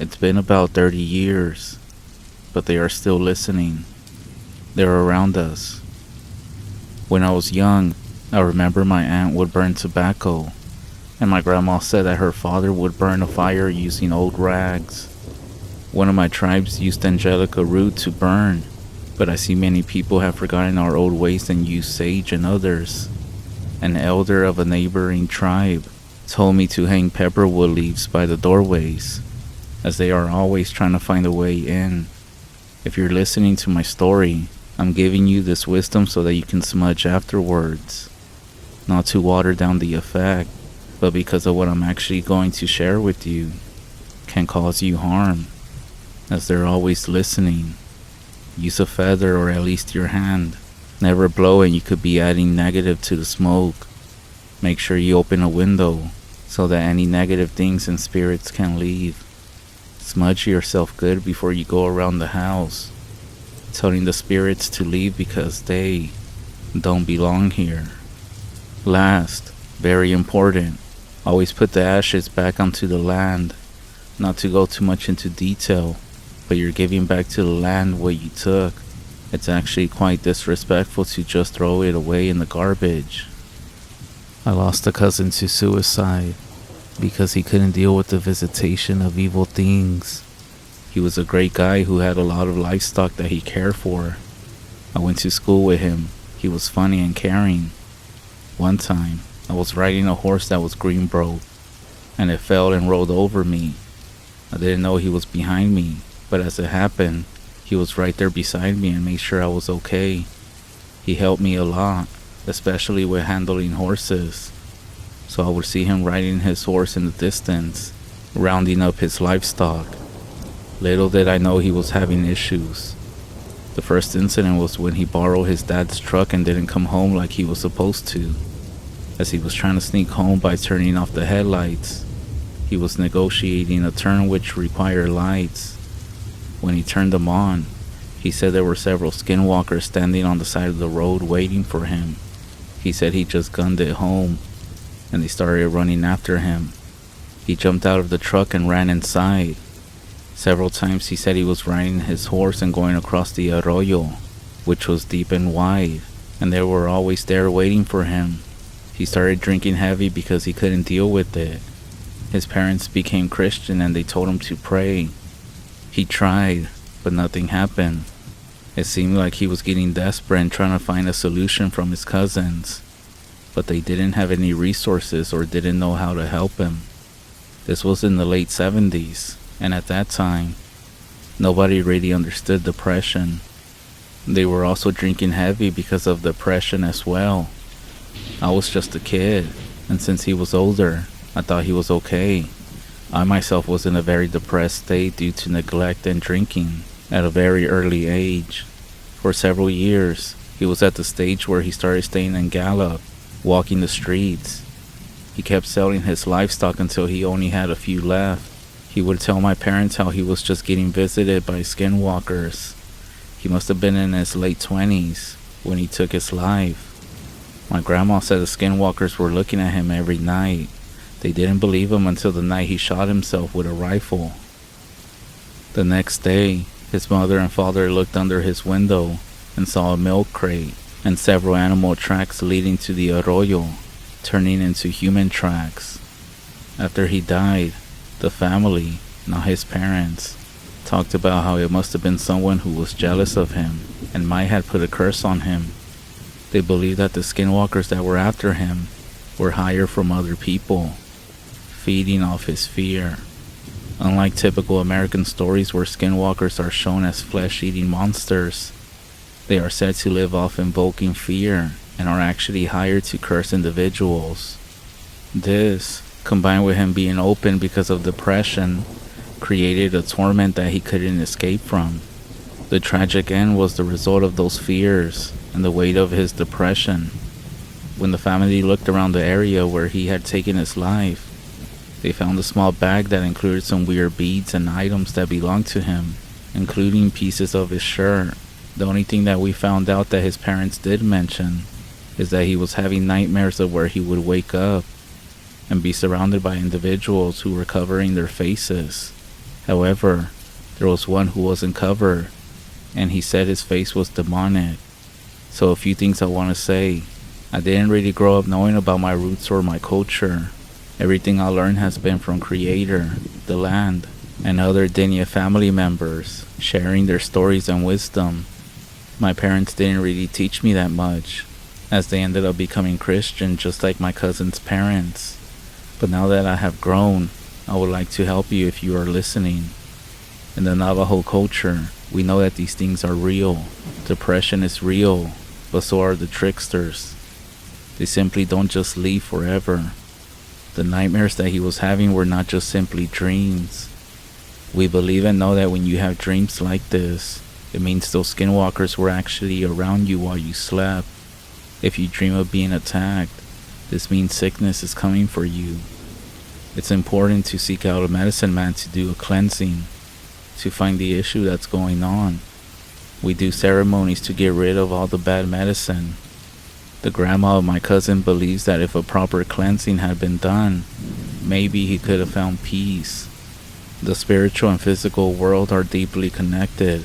It's been about 30 years, but they are still listening. They're around us. When I was young, I remember my aunt would burn tobacco, and my grandma said that her father would burn a fire using old rags. One of my tribes used angelica root to burn, but I see many people have forgotten our old ways and use sage and others. An elder of a neighboring tribe told me to hang pepperwood leaves by the doorways, as they are always trying to find a way in. If you're listening to my story, I'm giving you this wisdom so that you can smudge afterwards. Not to water down the effect, but because of what I'm actually going to share with you can cause you harm, as they're always listening. Use a feather or at least your hand. Never blow and you could be adding negative to the smoke. Make sure you open a window so that any negative things and spirits can leave. Smudge yourself good before you go around the house, telling the spirits to leave because they don't belong here. Last, very important, always put the ashes back onto the land. Not to go too much into detail, but you're giving back to the land what you took. It's actually quite disrespectful to just throw it away in the garbage. I lost a cousin to suicide because he couldn't deal with the visitation of evil things. He was a great guy who had a lot of livestock that he cared for. I went to school with him. He was funny and caring. One time, I was riding a horse that was green broke, and it fell and rolled over me. I didn't know he was behind me, but as it happened, he was right there beside me and made sure I was okay. He helped me a lot, especially with handling horses. So I would see him riding his horse in the distance, rounding up his livestock. Little did I know he was having issues. The first incident was when he borrowed his dad's truck and didn't come home like he was supposed to. As he was trying to sneak home by turning off the headlights, he was negotiating a turn which required lights. When he turned them on, he said there were several skinwalkers standing on the side of the road waiting for him. He said he just gunned it home, and they started running after him. He jumped out of the truck and ran inside. Several times he said he was riding his horse and going across the arroyo, which was deep and wide, and they were always there waiting for him. He started drinking heavy because he couldn't deal with it. His parents became Christian and they told him to pray. He tried, but nothing happened. It seemed like he was getting desperate and trying to find a solution from his cousins, but they didn't have any resources or didn't know how to help him. This was in the late 70s, and at that time, nobody really understood depression. They were also drinking heavy because of depression as well. I was just a kid, and since he was older, I thought he was okay. I myself was in a very depressed state due to neglect and drinking at a very early age. For several years, he was at the stage where he started staying in Gallup, walking the streets. He kept selling his livestock until he only had a few left. He would tell my parents how he was just getting visited by skinwalkers. He must have been in his late 20s when he took his life. My grandma said the skinwalkers were looking at him every night. They didn't believe him until the night he shot himself with a rifle. The next day, his mother and father looked under his window and saw a milk crate and several animal tracks leading to the arroyo, turning into human tracks. After he died, the family, not his parents, talked about how it must have been someone who was jealous of him and might have put a curse on him. They believed that the skinwalkers that were after him were hired from other people, feeding off his fear. Unlike typical American stories where skinwalkers are shown as flesh-eating monsters, they are said to live off invoking fear and are actually hired to curse individuals. This, combined with him being open because of depression, created a torment that he couldn't escape from. The tragic end was the result of those fears and the weight of his depression. When the family looked around the area where he had taken his life, they found a small bag that included some weird beads and items that belonged to him, including pieces of his shirt. The only thing that we found out that his parents did mention is that he was having nightmares of where he would wake up and be surrounded by individuals who were covering their faces, However, there was one who wasn't covered, and he said his face was demonic. So a few things I want to say. I didn't really grow up knowing about my roots or my culture. Everything I learned has been from Creator, the land, and other Dinya family members, sharing their stories and wisdom. My parents didn't really teach me that much, as they ended up becoming Christian just like my cousin's parents. But now that I have grown, I would like to help you if you are listening. In the Navajo culture, we know that these things are real. Depression is real, but so are the tricksters. They simply don't just leave forever. The nightmares that he was having were not just simply dreams. We believe and know that when you have dreams like this, it means those skinwalkers were actually around you while you slept. If you dream of being attacked, this means sickness is coming for you. It's important to seek out a medicine man to do a cleansing, to find the issue that's going on. We do ceremonies to get rid of all the bad medicine. The grandma of my cousin believes that if a proper cleansing had been done, maybe he could have found peace. The spiritual and physical world are deeply connected.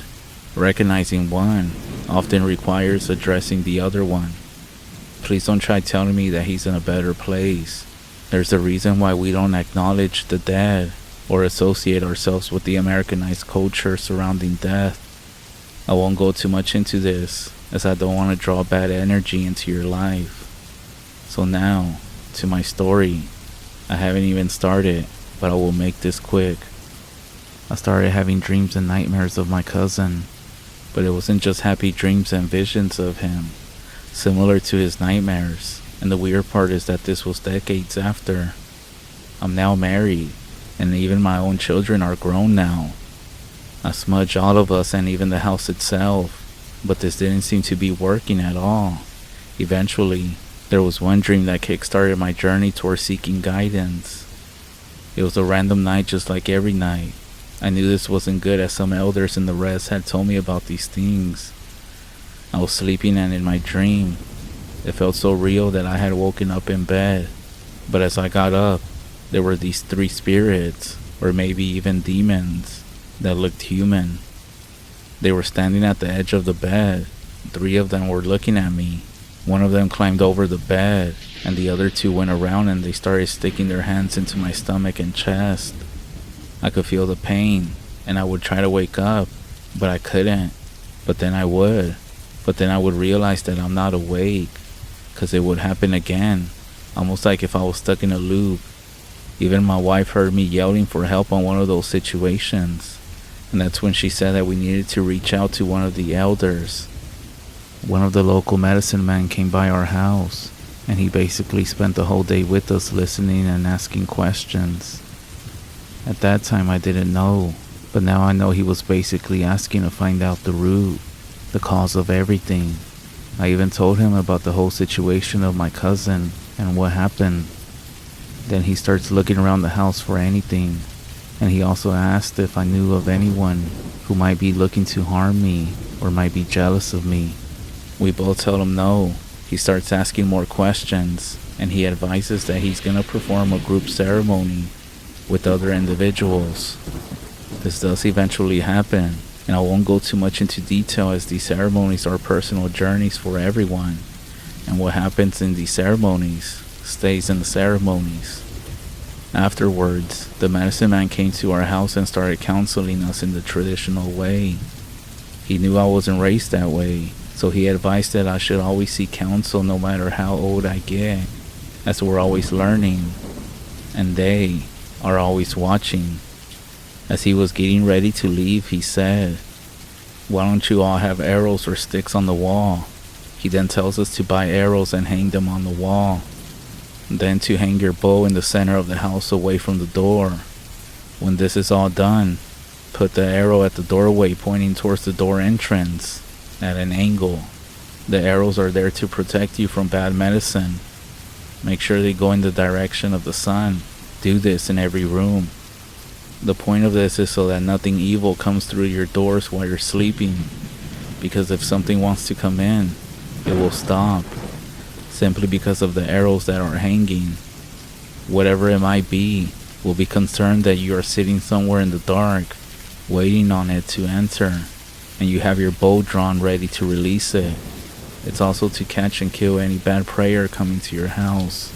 Recognizing one often requires addressing the other one. Please don't try telling me that he's in a better place. There's a reason why we don't acknowledge the dead or associate ourselves with the Americanized culture surrounding death. I won't go too much into this, as I don't want to draw bad energy into your life. So now, to my story. I haven't even started, but I will make this quick. I started having dreams and nightmares of my cousin, but it wasn't just happy dreams and visions of him, similar to his nightmares, and the weird part is that this was decades after. I'm now married, and even my own children are grown now. I smudged all of us and even the house itself, but this didn't seem to be working at all. Eventually, there was one dream that kickstarted my journey towards seeking guidance. It was a random night just like every night. I knew this wasn't good as some elders in the rest had told me about these things. I was sleeping and in my dream, it felt so real that I had woken up in bed. But as I got up, there were these 3 spirits, or maybe even demons, that looked human. They were standing at the edge of the bed. 3 of them were looking at me. One of them climbed over the bed, and the other 2 went around and they started sticking their hands into my stomach and chest. I could feel the pain, and I would try to wake up, but I couldn't. But then I would. But then I would realize that I'm not awake, because it would happen again, almost like if I was stuck in a loop. Even my wife heard me yelling for help on one of those situations, and that's when she said that we needed to reach out to one of the elders. One of the local medicine men came by our house, and he basically spent the whole day with us listening and asking questions. At that time I didn't know, but now I know he was basically asking to find out the root, the cause of everything. I even told him about the whole situation of my cousin and what happened. Then he starts looking around the house for anything, and he also asked if I knew of anyone who might be looking to harm me or might be jealous of me. We both tell him no. He starts asking more questions, and he advises that he's gonna perform a group ceremony with other individuals. This does eventually happen, and I won't go too much into detail as these ceremonies are personal journeys for everyone, and what happens in these ceremonies stays in the ceremonies. Afterwards, the medicine man came to our house and started counseling us in the traditional way. He knew I wasn't raised that way, so he advised that I should always seek counsel no matter how old I get, as we're always learning, and they are always watching. As he was getting ready to leave, he said, "Why don't you all have arrows or sticks on the wall?" He then tells us to buy arrows and hang them on the wall. Then to hang your bow in the center of the house away from the door. When this is all done, put the arrow at the doorway pointing towards the door entrance at an angle. The arrows are there to protect you from bad medicine. Make sure they go in the direction of the sun. Do this in every room. The point of this is so that nothing evil comes through your doors while you're sleeping, because if something wants to come in, it will stop, simply because of the arrows that are hanging. Whatever it might be, will be concerned that you are sitting somewhere in the dark, waiting on it to enter, and you have your bow drawn ready to release it. It's also to catch and kill any bad prayer coming to your house.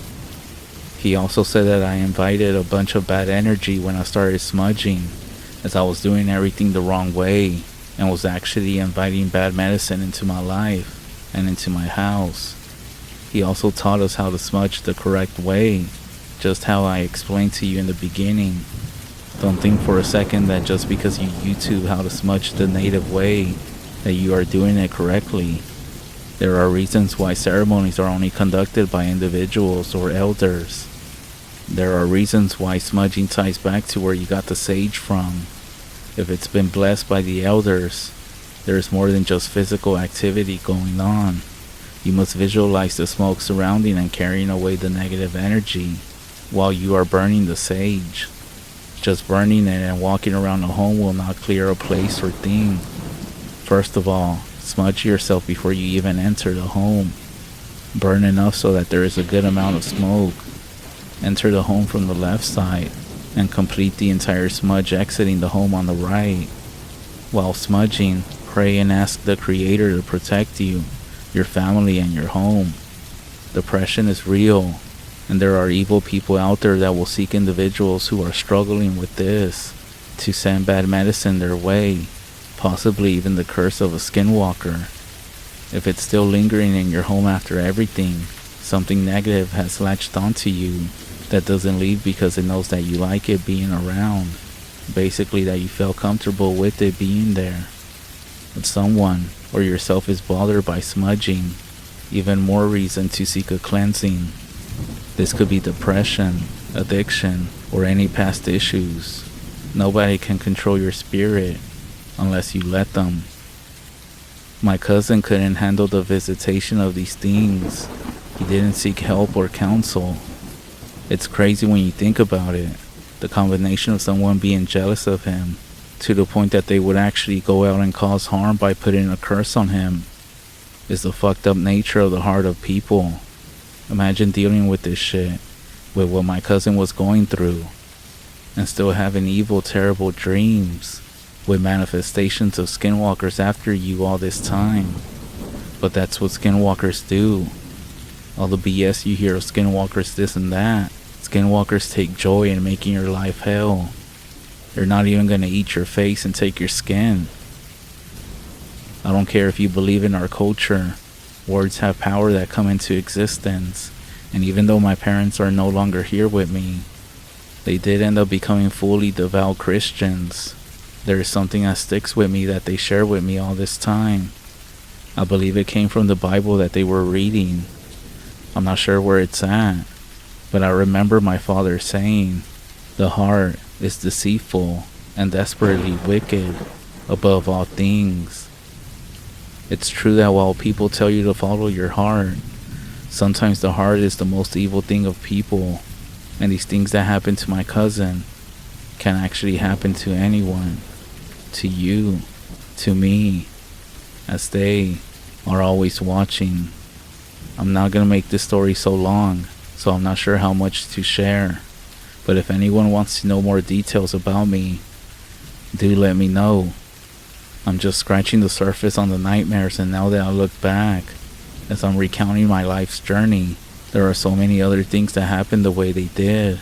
He also said that I invited a bunch of bad energy when I started smudging, as I was doing everything the wrong way, and was actually inviting bad medicine into my life and into my house. He also taught us how to smudge the correct way, just how I explained to you in the beginning. Don't think for a second that just because you YouTube how to smudge the native way, that you are doing it correctly. There are reasons why ceremonies are only conducted by individuals or elders. There are reasons why smudging ties back to where you got the sage from. If it's been blessed by the elders, there is more than just physical activity going on. You must visualize the smoke surrounding and carrying away the negative energy while you are burning the sage. Just burning it and walking around the home will not clear a place or thing. First of all, smudge yourself before you even enter the home. Burn enough so that there is a good amount of smoke. Enter the home from the left side and complete the entire smudge exiting the home on the right. While smudging, pray and ask the Creator to protect you, your family, and your home. Depression is real, and there are evil people out there that will seek individuals who are struggling with this to send bad medicine their way, possibly even the curse of a skinwalker. If it's still lingering in your home after everything, something negative has latched onto you that doesn't leave because it knows that you like it being around. Basically that you felt comfortable with it being there. If someone or yourself is bothered by smudging, even more reason to seek a cleansing. This could be depression, addiction, or any past issues. Nobody can control your spirit unless you let them. My cousin couldn't handle the visitation of these things. He didn't seek help or counsel. It's crazy when you think about it. The combination of someone being jealous of him to the point that they would actually go out and cause harm by putting a curse on him is the fucked up nature of the heart of people. Imagine dealing with this shit, with what my cousin was going through, and still having evil, terrible dreams with manifestations of skinwalkers after you all this time. But that's what skinwalkers do. All the BS you hear of skinwalkers this and that, skinwalkers take joy in making your life hell. They're not even gonna eat your face and take your skin. I don't care if you believe in our culture. Words have power that come into existence, and even though my parents are no longer here with me, they did end up becoming fully devout Christians. There is something that sticks with me that they share with me all this time. I believe it came from the Bible that they were reading. I'm not sure where it's at, but I remember my father saying, "The heart is deceitful and desperately wicked above all things." It's true that while people tell you to follow your heart, sometimes the heart is the most evil thing of people, and these things that happen to my cousin can actually happen to anyone, to you, to me, as they are always watching. I'm not gonna make this story so long, so I'm not sure how much to share, but if anyone wants to know more details about me, do let me know. I'm just scratching the surface on the nightmares, and now that I look back, as I'm recounting my life's journey, there are so many other things that happened the way they did,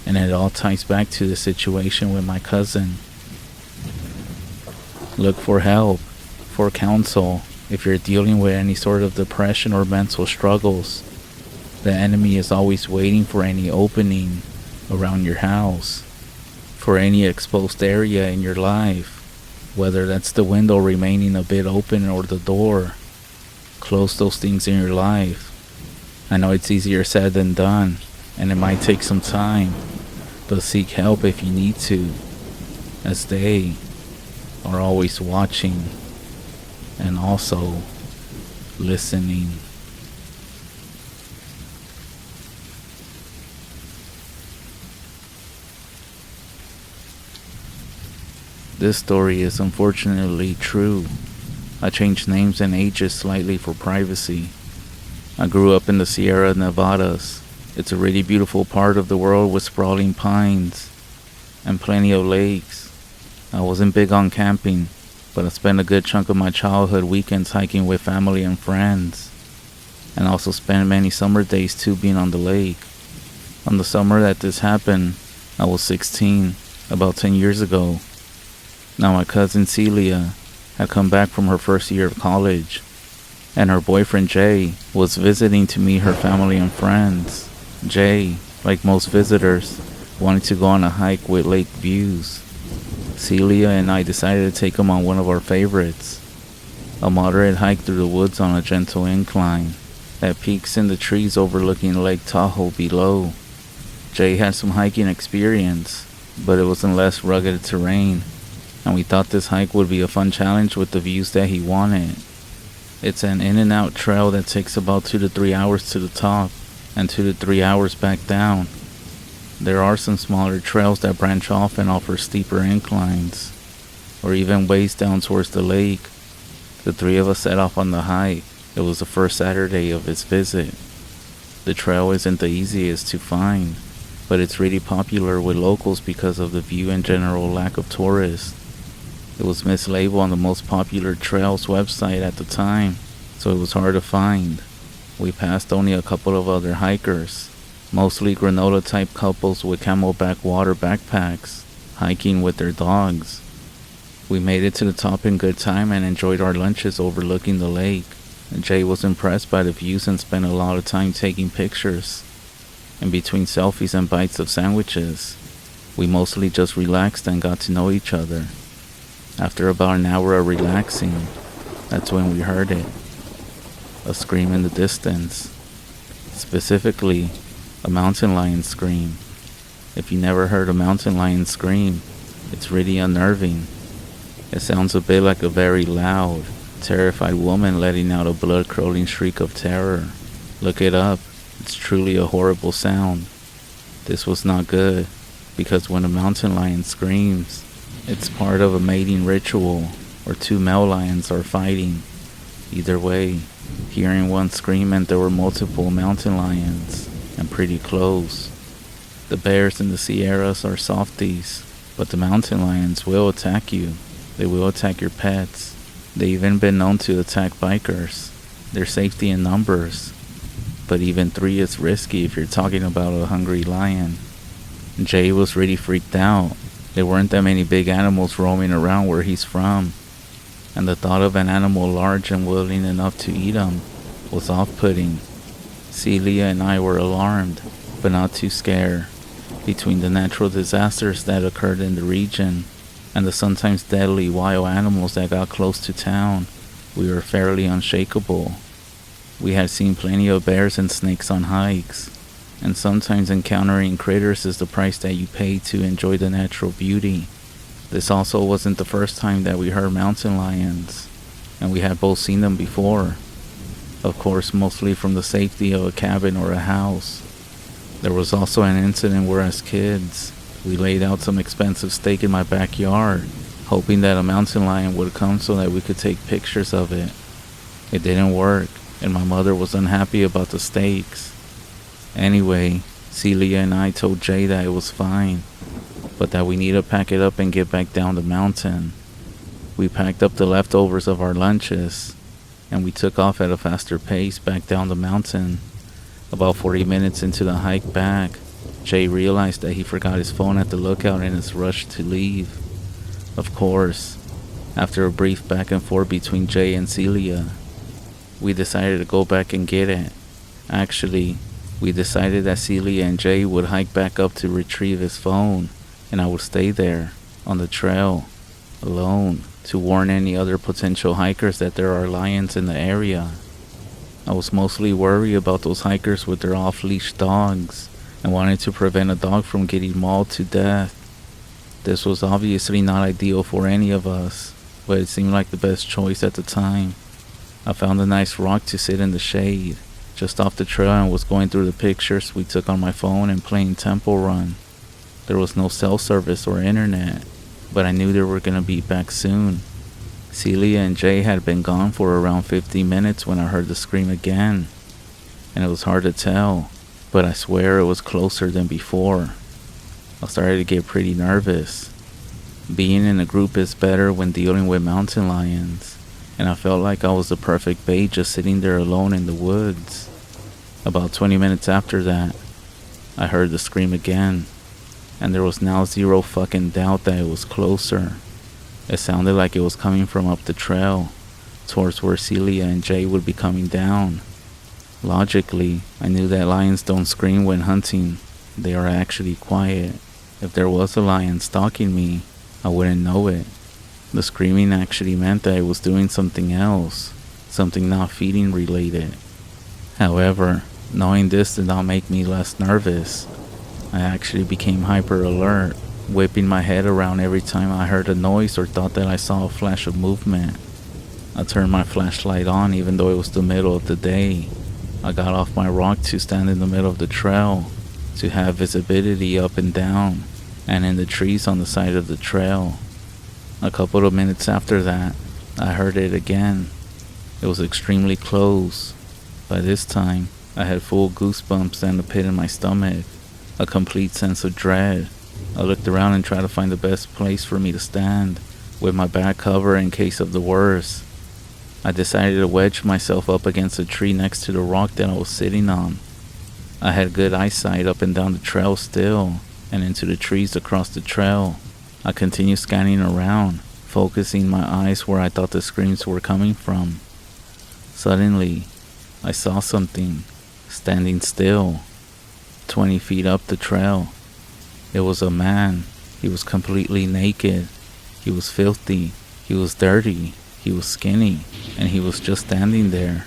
and it all ties back to the situation with my cousin. Look for help, for counsel, if you're dealing with any sort of depression or mental struggles. The enemy is always waiting for any opening around your house, for any exposed area in your life, whether that's the window remaining a bit open or the door. Close those things in your life. I know it's easier said than done, and it might take some time, but seek help if you need to, as they are always watching and also listening. This story is unfortunately true. I changed names and ages slightly for privacy. I grew up in the Sierra Nevadas. It's a really beautiful part of the world with sprawling pines and plenty of lakes. I wasn't big on camping, but I spent a good chunk of my childhood weekends hiking with family and friends, and also spent many summer days tubing on the lake. On the summer that this happened, I was 16, about 10 years ago. Now my cousin Celia had come back from her first year of college, and her boyfriend Jay was visiting to meet her family and friends. Jay, like most visitors, wanted to go on a hike with lake views. Celia and I decided to take him on one of our favorites, a moderate hike through the woods on a gentle incline that peaks in the trees overlooking Lake Tahoe below. Jay had some hiking experience, but it was in less rugged terrain, and we thought this hike would be a fun challenge with the views that he wanted. It's an in and out trail that takes about 2 to 3 hours to the top and 2 to 3 hours back down. There are some smaller trails that branch off and offer steeper inclines, or even ways down towards the lake. The three of us set off on the hike. It was the first Saturday of his visit. The trail isn't the easiest to find, but it's really popular with locals because of the view and general lack of tourists. It was mislabeled on the most popular trails website at the time, so it was hard to find. We passed only a couple of other hikers, mostly granola-type couples with camelback water backpacks, hiking with their dogs. We made it to the top in good time and enjoyed our lunches overlooking the lake. Jay was impressed by the views and spent a lot of time taking pictures. In between selfies and bites of sandwiches, we mostly just relaxed and got to know each other. After about an hour of relaxing, that's when we heard it. A scream in the distance. Specifically, a mountain lion scream. If you never heard a mountain lion scream, it's really unnerving. It sounds a bit like a very loud, terrified woman letting out a blood-curdling shriek of terror. Look it up. It's truly a horrible sound. This was not good, because when a mountain lion screams, it's part of a mating ritual, or two male lions are fighting. Either way, hearing one scream meant there were multiple mountain lions, and pretty close. The bears in the Sierras are softies, but the mountain lions will attack you. They will attack your pets. They've even been known to attack bikers. There's safety in numbers, but even 3 is risky if you're talking about a hungry lion. Jay was really freaked out. There weren't that many big animals roaming around where he's from, and the thought of an animal large and willing enough to eat him was off-putting. Celia and I were alarmed, but not too scared. Between the natural disasters that occurred in the region and the sometimes deadly wild animals that got close to town, we were fairly unshakable. We had seen plenty of bears and snakes on hikes, and sometimes encountering critters is the price that you pay to enjoy the natural beauty. This also wasn't the first time that we heard mountain lions, and we had both seen them before. Of course, mostly from the safety of a cabin or a house. There was also an incident where, as kids, we laid out some expensive steak in my backyard, hoping that a mountain lion would come so that we could take pictures of it. It didn't work, and my mother was unhappy about the steaks. Anyway, Celia and I told Jay that it was fine, but that we need to pack it up and get back down the mountain. We packed up the leftovers of our lunches, and we took off at a faster pace back down the mountain. About 40 minutes into the hike back, Jay realized that he forgot his phone at the lookout in his rush to leave. Of course, after a brief back and forth between Jay and Celia, we decided to go back and get it. Actually, we decided that Celia and Jay would hike back up to retrieve his phone, and I would stay there, on the trail, alone, to warn any other potential hikers that there are lions in the area. I was mostly worried about those hikers with their off-leash dogs, and wanted to prevent a dog from getting mauled to death. This was obviously not ideal for any of us, but it seemed like the best choice at the time. I found a nice rock to sit in the shade, just off the trail, and was going through the pictures we took on my phone and playing Temple Run. There was no cell service or internet, but I knew they were going to be back soon. Celia and Jay had been gone for around 50 minutes when I heard the scream again, and it was hard to tell, but I swear it was closer than before. I started to get pretty nervous. Being in a group is better when dealing with mountain lions, and I felt like I was the perfect bait just sitting there alone in the woods. About 20 minutes after that, I heard the scream again, and there was now zero fucking doubt that it was closer. It sounded like it was coming from up the trail, towards where Celia and Jay would be coming down. Logically, I knew that lions don't scream when hunting. They are actually quiet. If there was a lion stalking me, I wouldn't know it. The screaming actually meant that it was doing something else, something not feeding related. However, knowing this did not make me less nervous. I actually became hyper alert, whipping my head around every time I heard a noise or thought that I saw a flash of movement. I turned my flashlight on even though it was the middle of the day. I got off my rock to stand in the middle of the trail, to have visibility up and down, and in the trees on the side of the trail. A couple of minutes after that, I heard it again. It was extremely close. By this time, I had full goosebumps and a pit in my stomach, a complete sense of dread. I looked around and tried to find the best place for me to stand, with my back covered in case of the worst. I decided to wedge myself up against a tree next to the rock that I was sitting on. I had good eyesight up and down the trail still, and into the trees across the trail. I continued scanning around, focusing my eyes where I thought the screams were coming from. Suddenly, I saw something, standing still, 20 feet up the trail. It was a man. He was completely naked. He was filthy. He was dirty. He was skinny. And he was just standing there,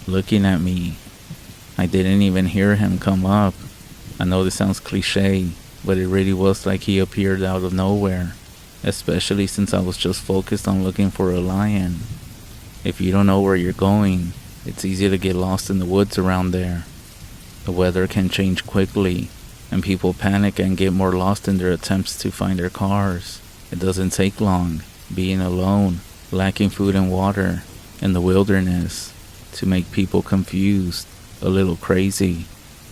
looking at me. I didn't even hear him come up. I know this sounds cliche, but it really was like he appeared out of nowhere, especially since I was just focused on looking for a lion. If you don't know where you're going, it's easy to get lost in the woods around there. The weather can change quickly, and people panic and get more lost in their attempts to find their cars. It doesn't take long, being alone, lacking food and water, in the wilderness, to make people confused, a little crazy.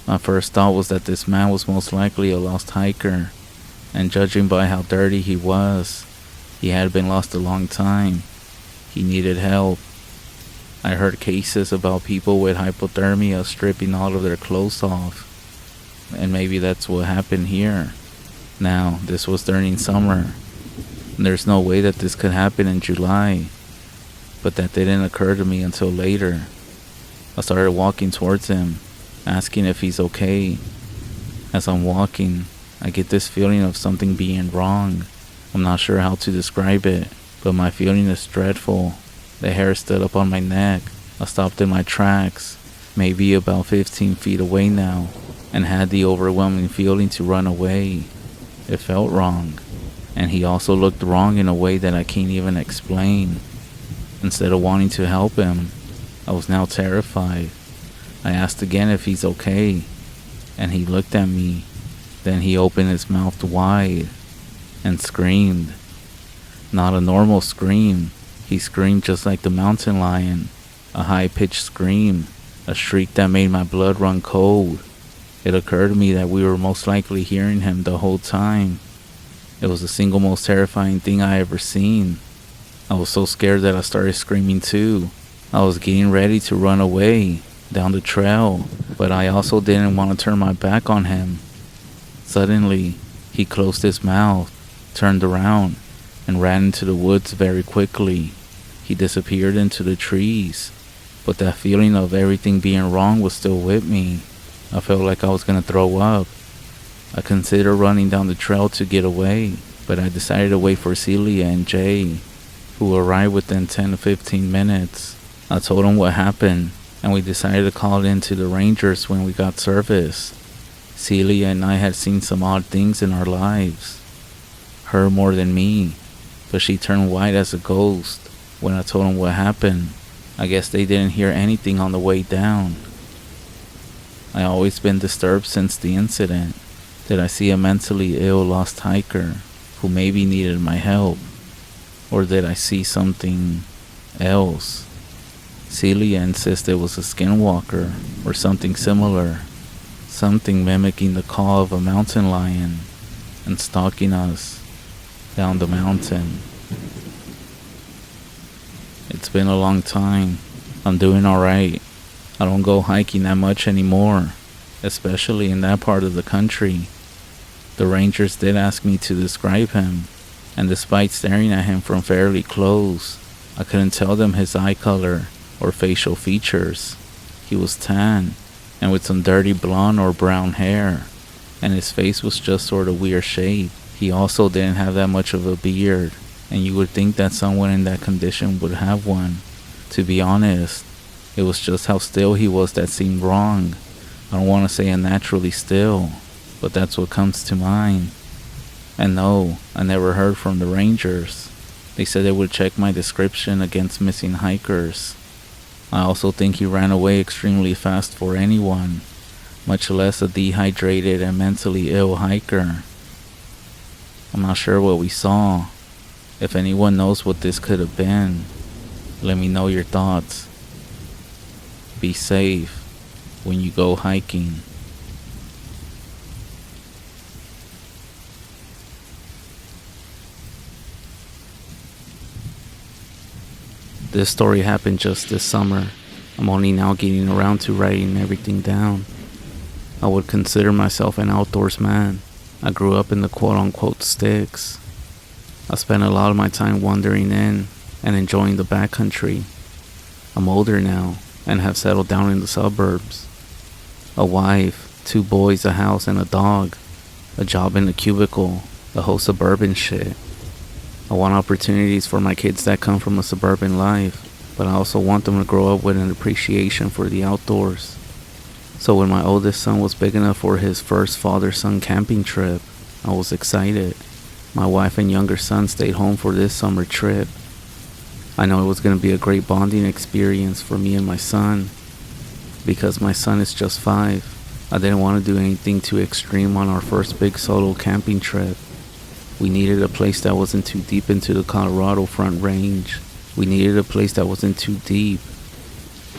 My first thought was that this man was most likely a lost hiker, and judging by how dirty he was, he had been lost a long time. He needed help. I heard cases about people with hypothermia stripping all of their clothes off, and maybe that's what happened here. Now, this was during summer. There's no way that this could happen in July, but that didn't occur to me until later. I started walking towards him, asking if he's okay. As I'm walking, I get this feeling of something being wrong. I'm not sure how to describe it, but my feeling is dreadful. The hair stood up on my neck. I stopped in my tracks, maybe about 15 feet away now, and had the overwhelming feeling to run away. It felt wrong, and he also looked wrong in a way that I can't even explain. Instead of wanting to help him, I was now terrified. I asked again if he's okay, and he looked at me. Then he opened his mouth wide and screamed. Not a normal scream. He screamed just like the mountain lion, a high-pitched scream, a shriek that made my blood run cold. It occurred to me that we were most likely hearing him the whole time. It was the single most terrifying thing I ever seen. I was so scared that I started screaming too. I was getting ready to run away down the trail, but I also didn't want to turn my back on him. Suddenly, he closed his mouth, turned around, and ran into the woods very quickly. He disappeared into the trees, but that feeling of everything being wrong was still with me. I felt like I was gonna throw up. I considered running down the trail to get away, but I decided to wait for Celia and Jay, who arrived within 10 to 15 minutes. I told them what happened, and we decided to call in to the rangers when we got service. Celia and I had seen some odd things in our lives. Her more than me, but she turned white as a ghost when I told them what happened. I guess they didn't hear anything on the way down. I always been disturbed since the incident. Did I see a mentally ill lost hiker who maybe needed my help? Or did I see something else? Celia insisted it was a skinwalker or something similar, something mimicking the call of a mountain lion and stalking us. down the mountain. It's been a long time. I'm doing alright. I don't go hiking that much anymore, especially in that part of the country. The rangers did ask me to describe him, and despite staring at him from fairly close, I couldn't tell them his eye color or facial features. He was tan, and with some dirty blonde or brown hair, and his face was just sort of weird shaped. He also didn't have that much of a beard, and you would think that someone in that condition would have one. To be honest, it was just how still he was that seemed wrong. I don't want to say unnaturally still, but that's what comes to mind. And no, I never heard from the rangers. They said they would check my description against missing hikers. I also think he ran away extremely fast for anyone, much less a dehydrated and mentally ill hiker. I'm not sure what we saw. If anyone knows what this could have been, let me know your thoughts. Be safe when you go hiking. This story happened just this summer. I'm only now getting around to writing everything down. I would consider myself an outdoors man. I grew up in the quote-unquote sticks. I spent a lot of my time wandering in and enjoying the backcountry. I'm older now and have settled down in the suburbs. A wife, 2 boys, a house, and a dog. A job in a cubicle, the whole suburban shit. I want opportunities for my kids that come from a suburban life, but I also want them to grow up with an appreciation for the outdoors. So when my oldest son was big enough for his first father-son camping trip, I was excited. My wife and younger son stayed home for this summer trip. I know it was going to be a great bonding experience for me and my son. Because my son is just 5, I didn't want to do anything too extreme on our first big solo camping trip. We needed a place that wasn't too deep into the Colorado Front Range. We needed a place that wasn't too deep,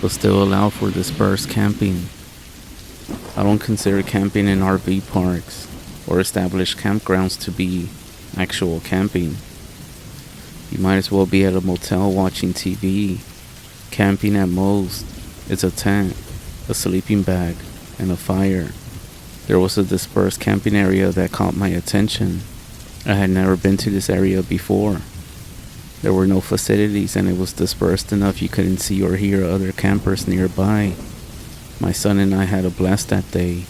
but still allowed for dispersed camping. I don't consider camping in RV parks or established campgrounds to be actual camping. You might as well be at a motel watching TV. Camping at most is a tent, a sleeping bag, and a fire. There was a dispersed camping area that caught my attention. I had never been to this area before. There were no facilities and it was dispersed enough you couldn't see or hear other campers nearby. My son and I had a blast that day.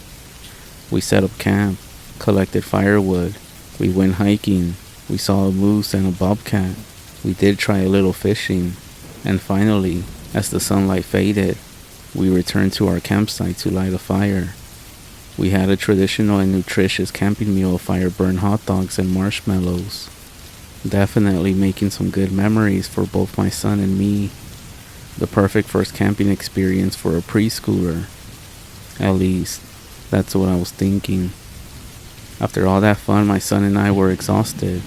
We set up camp, collected firewood, we went hiking, we saw a moose and a bobcat. We did try a little fishing, and finally, as the sunlight faded, we returned to our campsite to light a fire. We had a traditional and nutritious camping meal of fire-burned hot dogs and marshmallows. Definitely making some good memories for both my son and me. The perfect first camping experience for a preschooler. At least, that's what I was thinking. After all that fun, my son and I were exhausted.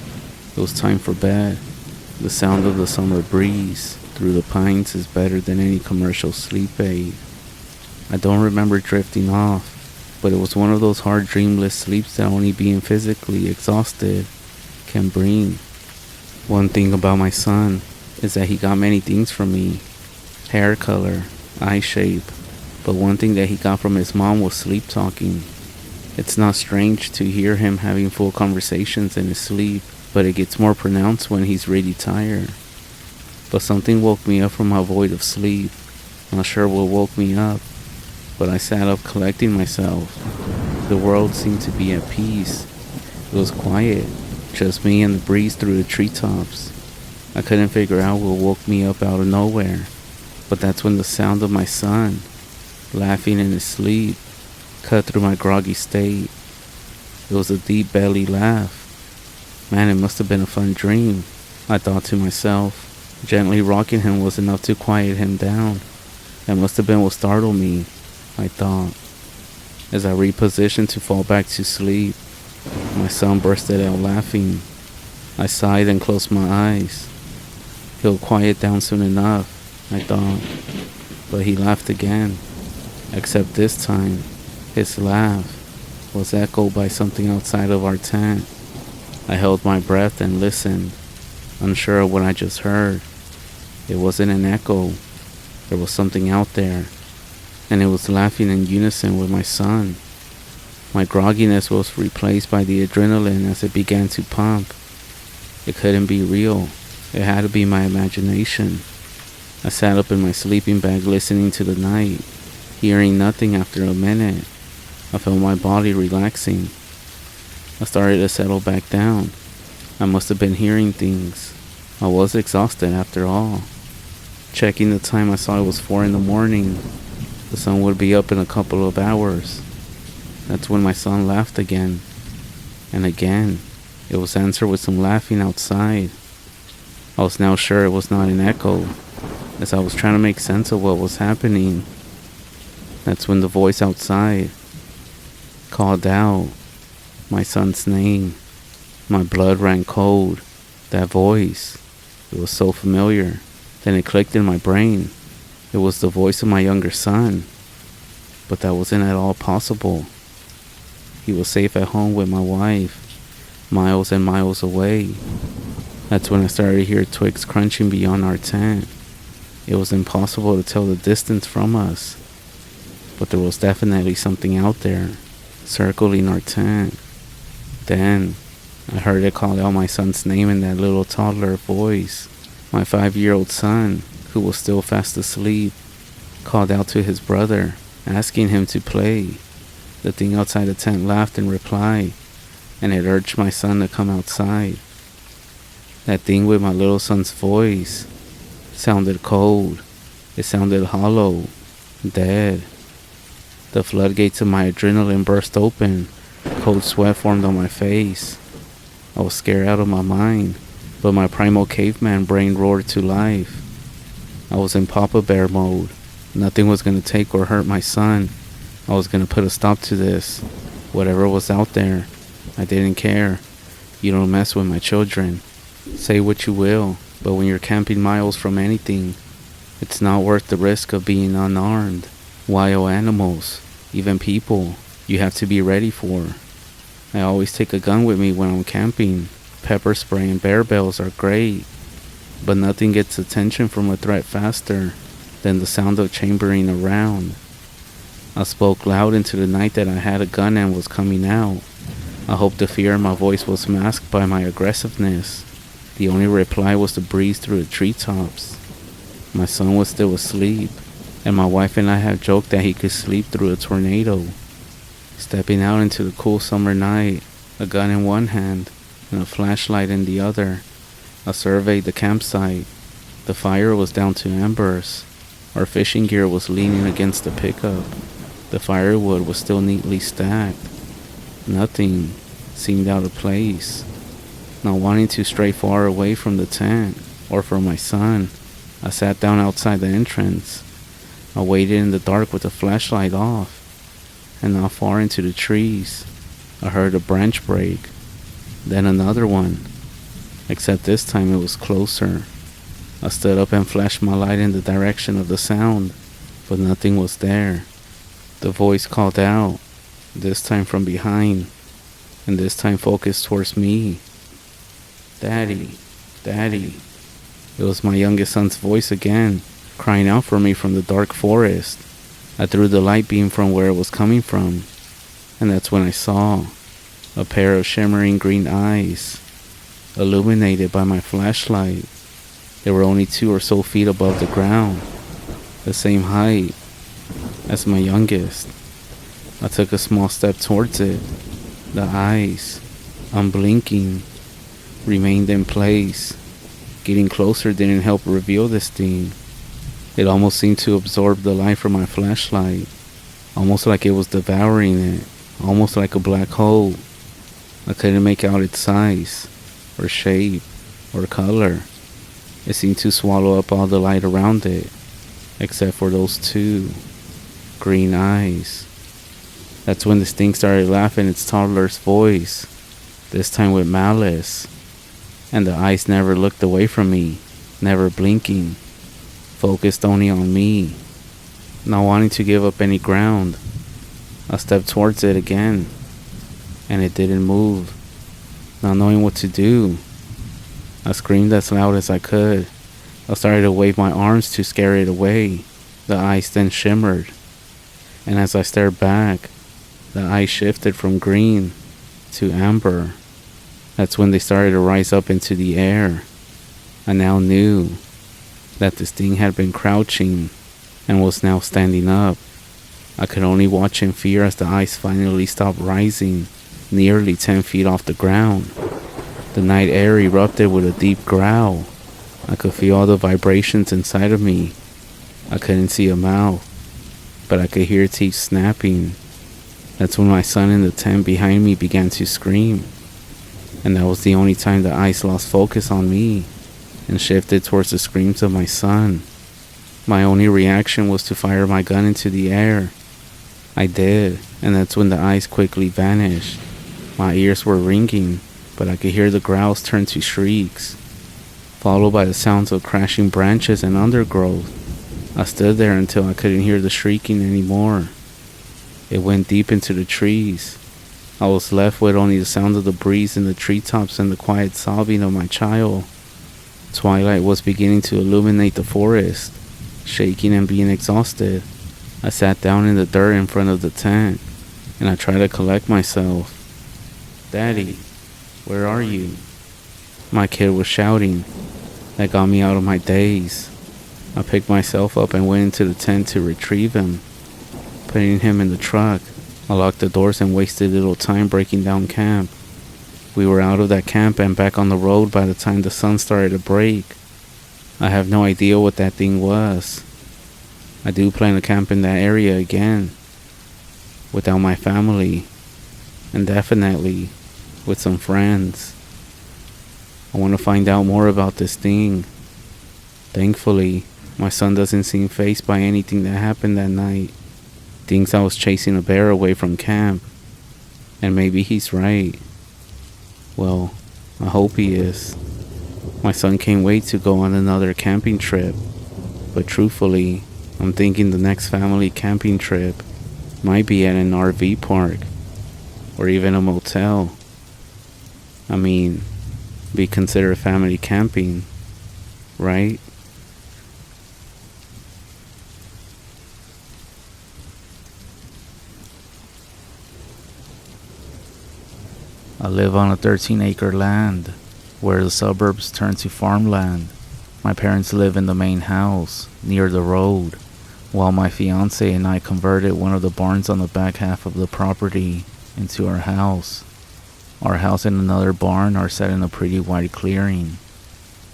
It was time for bed. The sound of the summer breeze through the pines is better than any commercial sleep aid. I don't remember drifting off, but it was one of those hard dreamless sleeps that only being physically exhausted can bring. One thing about my son is that he got many things from me. Hair color, eye shape, but one thing that he got from his mom was sleep talking. It's not strange to hear him having full conversations in his sleep, but it gets more pronounced when he's really tired. But something woke me up from my void of sleep. Not sure what woke me up, but I sat up collecting myself. The world seemed to be at peace. It was quiet, just me and the breeze through the treetops. I couldn't figure out what woke me up out of nowhere, but that's when the sound of my son, laughing in his sleep, cut through my groggy state. It was a deep belly laugh. Man, it must have been a fun dream, I thought to myself. Gently rocking him was enough to quiet him down. That must have been what startled me, I thought. As I repositioned to fall back to sleep, my son bursted out laughing. I sighed and closed my eyes. He'll quiet down soon enough, I thought. But he laughed again. Except this time, his laugh was echoed by something outside of our tent. I held my breath and listened, unsure of what I just heard. It wasn't an echo. There was something out there, and it was laughing in unison with my son. My grogginess was replaced by the adrenaline as it began to pump. It couldn't be real. It had to be my imagination. I sat up in my sleeping bag listening to the night, hearing nothing. After a minute, I felt my body relaxing. I started to settle back down. I must have been hearing things. I was exhausted after all. Checking the time, I saw it was 4 in the morning. The sun would be up in a couple of hours. That's when my son laughed again. And again, it was answered with some laughing outside. I was now sure it was not an echo, as I was trying to make sense of what was happening. That's when the voice outside called out my son's name. My blood ran cold. That voice, it was so familiar. Then it clicked in my brain. It was the voice of my younger son. But that wasn't at all possible. He was safe at home with my wife, miles and miles away. That's when I started to hear twigs crunching beyond our tent. It was impossible to tell the distance from us, but there was definitely something out there, circling our tent. Then, I heard it call out my son's name in that little toddler voice. My 5-year-old son, who was still fast asleep, called out to his brother, asking him to play. The thing outside the tent laughed in reply, and it urged my son to come outside. That thing with my little son's voice sounded cold. It sounded hollow, dead. The floodgates of my adrenaline burst open. Cold sweat formed on my face. I was scared out of my mind, but my primal caveman brain roared to life. I was in Papa Bear mode. Nothing was going to take or hurt my son. I was going to put a stop to this. Whatever was out there, I didn't care. You don't mess with my children. Say what you will, but when you're camping miles from anything, it's not worth the risk of being unarmed. Wild animals, even people, you have to be ready for. I always take a gun with me when I'm camping. Pepper spray and bear bells are great, but nothing gets attention from a threat faster than the sound of chambering around. I spoke loud into the night that I had a gun and was coming out. I hoped the fear in my voice was masked by my aggressiveness. The only reply was to breeze through the treetops. My son was still asleep, and my wife and I had joked that he could sleep through a tornado. Stepping out into the cool summer night, a gun in one hand and a flashlight in the other, I surveyed the campsite. The fire was down to embers. Our fishing gear was leaning against the pickup. The firewood was still neatly stacked. Nothing seemed out of place. Not wanting to stray far away from the tent or from my son, I sat down outside the entrance. I waited in the dark with the flashlight off, and not far into the trees, I heard a branch break, then another one, except this time it was closer. I stood up and flashed my light in the direction of the sound, but nothing was there. The voice called out, this time from behind, and this time focused towards me. Daddy, Daddy. It was my youngest son's voice again, crying out for me from the dark forest. I threw the light beam from where it was coming from, and that's when I saw a pair of shimmering green eyes, illuminated by my flashlight. They were only 2 or so feet above the ground, the same height as my youngest. I took a small step towards it. The eyes, unblinking, remained in place. Getting closer didn't help reveal this thing. It almost seemed to absorb the light from my flashlight, almost like it was devouring it, almost like a black hole. I couldn't make out its size, or shape, or color. It seemed to swallow up all the light around it, except for those 2 green eyes. That's when this thing started laughing its toddler's voice, this time with malice. And the eyes never looked away from me, never blinking, focused only on me. Not wanting to give up any ground, I stepped towards it again, and it didn't move. Not knowing what to do, I screamed as loud as I could. I started to wave my arms to scare it away. The ice then shimmered, and as I stared back, the ice shifted from green to amber. That's when they started to rise up into the air. I now knew that this thing had been crouching and was now standing up. I could only watch in fear as the ice finally stopped rising, nearly 10 feet off the ground. The night air erupted with a deep growl. I could feel all the vibrations inside of me. I couldn't see a mouth, but I could hear teeth snapping. That's when my son in the tent behind me began to scream. And that was the only time the ice lost focus on me and shifted towards the screams of my son. My only reaction was to fire my gun into the air. I did, and that's when the ice quickly vanished. My ears were ringing, but I could hear the growls turn to shrieks, followed by the sounds of crashing branches and undergrowth. I stood there until I couldn't hear the shrieking anymore. It went deep into the trees. I was left with only the sound of the breeze in the treetops and the quiet sobbing of my child. Twilight was beginning to illuminate the forest. Shaking and being exhausted, I sat down in the dirt in front of the tent, and I tried to collect myself. "Daddy, where are you?" My kid was shouting. That got me out of my daze. I picked myself up and went into the tent to retrieve him. Putting him in the truck, I locked the doors and wasted little time breaking down camp. We were out of that camp and back on the road by the time the sun started to break. I have no idea what that thing was. I do plan to camp in that area again, without my family, and definitely with some friends. I want to find out more about this thing. Thankfully, my son doesn't seem fazed by anything that happened that night. Thinks I was chasing a bear away from camp, and maybe he's right. Well, I hope he is. My son can't wait to go on another camping trip, but truthfully, I'm thinking the next family camping trip might be at an RV park, or even a motel. I mean, be considered family camping, right? I live on a 13-acre land where the suburbs turn to farmland. My parents live in the main house, near the road, while my fiance and I converted one of the barns on the back half of the property into our house. Our house and another barn are set in a pretty wide clearing,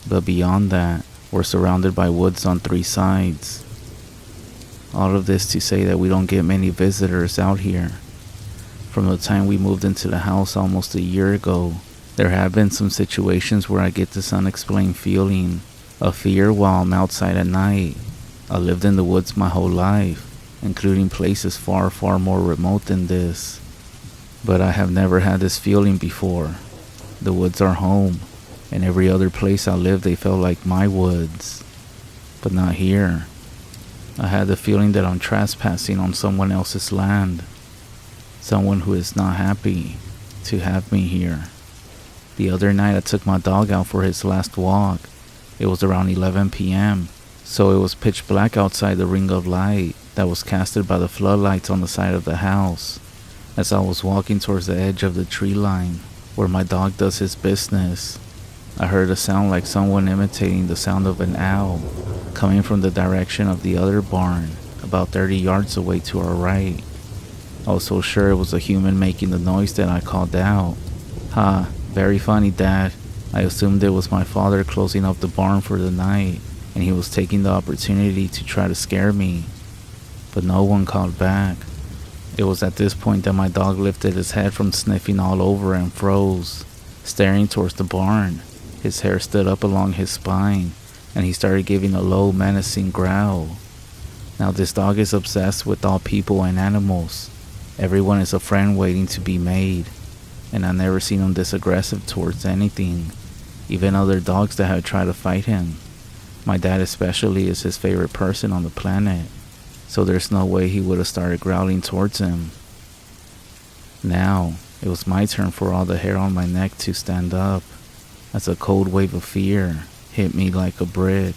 but beyond that, we're surrounded by woods on 3 sides. All of this to say that we don't get many visitors out here. From the time we moved into the house almost a year ago, there have been some situations where I get this unexplained feeling of fear while I'm outside at night. I lived in the woods my whole life, including places far, far more remote than this. But I have never had this feeling before. The woods are home, and every other place I lived they felt like my woods. But not here. I had the feeling that I'm trespassing on someone else's land. Someone who is not happy to have me here. The other night I took my dog out for his last walk. It was around 11 p.m., so it was pitch black outside the ring of light that was casted by the floodlights on the side of the house. As I was walking towards the edge of the tree line, where my dog does his business, I heard a sound like someone imitating the sound of an owl, coming from the direction of the other barn, about 30 yards away to our right. I was so sure it was a human making the noise that I called out. "Ha, very funny, Dad. I assumed it was my father closing up the barn for the night, and he was taking the opportunity to try to scare me." But no one called back. It was at this point that my dog lifted his head from sniffing all over and froze, staring towards the barn. His hair stood up along his spine, and he started giving a low, menacing growl. Now this dog is obsessed with all people and animals. Everyone is a friend waiting to be made, and I've never seen him this aggressive towards anything, even other dogs that have tried to fight him. My dad especially is his favorite person on the planet, so there's no way he would have started growling towards him. Now, It was my turn for all the hair on my neck to stand up as a cold wave of fear hit me like a brick.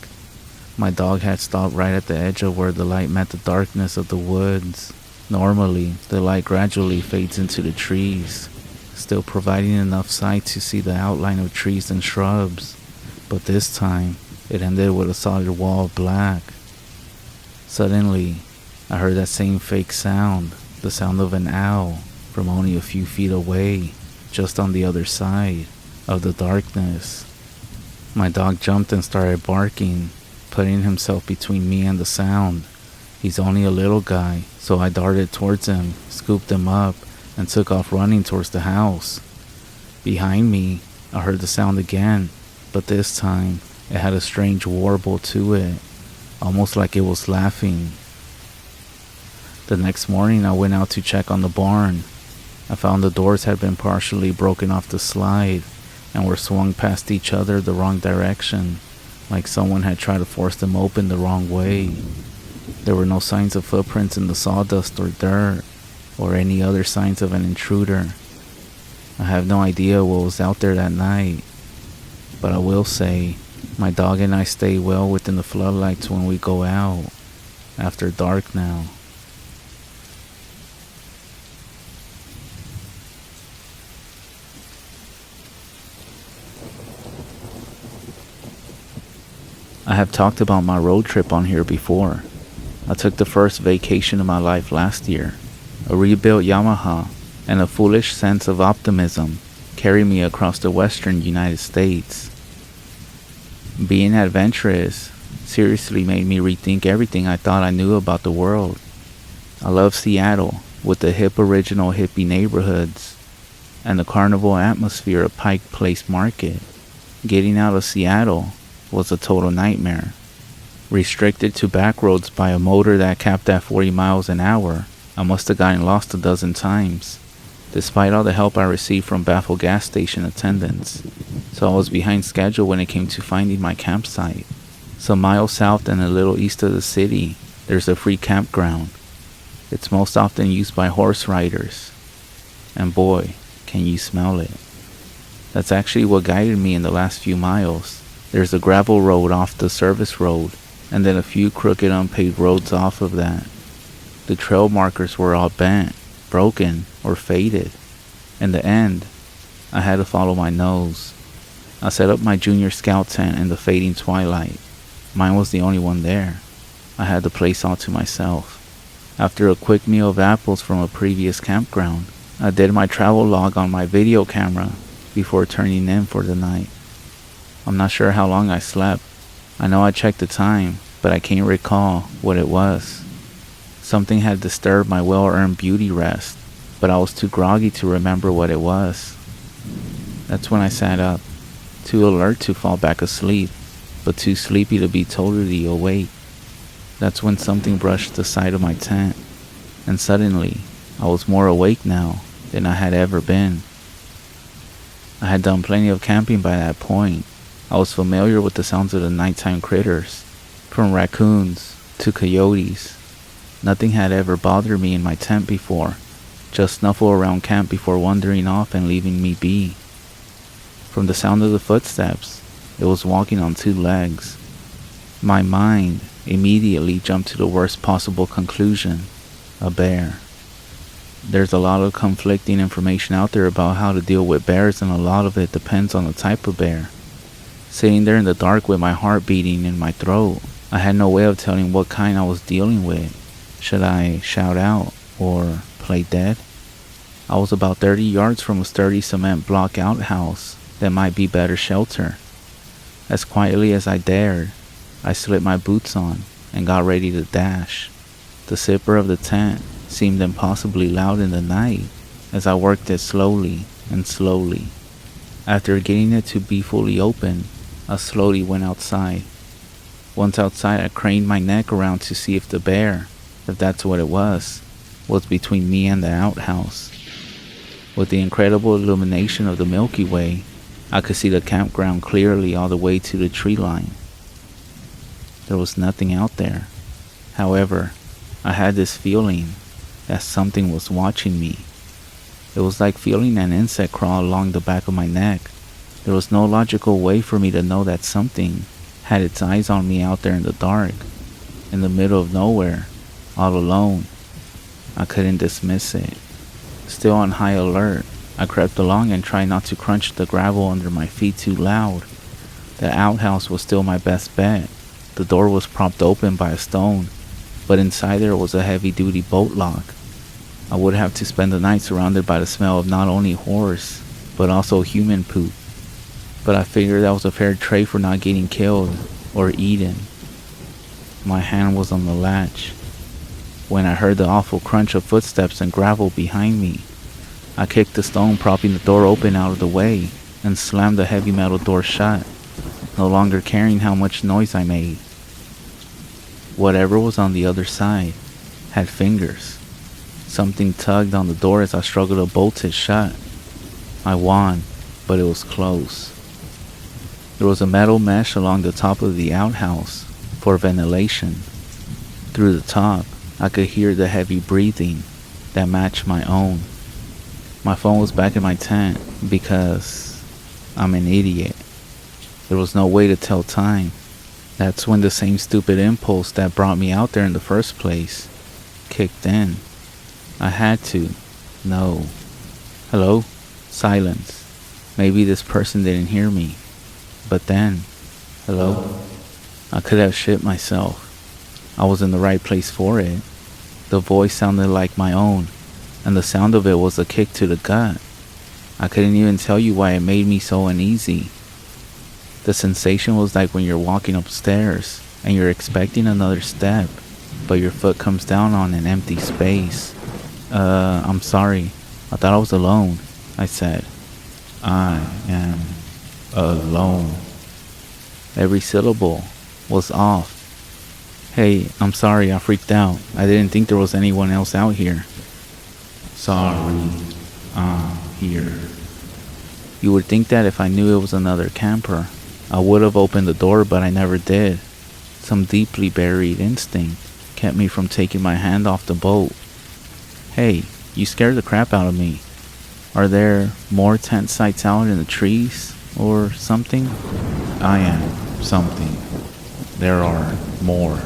My dog had stopped right at the edge of where the light met the darkness of the woods. Normally, the light gradually fades into the trees, still providing enough sight to see the outline of trees and shrubs, but this time, it ended with a solid wall of black. Suddenly, I heard that same fake sound, the sound of an owl, from only a few feet away, just on the other side of the darkness. My dog jumped and started barking, putting himself between me and the sound. He's only a little guy, so I darted towards him, scooped him up, and took off running towards the house. Behind me, I heard the sound again, but this time, it had a strange warble to it, almost like it was laughing. The next morning, I went out to check on the barn. I found the doors had been partially broken off the slide and were swung past each other the wrong direction, like someone had tried to force them open the wrong way. There were no signs of footprints in the sawdust or dirt, or any other signs of an intruder. I have no idea what was out there that night, but I will say, my dog and I stay well within the floodlights when we go out, after dark now. I have talked about my road trip on here before. I took the first vacation of my life last year. A rebuilt Yamaha and a foolish sense of optimism carried me across the western United States. Being adventurous seriously made me rethink everything I thought I knew about the world. I love Seattle with the hip original hippie neighborhoods and the carnival atmosphere of Pike Place Market. Getting out of Seattle was a total nightmare. Restricted to back roads by a motor that capped at 40 miles an hour, I must have gotten lost a dozen times, despite all the help I received from baffled gas station attendants. So I was behind schedule when it came to finding my campsite. Some miles south and a little east of the city, there's a free campground. It's most often used by horse riders. And boy, can you smell it. That's actually what guided me in the last few miles. There's a gravel road off the service road, and then a few crooked unpaved roads off of that. The trail markers were all bent, broken, or faded. In the end, I had to follow my nose. I set up my junior scout tent in the fading twilight. Mine was the only one there. I had the place all to myself. After a quick meal of apples from a previous campground, I did my travel log on my video camera before turning in for the night. I'm not sure how long I slept. I know I checked the time, but I can't recall what it was. Something had disturbed my well-earned beauty rest, but I was too groggy to remember what it was. That's when I sat up, too alert to fall back asleep, but too sleepy to be totally awake. That's when something brushed the side of my tent, and suddenly, I was more awake now than I had ever been. I had done plenty of camping by that point. I was familiar with the sounds of the nighttime critters, from raccoons to coyotes. Nothing had ever bothered me in my tent before, just snuffle around camp before wandering off and leaving me be. From the sound of the footsteps, it was walking on two legs. My mind immediately jumped to the worst possible conclusion: a bear. There's a lot of conflicting information out there about how to deal with bears, and a lot of it depends on the type of bear. Sitting there in the dark with my heart beating in my throat, I had no way of telling what kind I was dealing with. Should I shout out or play dead? I was about 30 yards from a sturdy cement block outhouse that might be better shelter. As quietly as I dared, I slipped my boots on and got ready to dash. The zipper of the tent seemed impossibly loud in the night as I worked it slowly and slowly. After getting it to be fully open, I slowly went outside. Once outside, I craned my neck around to see if the bear, if that's what it was between me and the outhouse. With the incredible illumination of the Milky Way, I could see the campground clearly all the way to the tree line. There was nothing out there. However, I had this feeling that something was watching me. It was like feeling an insect crawl along the back of my neck. There was no logical way for me to know that something had its eyes on me out there in the dark, in the middle of nowhere, all alone. I couldn't dismiss it. Still on high alert, I crept along and tried not to crunch the gravel under my feet too loud. The outhouse was still my best bet. The door was propped open by a stone, but inside there was a heavy-duty bolt lock. I would have to spend the night surrounded by the smell of not only horse, but also human poop. But I figured that was a fair trade for not getting killed or eaten. My hand was on the latch when I heard the awful crunch of footsteps and gravel behind me. I kicked the stone propping the door open out of the way and slammed the heavy metal door shut, no longer caring how much noise I made. Whatever was on the other side had fingers. Something tugged on the door as I struggled to bolt it shut. I won, but it was close. There was a metal mesh along the top of the outhouse for ventilation. Through the top, I could hear the heavy breathing that matched my own. My phone was back in my tent because I'm an idiot. There was no way to tell time. That's when the same stupid impulse that brought me out there in the first place kicked in. I had to know. Hello? Silence. Maybe this person didn't hear me. But then, hello? I could have shit myself. I was in the right place for it. The voice sounded like my own, and the sound of it was a kick to the gut. I couldn't even tell you why it made me so uneasy. The sensation was like when you're walking upstairs and you're expecting another step, but your foot comes down on an empty space. I'm sorry. I thought I was alone, I said. I am alone. Every syllable was off. Hey, I'm sorry, I freaked out. I didn't think there was anyone else out here. Sorry, I'm here. You would think that if I knew it was another camper, I would have opened the door, but I never did. Some deeply buried instinct kept me from taking my hand off the bolt. Hey, you scared the crap out of me. Are there more tent sites out in the trees or something? I am something. There are more.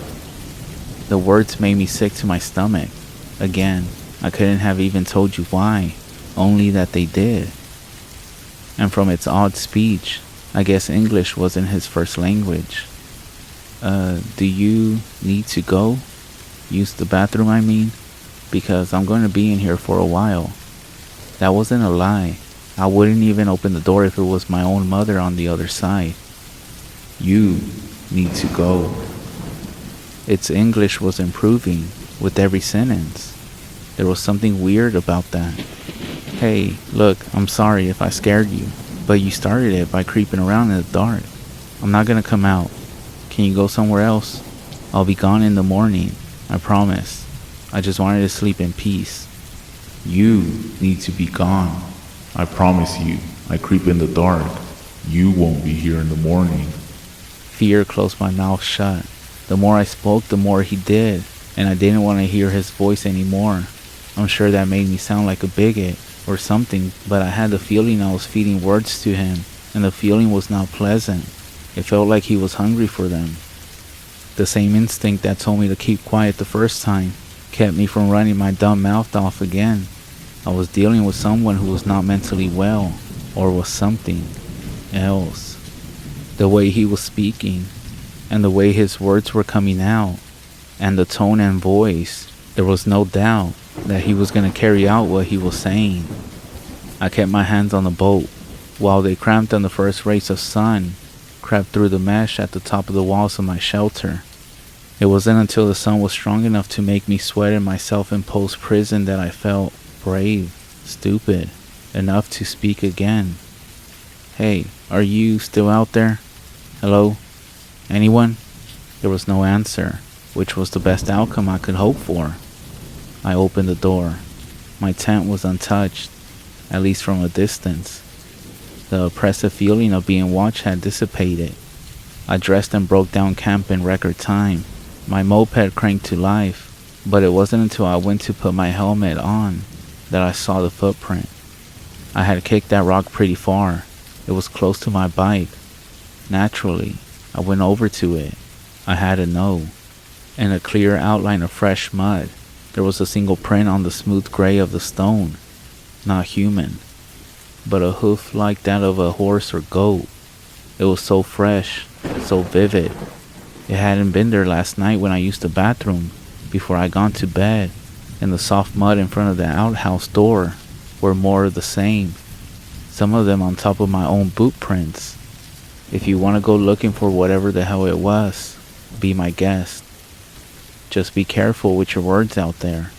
The words made me sick to my stomach. Again, I couldn't have even told you why, only that they did. And from its odd speech, I guess English wasn't his first language. Do you need to go? Use the bathroom, I mean? Because I'm going to be in here for a while. That wasn't a lie. I wouldn't even open the door if it was my own mother on the other side. You need to go. Its English was improving with every sentence. There was something weird about that. Hey, look, I'm sorry if I scared you, but you started it by creeping around in the dark. I'm not gonna come out. Can you go somewhere else? I'll be gone in the morning, I promise. I just wanted to sleep in peace. You need to be gone. I promise you, I creep in the dark. You won't be here in the morning. Fear closed my mouth shut. The more I spoke, the more he did, and I didn't want to hear his voice anymore. I'm sure that made me sound like a bigot or something, but I had the feeling I was feeding words to him, and the feeling was not pleasant. It felt like he was hungry for them. The same instinct that told me to keep quiet the first time kept me from running my dumb mouth off again. I was dealing with someone who was not mentally well, or was something else. The way he was speaking, and the way his words were coming out, and the tone and voice, there was no doubt that he was going to carry out what he was saying. I kept my hands on the bolt, while they cramped on the first rays of sun crept through the mesh at the top of the walls of my shelter. It wasn't until the sun was strong enough to make me sweat in my self-imposed prison that I felt brave, stupid, enough to speak again. Hey, are you still out there? Hello? Anyone? There was no answer, which was the best outcome I could hope for. I opened the door. My tent was untouched, at least from a distance. The oppressive feeling of being watched had dissipated. I dressed and broke down camp in record time. My moped cranked to life, but it wasn't until I went to put my helmet on that I saw the footprint. I had kicked that rock pretty far. It was close to my bike. Naturally, I went over to it. I had to know. In a clear outline of fresh mud, there was a single print on the smooth gray of the stone. Not human, but a hoof like that of a horse or goat. It was so fresh, so vivid. It hadn't been there last night when I used the bathroom before I gone to bed, and the soft mud in front of the outhouse door were more of the same. Some of them on top of my own boot prints. If you want to go looking for whatever the hell it was, be my guest. Just be careful with your words out there,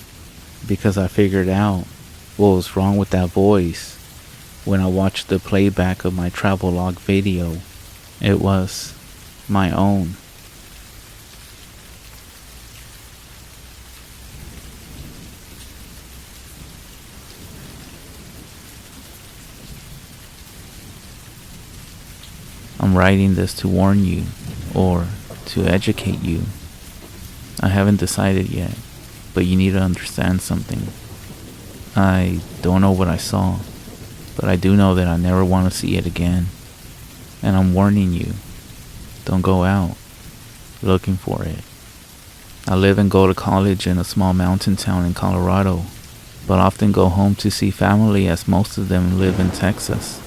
because I figured out what was wrong with that voice when I watched the playback of my travelogue video. It was my own. I'm writing this to warn you, or to educate you. I haven't decided yet, but you need to understand something. I don't know what I saw, but I do know that I never want to see it again. And I'm warning you, don't go out looking for it. I live and go to college in a small mountain town in Colorado, but often go home to see family as most of them live in Texas.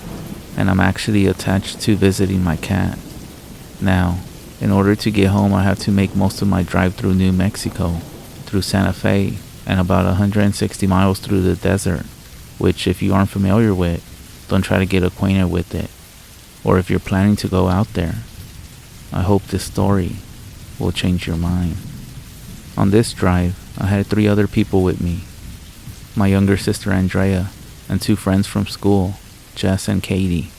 And I'm actually attached to visiting my cat. Now, in order to get home, I have to make most of my drive through New Mexico, through Santa Fe, and about 160 miles through the desert, which if you aren't familiar with, don't try to get acquainted with it. Or if you're planning to go out there, I hope this story will change your mind. On this drive, I had 3 other people with me. My younger sister Andrea, and 2 friends from school, Jess and Katie.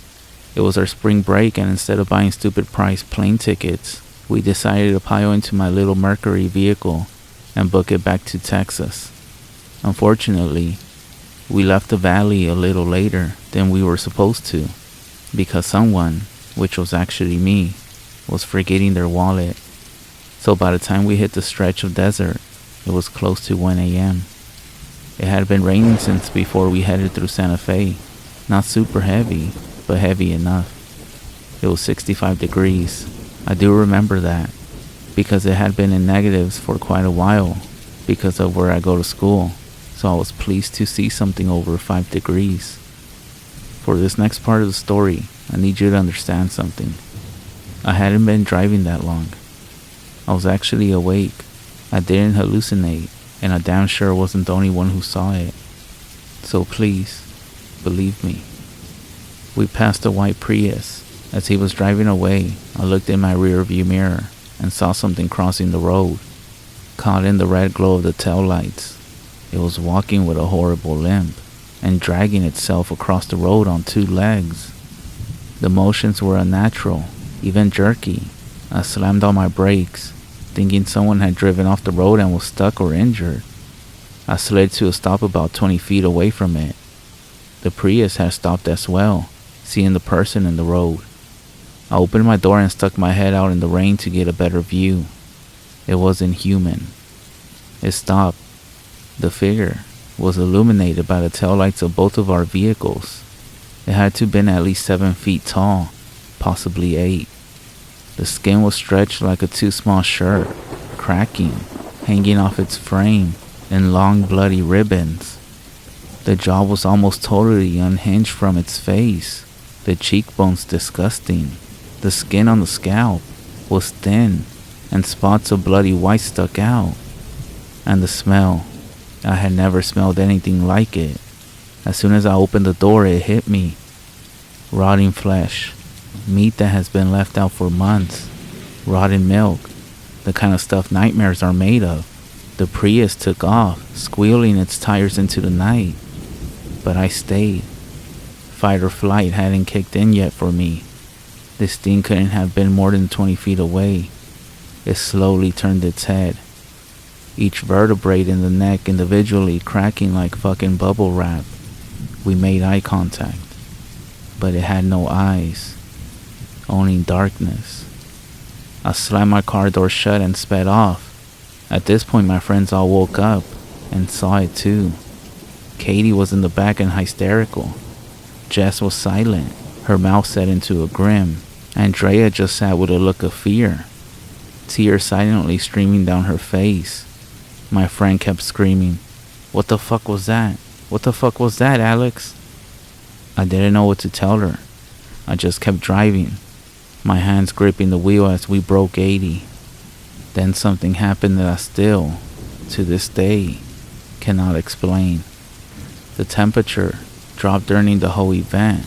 It was our spring break, and instead of buying stupid price plane tickets, we decided to pile into my little Mercury vehicle and book it back to Texas. Unfortunately, we left the valley a little later than we were supposed to, because someone, which was actually me, was forgetting their wallet. So by the time we hit the stretch of desert, it was close to 1 a.m. It had been raining since before we headed through Santa Fe. Not super heavy, but heavy enough. It was 65 degrees. I do remember that, because it had been in negatives for quite a while because of where I go to school, so I was pleased to see something over 5 degrees. For this next part of the story, I need you to understand something. I hadn't been driving that long. I was actually awake. I didn't hallucinate, and I damn sure wasn't the only one who saw it. So please, believe me. We passed a white Prius. As he was driving away, I looked in my rear view mirror and saw something crossing the road, caught in the red glow of the taillights. It was walking with a horrible limp and dragging itself across the road on 2 legs. The motions were unnatural, even jerky. I slammed on my brakes, thinking someone had driven off the road and was stuck or injured. I slid to a stop about 20 feet away from it. The Prius had stopped as well, seeing the person in the road. I opened my door and stuck my head out in the rain to get a better view. It wasn't human. It stopped. The figure was illuminated by the taillights of both of our vehicles. It had to have been at least 7 feet tall, possibly 8. The skin was stretched like a too small shirt, cracking, hanging off its frame in long bloody ribbons. The jaw was almost totally unhinged from its face, the cheekbones disgusting. The skin on the scalp was thin, and spots of bloody white stuck out. And the smell, I had never smelled anything like it. As soon as I opened the door, it hit me. Rotting flesh, meat that has been left out for months, rotten milk, the kind of stuff nightmares are made of. The Prius took off, squealing its tires into the night. But I stayed. Fight or flight hadn't kicked in yet for me. This thing couldn't have been more than 20 feet away. It slowly turned its head, each vertebrae in the neck individually cracking like fucking bubble wrap. We made eye contact, but it had no eyes, only darkness. I slammed my car door shut and sped off. At this point, my friends all woke up and saw it too. Katie was in the back and hysterical. Jess was silent, her mouth set into a grin. Andrea just sat with a look of fear, tears silently streaming down her face. My friend kept screaming, "What the fuck was that? What the fuck was that, Alex?" I didn't know what to tell her. I just kept driving, my hands gripping the wheel as we broke 80. Then something happened that I still, to this day, cannot explain. The temperature dropped during the whole event.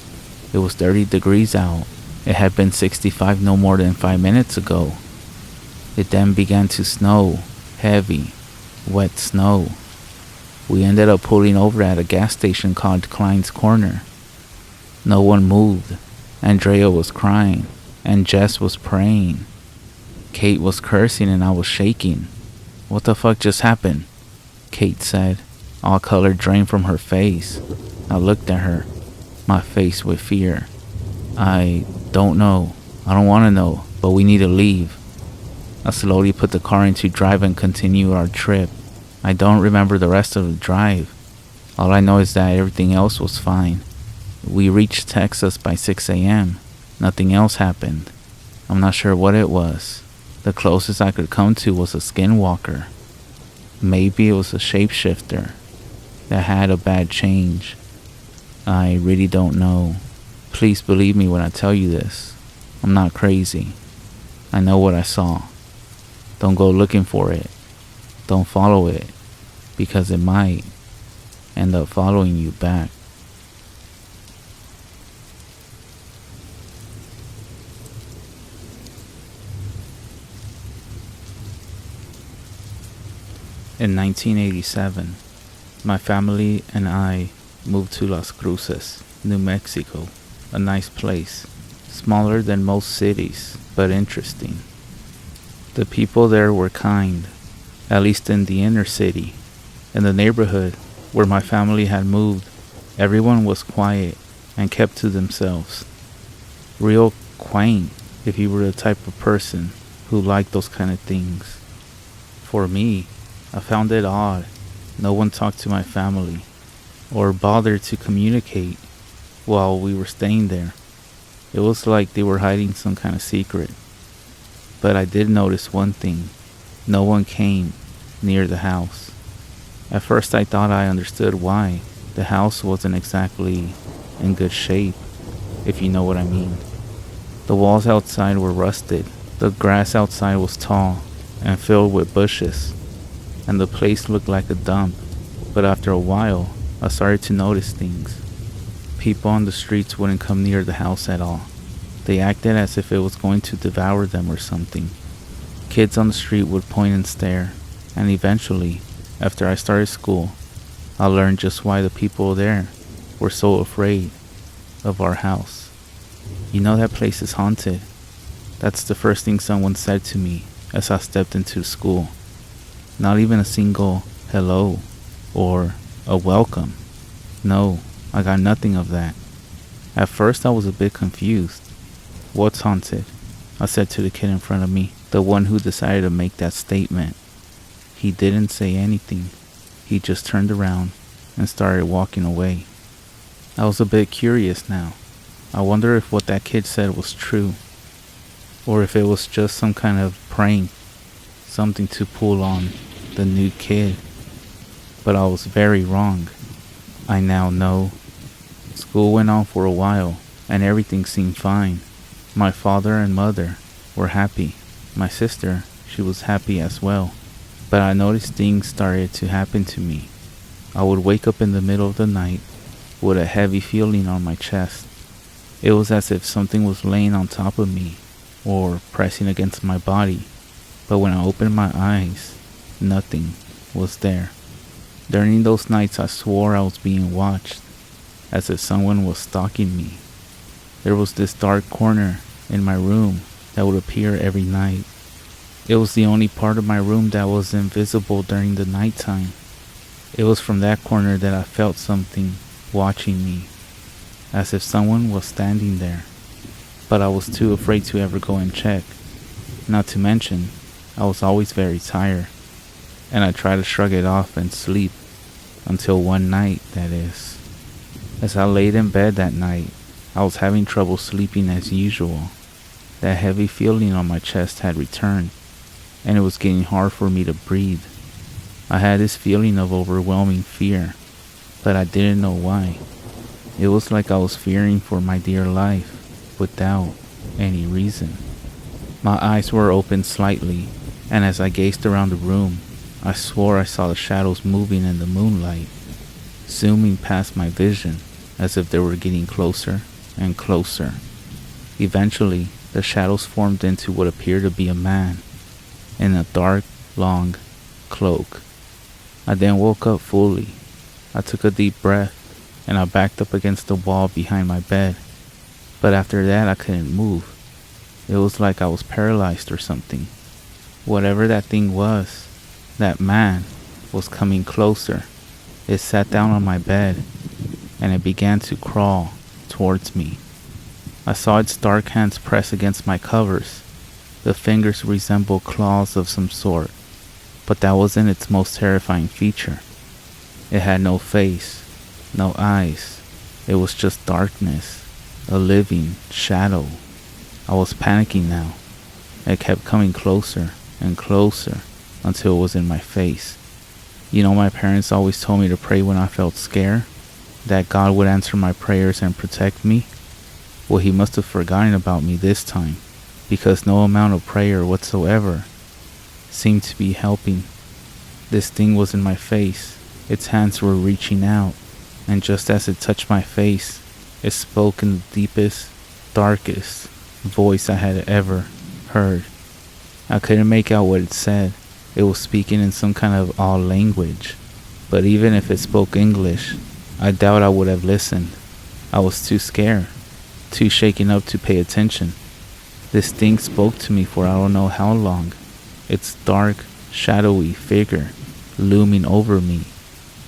It was 30 degrees out. It had been 65 no more than 5 minutes ago. It then began to snow, heavy, wet snow. We ended up pulling over at a gas station called Klein's Corner. No one moved. Andrea was crying, and Jess was praying. Kate was cursing and I was shaking. "What the fuck just happened?" Kate said. All color drained from her face. I looked at her, my face with fear. "I don't know. I don't want to know, but we need to leave." I slowly put the car into drive and continued our trip. I don't remember the rest of the drive. All I know is that everything else was fine. We reached Texas by 6 a.m. Nothing else happened. I'm not sure what it was. The closest I could come to was a skinwalker. Maybe it was a shapeshifter that had a bad change. I really don't know. Please believe me when I tell you this. I'm not crazy. I know what I saw. Don't go looking for it. Don't follow it, because it might end up following you back. In 1987, my family and I moved to Las Cruces, New Mexico, a nice place, smaller than most cities, but interesting. The people there were kind, at least in the inner city. In the neighborhood where my family had moved, everyone was quiet and kept to themselves. Real quaint if you were the type of person who liked those kind of things. For me, I found it odd. No one talked to my family or bothered to communicate while we were staying there. It was like they were hiding some kind of secret. But I did notice one thing. No one came near the house. At first I thought I understood why. The house wasn't exactly in good shape, if you know what I mean. The walls outside were rusted. The grass outside was tall and filled with bushes, and the place looked like a dump. But after a while, I started to notice things. People on the streets wouldn't come near the house at all. They acted as if it was going to devour them or something. Kids on the street would point and stare, and eventually, after I started school, I learned just why the people there were so afraid of our house. "You know that place is haunted." That's the first thing someone said to me as I stepped into school. Not even a single hello or a welcome. No, I got nothing of that. At first I was a bit confused. "What's haunted?" I said to the kid in front of me, the one who decided to make that statement. He didn't say anything. He just turned around and started walking away. I was a bit curious now. I wonder if what that kid said was true, or if it was just some kind of prank, something to pull on the new kid. But I was very wrong. I now know. School went on for a while, and everything seemed fine. My father and mother were happy. My sister, she was happy as well. But I noticed things started to happen to me. I would wake up in the middle of the night with a heavy feeling on my chest. It was as if something was laying on top of me or pressing against my body. But when I opened my eyes, nothing was there. During those nights I swore I was being watched, as if someone was stalking me. There was this dark corner in my room that would appear every night. It was the only part of my room that was invisible during the nighttime. It was from that corner that I felt something watching me, as if someone was standing there. But I was too afraid to ever go and check. Not to mention, I was always very tired, and I tried to shrug it off and sleep, until one night, that is. As I laid in bed that night, I was having trouble sleeping as usual. That heavy feeling on my chest had returned, and it was getting hard for me to breathe. I had this feeling of overwhelming fear, but I didn't know why. It was like I was fearing for my dear life, without any reason. My eyes were open slightly, and as I gazed around the room, I swore I saw the shadows moving in the moonlight, zooming past my vision as if they were getting closer and closer. Eventually, the shadows formed into what appeared to be a man in a dark, long cloak. I then woke up fully. I took a deep breath and I backed up against the wall behind my bed. But after that, I couldn't move. It was like I was paralyzed or something. Whatever that thing was, that man, was coming closer. It sat down on my bed and it began to crawl towards me. I saw its dark hands press against my covers. The fingers resembled claws of some sort, but that wasn't its most terrifying feature. It had no face, no eyes. It was just darkness, a living shadow. I was panicking now. It kept coming closer and closer until it was in my face. You know, my parents always told me to pray when I felt scared, that God would answer my prayers and protect me. Well, he must have forgotten about me this time, because no amount of prayer whatsoever seemed to be helping. This thing was in my face. Its hands were reaching out, and just as it touched my face, it spoke in the deepest, darkest voice I had ever heard. I couldn't make out what it said. It was speaking in some kind of odd language, but even if it spoke English, I doubt I would have listened. I was too scared, too shaken up to pay attention. This thing spoke to me for I don't know how long, its dark, shadowy figure looming over me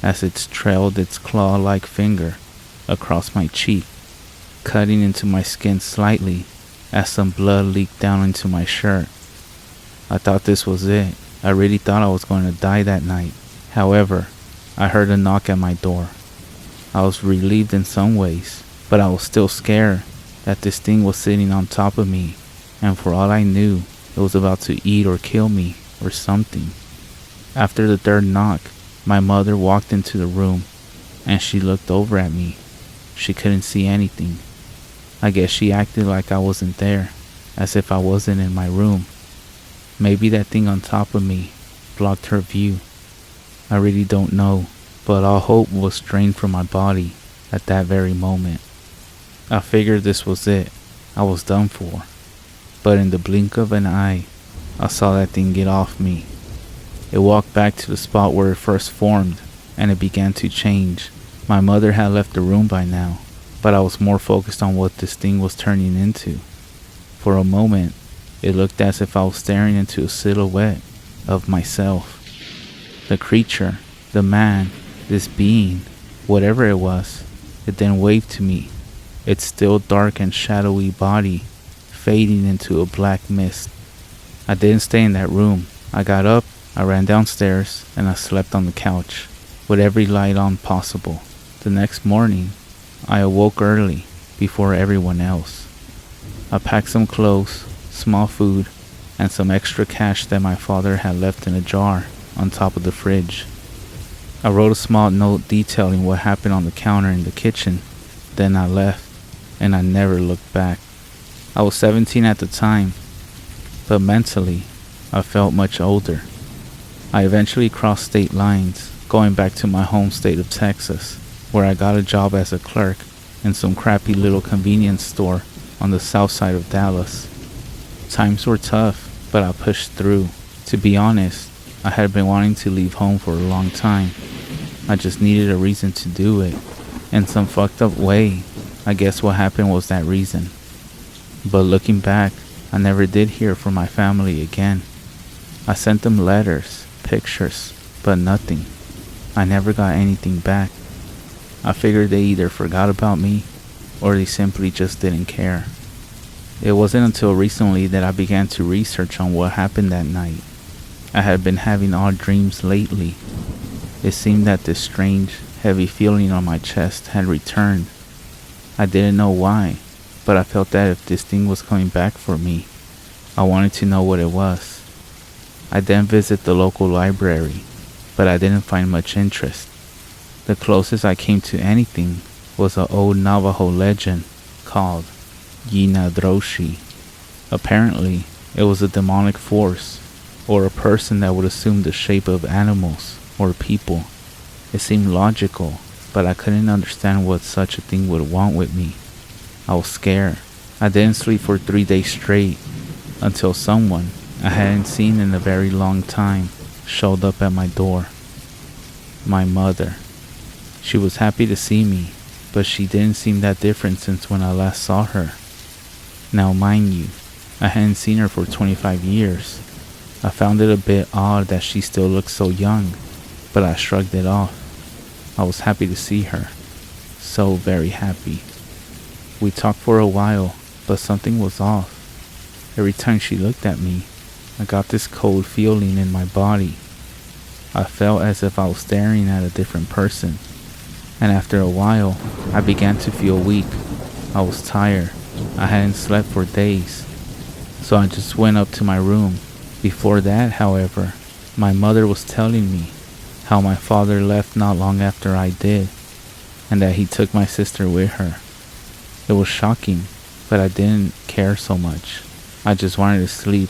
as it trailed its claw-like finger across my cheek, cutting into my skin slightly as some blood leaked down into my shirt. I thought this was it. I really thought I was going to die that night. However, I heard a knock at my door. I was relieved in some ways, but I was still scared that this thing was sitting on top of me, and for all I knew, it was about to eat or kill me or something. After the third knock, my mother walked into the room, and she looked over at me. She couldn't see anything. I guess she acted like I wasn't there, as if I wasn't in my room. Maybe that thing on top of me blocked her view. I really don't know, but all hope was drained from my body at that very moment. I figured this was it. I was done for. But in the blink of an eye, I saw that thing get off me. It walked back to the spot where it first formed, and it began to change. My mother had left the room by now, but I was more focused on what this thing was turning into. For a moment, it looked as if I was staring into a silhouette of myself. The creature, the man, this being, whatever it was, it then waved to me, its still dark and shadowy body fading into a black mist. I didn't stay in that room. I got up, I ran downstairs, and I slept on the couch, with every light on possible. The next morning, I awoke early, before everyone else. I packed some clothes, small food, and some extra cash that my father had left in a jar on top of the fridge. I wrote a small note detailing what happened on the counter in the kitchen. Then I left, and I never looked back. I was 17 at the time, but mentally, I felt much older. I eventually crossed state lines, going back to my home state of Texas, where I got a job as a clerk in some crappy little convenience store on the south side of Dallas. Times were tough, but I pushed through. To be honest, I had been wanting to leave home for a long time. I just needed a reason to do it. In some fucked up way, I guess what happened was that reason. But looking back, I never did hear from my family again. I sent them letters, pictures, but nothing. I never got anything back. I figured they either forgot about me, or they simply just didn't care. It wasn't until recently that I began to research on what happened that night. I had been having odd dreams lately. It seemed that this strange, heavy feeling on my chest had returned. I didn't know why, but I felt that if this thing was coming back for me, I wanted to know what it was. I then visited the local library, but I didn't find much interest. The closest I came to anything was an old Navajo legend called Yinadroshi. Apparently, it was a demonic force, or a person that would assume the shape of animals or people. It seemed logical, but I couldn't understand what such a thing would want with me. I was scared. I didn't sleep for 3 days straight, until someone I hadn't seen in a very long time showed up at my door. My mother. She was happy to see me, but she didn't seem that different since when I last saw her. Now mind you, I hadn't seen her for 25 years. I found it a bit odd that she still looked so young, but I shrugged it off. I was happy to see her. So very happy. We talked for a while, but something was off. Every time she looked at me, I got this cold feeling in my body. I felt as if I was staring at a different person. And after a while, I began to feel weak. I was tired. I hadn't slept for days. So I just went up to my room. Before that, however, my mother was telling me how my father left not long after I did, and that he took my sister with her. It was shocking, but I didn't care so much. I just wanted to sleep.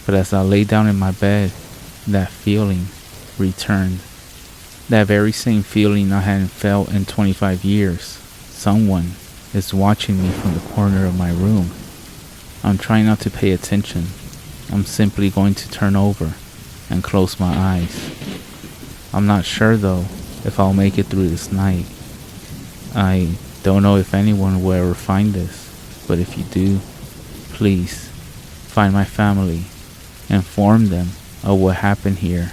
But as I lay down in my bed, that feeling returned. That very same feeling I hadn't felt in 25 years. Someone is watching me from the corner of my room. I'm trying not to pay attention. I'm simply going to turn over and close my eyes. I'm not sure though if I'll make it through this night. I don't know if anyone will ever find this, but if you do, please find my family, inform them of what happened here.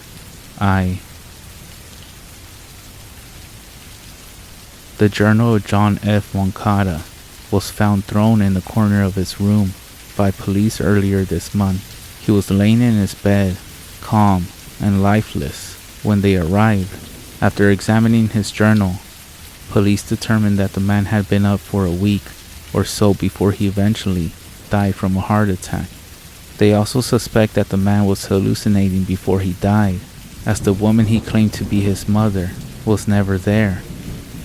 The journal of John F. Moncada was found thrown in the corner of his room by police earlier this month. He was laying in his bed, calm and lifeless, when they arrived. After examining his journal, police determined that the man had been up for a week or so before he eventually died from a heart attack. They also suspect that the man was hallucinating before he died, as the woman he claimed to be his mother was never there.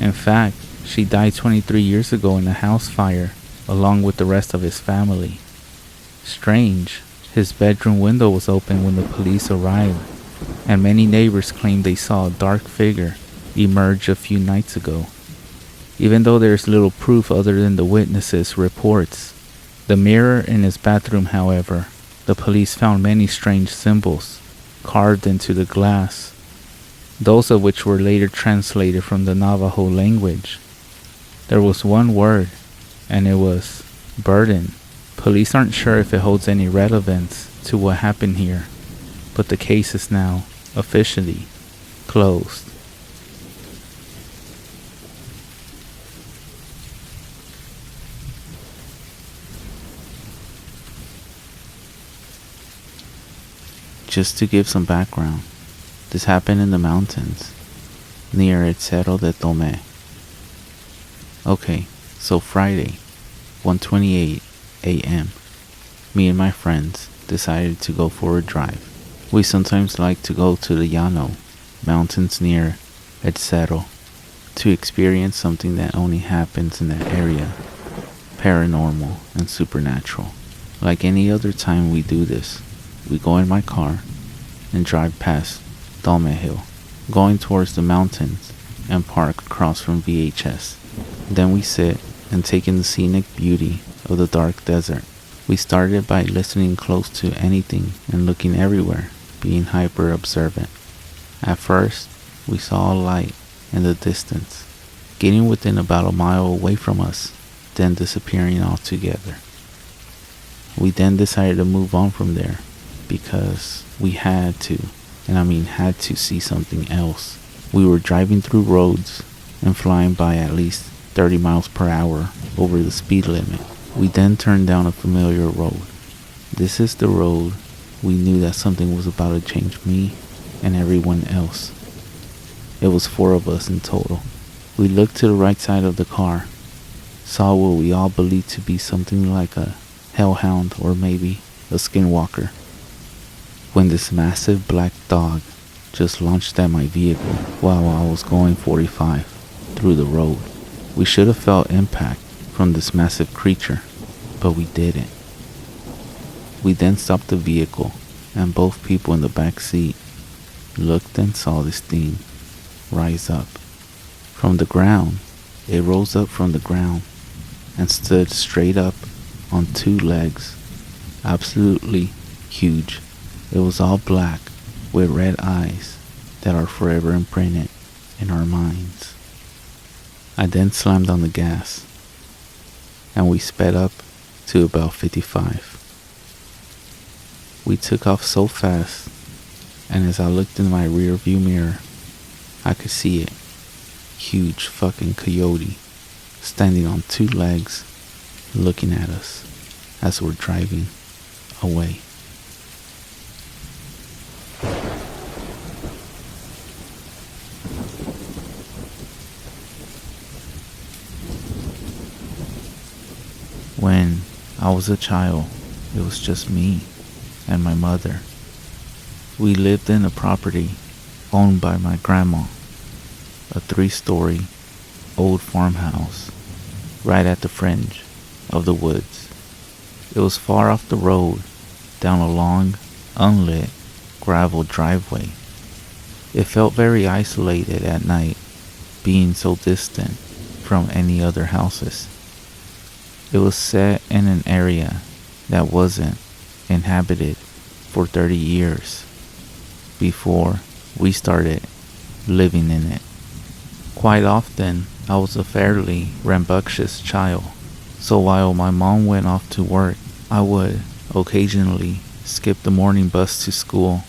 In fact, she died 23 years ago in a house fire, along with the rest of his family. Strange, his bedroom window was open when the police arrived, and many neighbors claimed they saw a dark figure emerge a few nights ago. Even though there is little proof other than the witnesses' reports, the mirror in his bathroom, however, the police found many strange symbols carved into the glass, those of which were later translated from the Navajo language. There was one word, and it was burden. Police aren't sure if it holds any relevance to what happened here, but the case is now officially closed. Just to give some background, this happened in the mountains, near El Cerro de Tomé. Okay, so Friday, 1:28 a.m., me and my friends decided to go for a drive. We sometimes like to go to the Llano, mountains near El Cerro, to experience something that only happens in that area, paranormal and supernatural. Like any other time we do this, we go in my car and drive past Dome Hill, going towards the mountains, and park across from VHS. Then we sit and take in the scenic beauty of the dark desert. We started by listening close to anything and looking everywhere, being hyper observant. At first, we saw a light in the distance, getting within about a mile away from us, then disappearing altogether. We then decided to move on from there, because we had to see something else. We were driving through roads and flying by at least 30 miles per hour over the speed limit. We then turned down a familiar road. This is the road we knew that something was about to change me and everyone else. It was 4 of us in total. We looked to the right side of the car, saw what we all believed to be something like a hellhound or maybe a skinwalker, when this massive black dog just launched at my vehicle while I was going 45 through the road. We should have felt impact from this massive creature, but we didn't. We then stopped the vehicle, and both people in the back seat looked and saw this thing rise up. From the ground, it rose up from the ground and stood straight up on 2 legs, absolutely huge. It was all black with red eyes that are forever imprinted in our minds. I then slammed on the gas, and we sped up to about 55. We took off so fast, and as I looked in my rear view mirror, I could see it. Huge fucking coyote standing on 2 legs looking at us as we're driving away. When I was a child, it was just me and my mother. We lived in a property owned by my grandma, a 3-story old farmhouse right at the fringe of the woods. It was far off the road, down a long, unlit gravel driveway. It felt very isolated at night, being so distant from any other houses. It was set in an area that wasn't inhabited for 30 years before we started living in it. Quite often, I was a fairly rambunctious child, so while my mom went off to work, I would occasionally skip the morning bus to school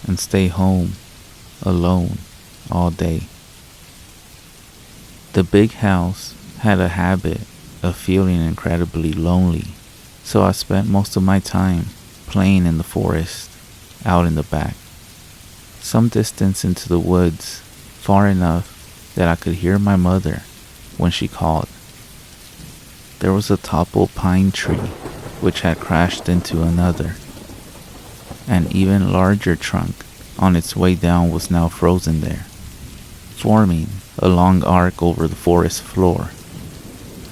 and stay home alone all day. The big house had a habit of feeling incredibly lonely, so I spent most of my time playing in the forest out in the back, some distance into the woods, far enough that I could hear my mother when she called. There was a toppled pine tree which had crashed into another. An even larger trunk on its way down was now frozen there, forming a long arc over the forest floor.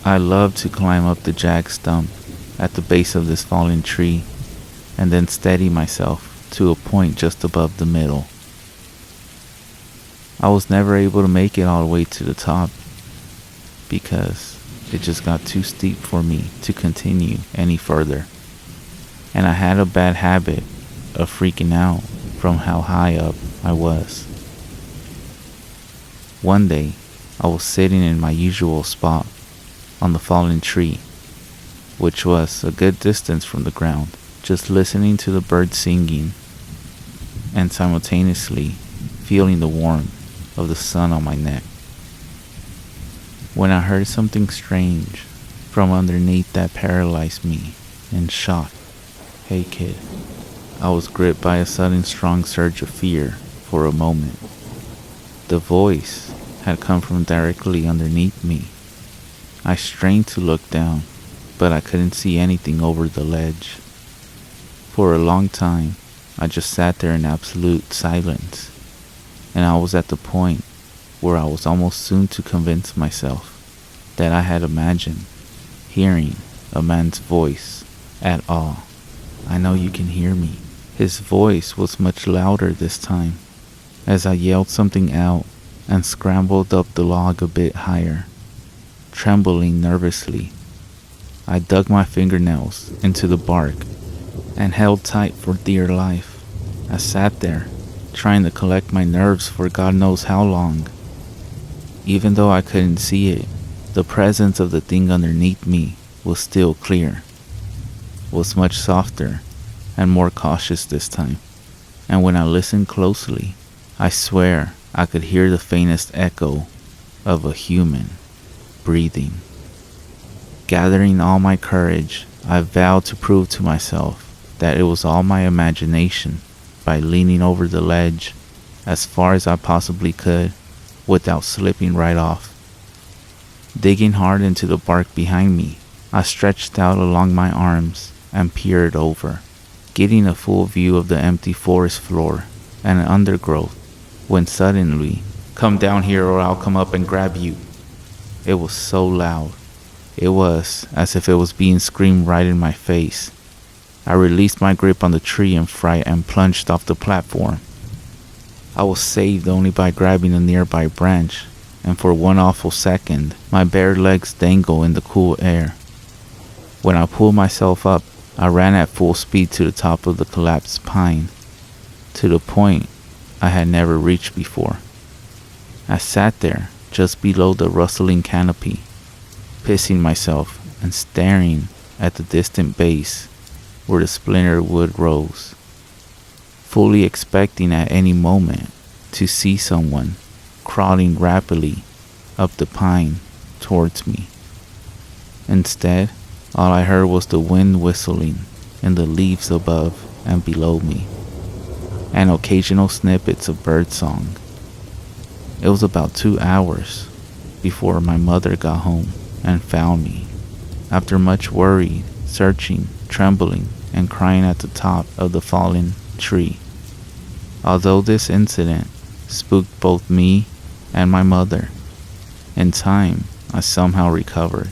I loved to climb up the jagged stump at the base of this fallen tree and then steady myself to a point just above the middle. I was never able to make it all the way to the top because it just got too steep for me to continue any further, and I had a bad habit of freaking out from how high up I was. One day, I was sitting in my usual spot on the fallen tree, which was a good distance from the ground, just listening to the birds singing and simultaneously feeling the warmth of the sun on my neck, when I heard something strange from underneath that paralyzed me in shock. "Hey kid." I was gripped by a sudden strong surge of fear for a moment. The voice had come from directly underneath me. I strained to look down, but I couldn't see anything over the ledge. For a long time, I just sat there in absolute silence, and I was at the point where I was almost soon to convince myself that I had imagined hearing a man's voice at all. "I know you can hear me." His voice was much louder this time, as I yelled something out and scrambled up the log a bit higher. Trembling nervously, I dug my fingernails into the bark and held tight for dear life. I sat there, trying to collect my nerves for God knows how long. Even though I couldn't see it, the presence of the thing underneath me was still clear, was much softer and more cautious this time. And when I listened closely, I swear I could hear the faintest echo of a human breathing. Gathering all my courage, I vowed to prove to myself that it was all my imagination by leaning over the ledge as far as I possibly could without slipping right off. Digging hard into the bark behind me, I stretched out along my arms and peered over, getting a full view of the empty forest floor and undergrowth, when suddenly, "Come down here or I'll come up and grab you." It was so loud. It was as if it was being screamed right in my face. I released my grip on the tree in fright and plunged off the platform. I was saved only by grabbing a nearby branch, and for one awful second, my bare legs dangled in the cool air. When I pulled myself up, I ran at full speed to the top of the collapsed pine, to the point I had never reached before. I sat there, just below the rustling canopy, pissing myself and staring at the distant base where the splintered wood rose, fully expecting at any moment to see someone crawling rapidly up the pine towards me. Instead, all I heard was the wind whistling in the leaves above and below me, and occasional snippets of birdsong. It was about 2 hours before my mother got home and found me, after much worry, searching, trembling, and crying at the top of the fallen tree. Although this incident spooked both me and my mother, in time I somehow recovered,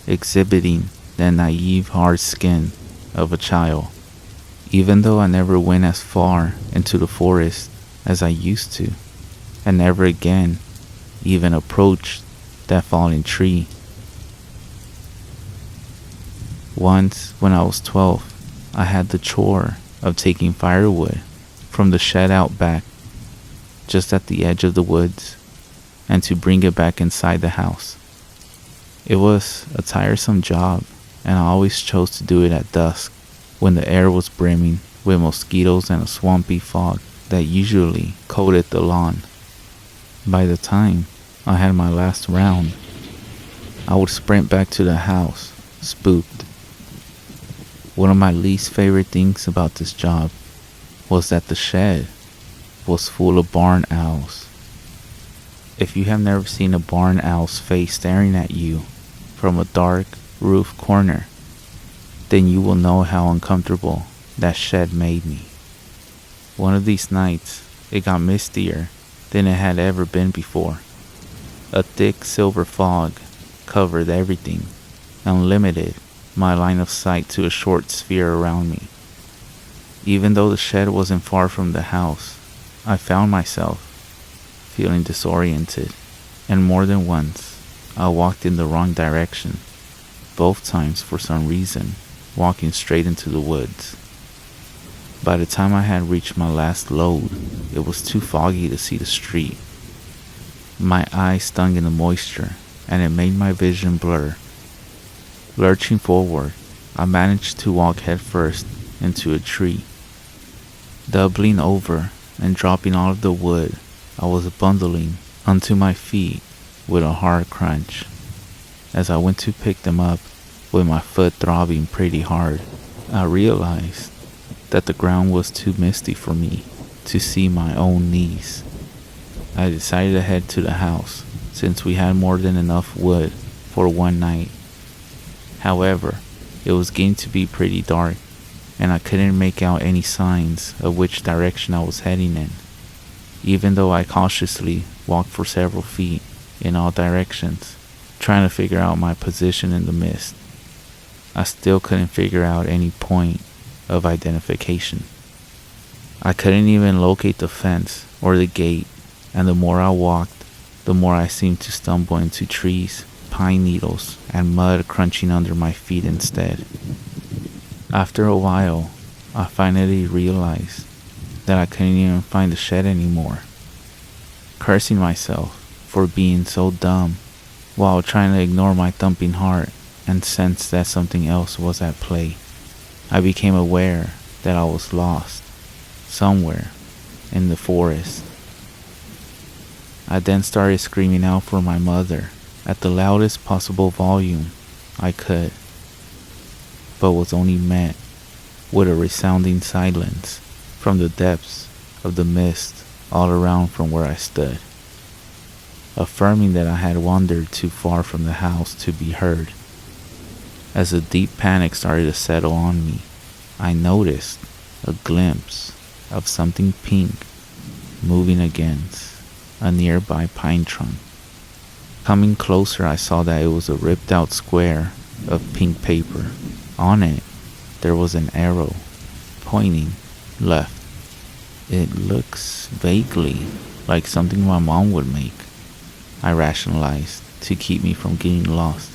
exhibiting the naive hard skin of a child, even though I never went as far into the forest as I used to, and never again even approached that fallen tree. Once, when I was 12, I had the chore of taking firewood from the shed out back, just at the edge of the woods, and to bring it back inside the house. It was a tiresome job, and I always chose to do it at dusk, when the air was brimming with mosquitoes and a swampy fog that usually coated the lawn. By the time I had my last round, I would sprint back to the house, spooked. One of my least favorite things about this job was that the shed was full of barn owls. If you have never seen a barn owl's face staring at you from a dark roof corner, then you will know how uncomfortable that shed made me. One of these nights, it got mistier than it had ever been before. A thick silver fog covered everything and limited my line of sight to a short sphere around me. Even though the shed wasn't far from the house, I found myself feeling disoriented, and more than once I walked in the wrong direction, both times for some reason walking straight into the woods. By the time I had reached my last load, it was too foggy to see the street. My eyes stung in the moisture, and it made my vision blur. Lurching forward, I managed to walk headfirst into a tree. Doubling over and dropping all of the wood I was bundling onto my feet with a hard crunch. As I went to pick them up, with my foot throbbing pretty hard, I realized that the ground was too misty for me to see my own knees. I decided to head to the house, since we had more than enough wood for one night. However, it was getting to be pretty dark, and I couldn't make out any signs of which direction I was heading in. Even though I cautiously walked for several feet in all directions, trying to figure out my position in the mist, I still couldn't figure out any point of identification. I couldn't even locate the fence or the gate, and the more I walked, the more I seemed to stumble into trees, pine needles, and mud crunching under my feet instead. After a while, I finally realized that I couldn't even find the shed anymore. Cursing myself for being so dumb, while trying to ignore my thumping heart and sense that something else was at play, I became aware that I was lost, somewhere in the forest. I then started screaming out for my mother at the loudest possible volume I could, but was only met with a resounding silence from the depths of the mist all around from where I stood. affirming that I had wandered too far from the house to be heard. As a deep panic started to settle on me, I noticed a glimpse of something pink moving against a nearby pine trunk. Coming closer, I saw that it was a ripped out square of pink paper. On it, there was an arrow pointing left. It looks vaguely like something my mom would make, I rationalized to keep me from getting lost.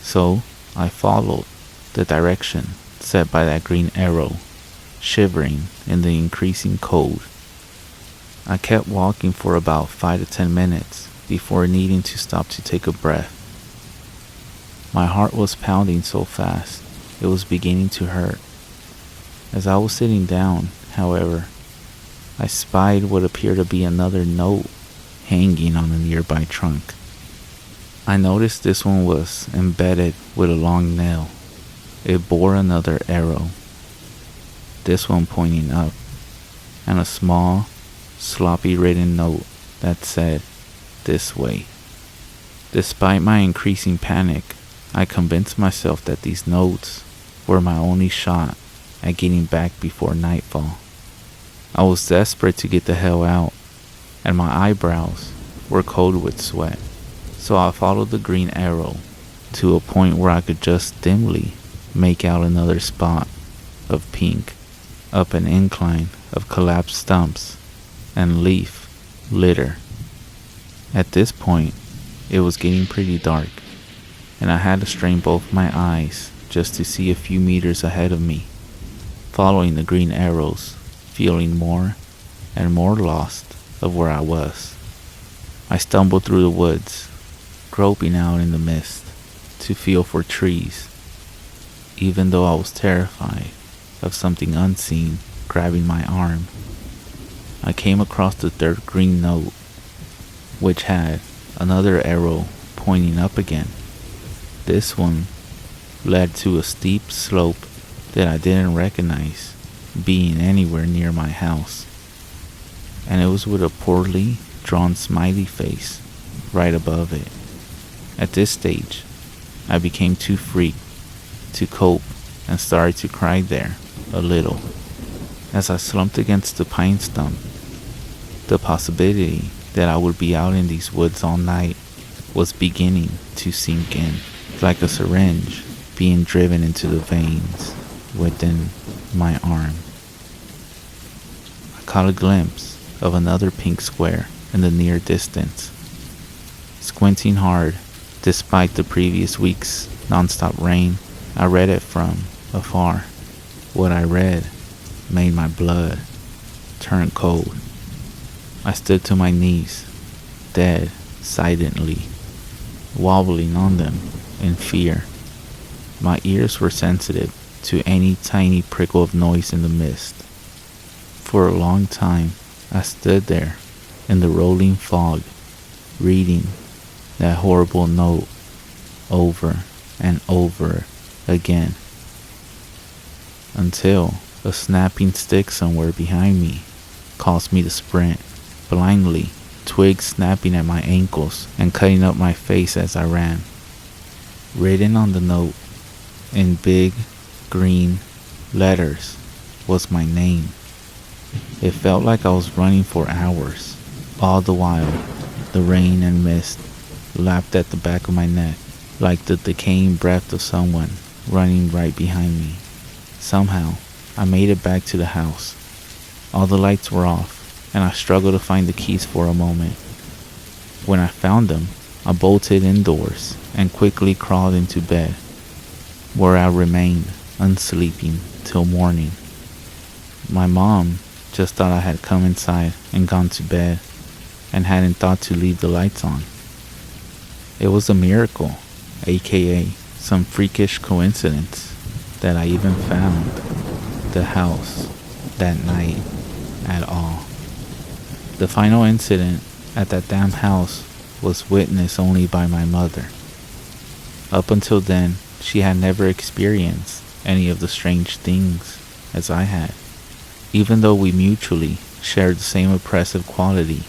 So I followed the direction set by that green arrow, shivering in the increasing cold. I kept walking for about 5 to 10 minutes before needing to stop to take a breath. My heart was pounding so fast, it was beginning to hurt. As I was sitting down, however, I spied what appeared to be another note hanging on a nearby trunk. I noticed this one was embedded with a long nail. It bore another arrow, this one pointing up, and a small, sloppy written note that said, "This way." Despite my increasing panic, I convinced myself that these notes were my only shot at getting back before nightfall. I was desperate to get the hell out, and my eyebrows were cold with sweat, so I followed the green arrow to a point where I could just dimly make out another spot of pink up an incline of collapsed stumps and leaf litter. At this point, it was getting pretty dark, and I had to strain both my eyes just to see a few meters ahead of me. Following the green arrows, feeling more and more lost of where I was, I stumbled through the woods, groping out in the mist to feel for trees, even though I was terrified of something unseen grabbing my arm. I came across the third green note, which had another arrow pointing up again. This one led to a steep slope that I didn't recognize being anywhere near my house, and it was with a poorly drawn smiley face right above it. At this stage, I became too freaked to cope and started to cry there a little. As I slumped against the pine stump, the possibility that I would be out in these woods all night was beginning to sink in, like a syringe being driven into the veins within my arm. I caught a glimpse of another pink square in the near distance. Squinting hard, despite the previous week's nonstop rain, I read it from afar. What I read made my blood turn cold. I stood to my knees, dead silently, wobbling on them in fear. My ears were sensitive to any tiny prickle of noise in the mist. For a long time, I stood there in the rolling fog, reading that horrible note over and over again, until a snapping stick somewhere behind me caused me to sprint blindly, twigs snapping at my ankles and cutting up my face as I ran. Written on the note in big green letters was my name. It felt like I was running for hours. All the while, the rain and mist lapped at the back of my neck like the decaying breath of someone running right behind me. Somehow, I made it back to the house. All the lights were off, and I struggled to find the keys for a moment. When I found them, I bolted indoors and quickly crawled into bed, where I remained unsleeping till morning. My mom just thought I had come inside and gone to bed and hadn't thought to leave the lights on. It was a miracle, aka some freakish coincidence, that I even found the house that night at all. The final incident at that damn house was witnessed only by my mother. Up until then, she had never experienced any of the strange things as I had, even though we mutually shared the same oppressive quality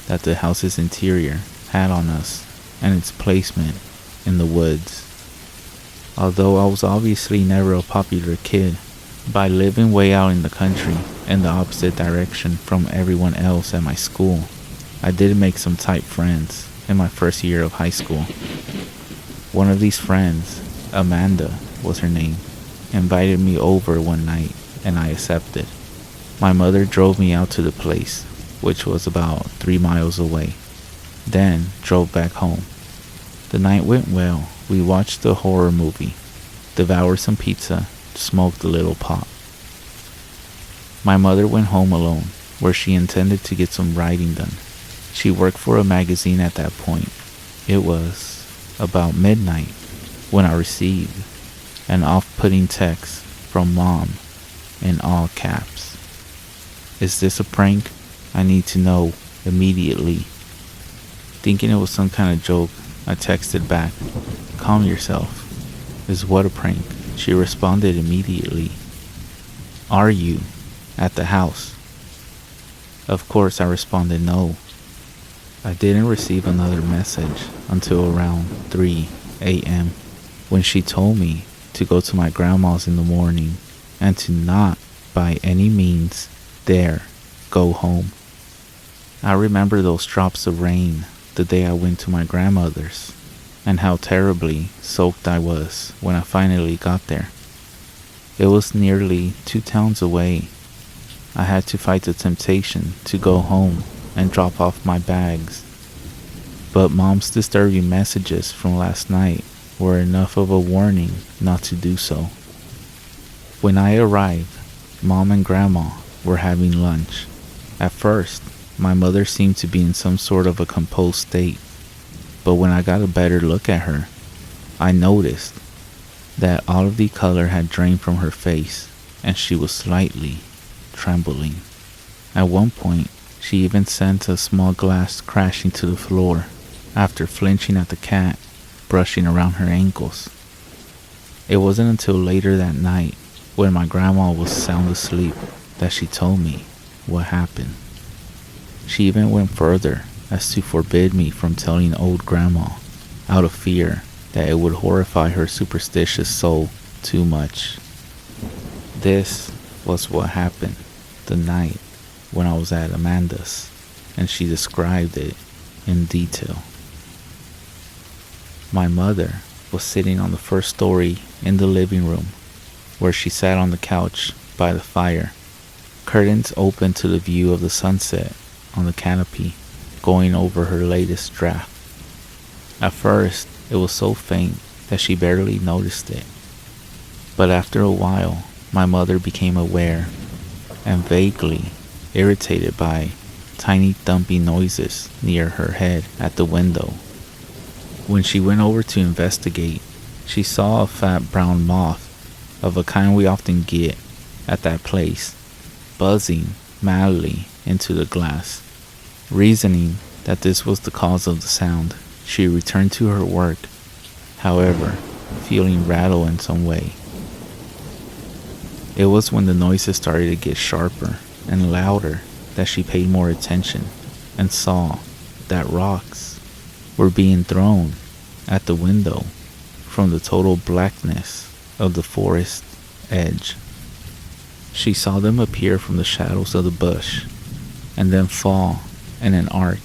that the house's interior had on us and its placement in the woods. Although I was obviously never a popular kid, by living way out in the country in the opposite direction from everyone else at my school, I did make some tight friends in my first year of high school. One of these friends, Amanda was her name, invited me over one night and I accepted. My mother drove me out to the place, which was about 3 miles away, then drove back home. The night went well. We watched a horror movie, devoured some pizza, smoked a little pot. My mother went home alone, where she intended to get some writing done. She worked for a magazine at that point. It was about midnight when I received an off-putting text from Mom in all caps. "Is this a prank? I need to know immediately." Thinking it was some kind of joke, I texted back, "Calm yourself. Is what a prank?" She responded immediately, "Are you at the house?" Of course, I responded no. I didn't receive another message until around 3 a.m. when she told me to go to my grandma's in the morning and to not by any means dare go home. I remember those drops of rain the day I went to my grandmother's and how terribly soaked I was when I finally got there. It was nearly 2 towns away. I had to fight the temptation to go home and drop off my bags. But Mom's disturbing messages from last night were enough of a warning not to do so. When I arrived, Mom and Grandma were having lunch. At first, my mother seemed to be in some sort of a composed state, but when I got a better look at her, I noticed that all of the color had drained from her face and she was slightly trembling. At one point, she even sent a small glass crashing to the floor after flinching at the cat brushing around her ankles. It wasn't until later that night, when my grandma was sound asleep, that she told me what happened. She even went further as to forbid me from telling old grandma, out of fear that it would horrify her superstitious soul too much. This was what happened the night when I was at Amanda's, and she described it in detail. My mother was sitting on the first story in the living room, where she sat on the couch by the fire, curtains open to the view of the sunset on the canopy, going over her latest draft. At first, it was so faint that she barely noticed it, but after a while, my mother became aware and vaguely irritated by tiny thumping noises near her head at the window. When she went over to investigate, she saw a fat brown moth of a kind we often get at that place, buzzing madly into the glass. Reasoning that this was the cause of the sound, she returned to her work, however, feeling rattled in some way. It was when the noises started to get sharper and louder that she paid more attention and saw that rocks were being thrown at the window from the total blackness of the forest edge. She saw them appear from the shadows of the bush and then fall in an arc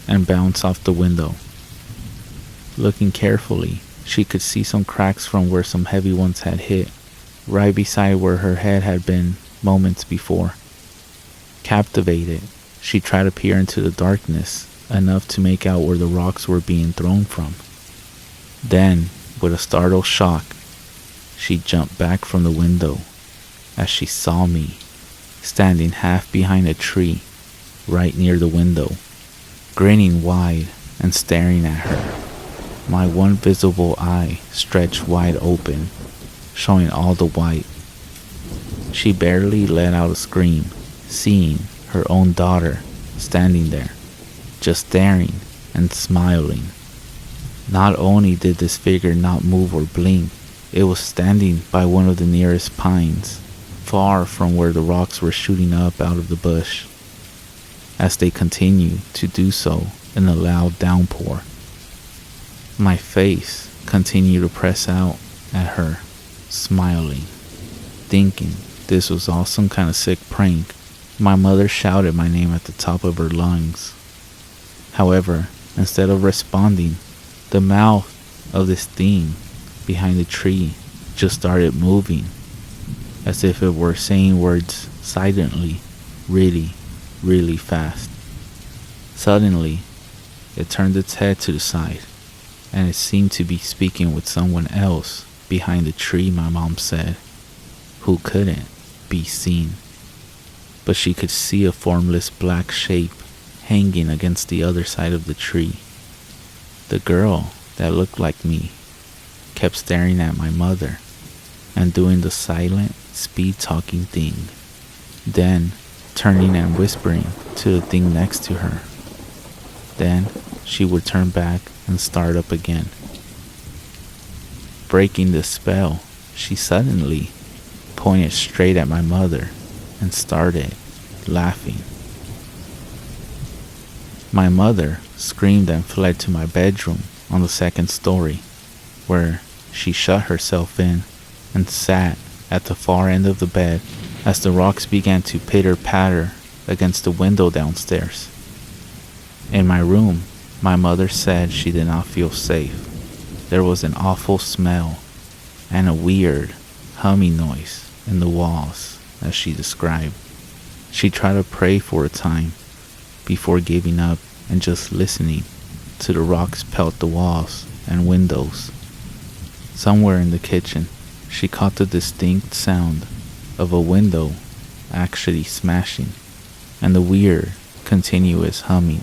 and bounce off the window. Looking carefully, she could see some cracks from where some heavy ones had hit, right beside where her head had been moments before. Captivated, she tried to peer into the darkness enough to make out where the rocks were being thrown from. Then, with a startled shock, she jumped back from the window as she saw me standing half behind a tree right near the window, grinning wide and staring at her. My one visible eye stretched wide open, showing all the white. She barely let out a scream, seeing her own daughter standing there, just staring and smiling. Not only did this figure not move or blink, it was standing by one of the nearest pines, far from where the rocks were shooting up out of the bush. As they continued to do so, in a loud downpour. My face continued to press out at her, smiling, thinking this was all some kind of sick prank. My mother shouted my name at the top of her lungs. However, instead of responding, the mouth of this thing behind the tree just started moving, as if it were saying words silently, really, really fast. Suddenly, it turned its head to the side, and it seemed to be speaking with someone else behind the tree, my mom said, who couldn't be seen. But she could see a formless black shape hanging against the other side of the tree. The girl that looked like me kept staring at my mother and doing the silent, speed-talking thing, then turning and whispering to the thing next to her. Then she would turn back and start up again. Breaking the spell, she suddenly pointed straight at my mother and started laughing. My mother screamed and fled to my bedroom on the second story, where she shut herself in and sat at the far end of the bed as the rocks began to pitter-patter against the window downstairs. In my room, my mother said she did not feel safe. There was an awful smell and a weird humming noise in the walls, as she described. She tried to pray for a time before giving up and just listening to the rocks pelt the walls and windows. Somewhere in the kitchen, she caught the distinct sound of a window actually smashing and the weird, continuous humming.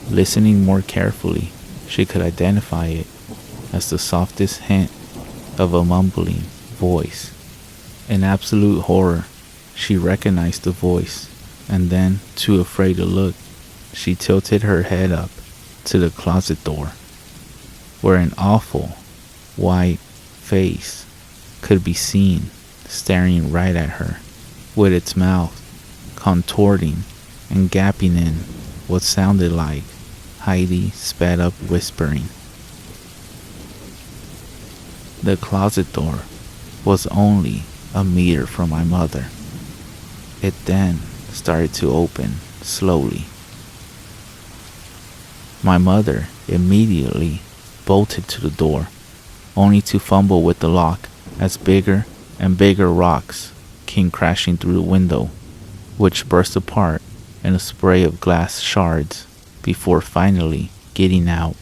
Listening more carefully, she could identify it as the softest hint of a mumbling voice. In absolute horror, she recognized the voice, and then, too afraid to look, she tilted her head up to the closet door, where an awful, white face could be seen staring right at her, with its mouth contorting and gapping in what sounded like Heidi sped up whispering. The closet door was only a meter from my mother. It then started to open slowly. My mother immediately bolted to the door, only to fumble with the lock as bigger and bigger rocks came crashing through the window, which burst apart in a spray of glass shards before finally getting out.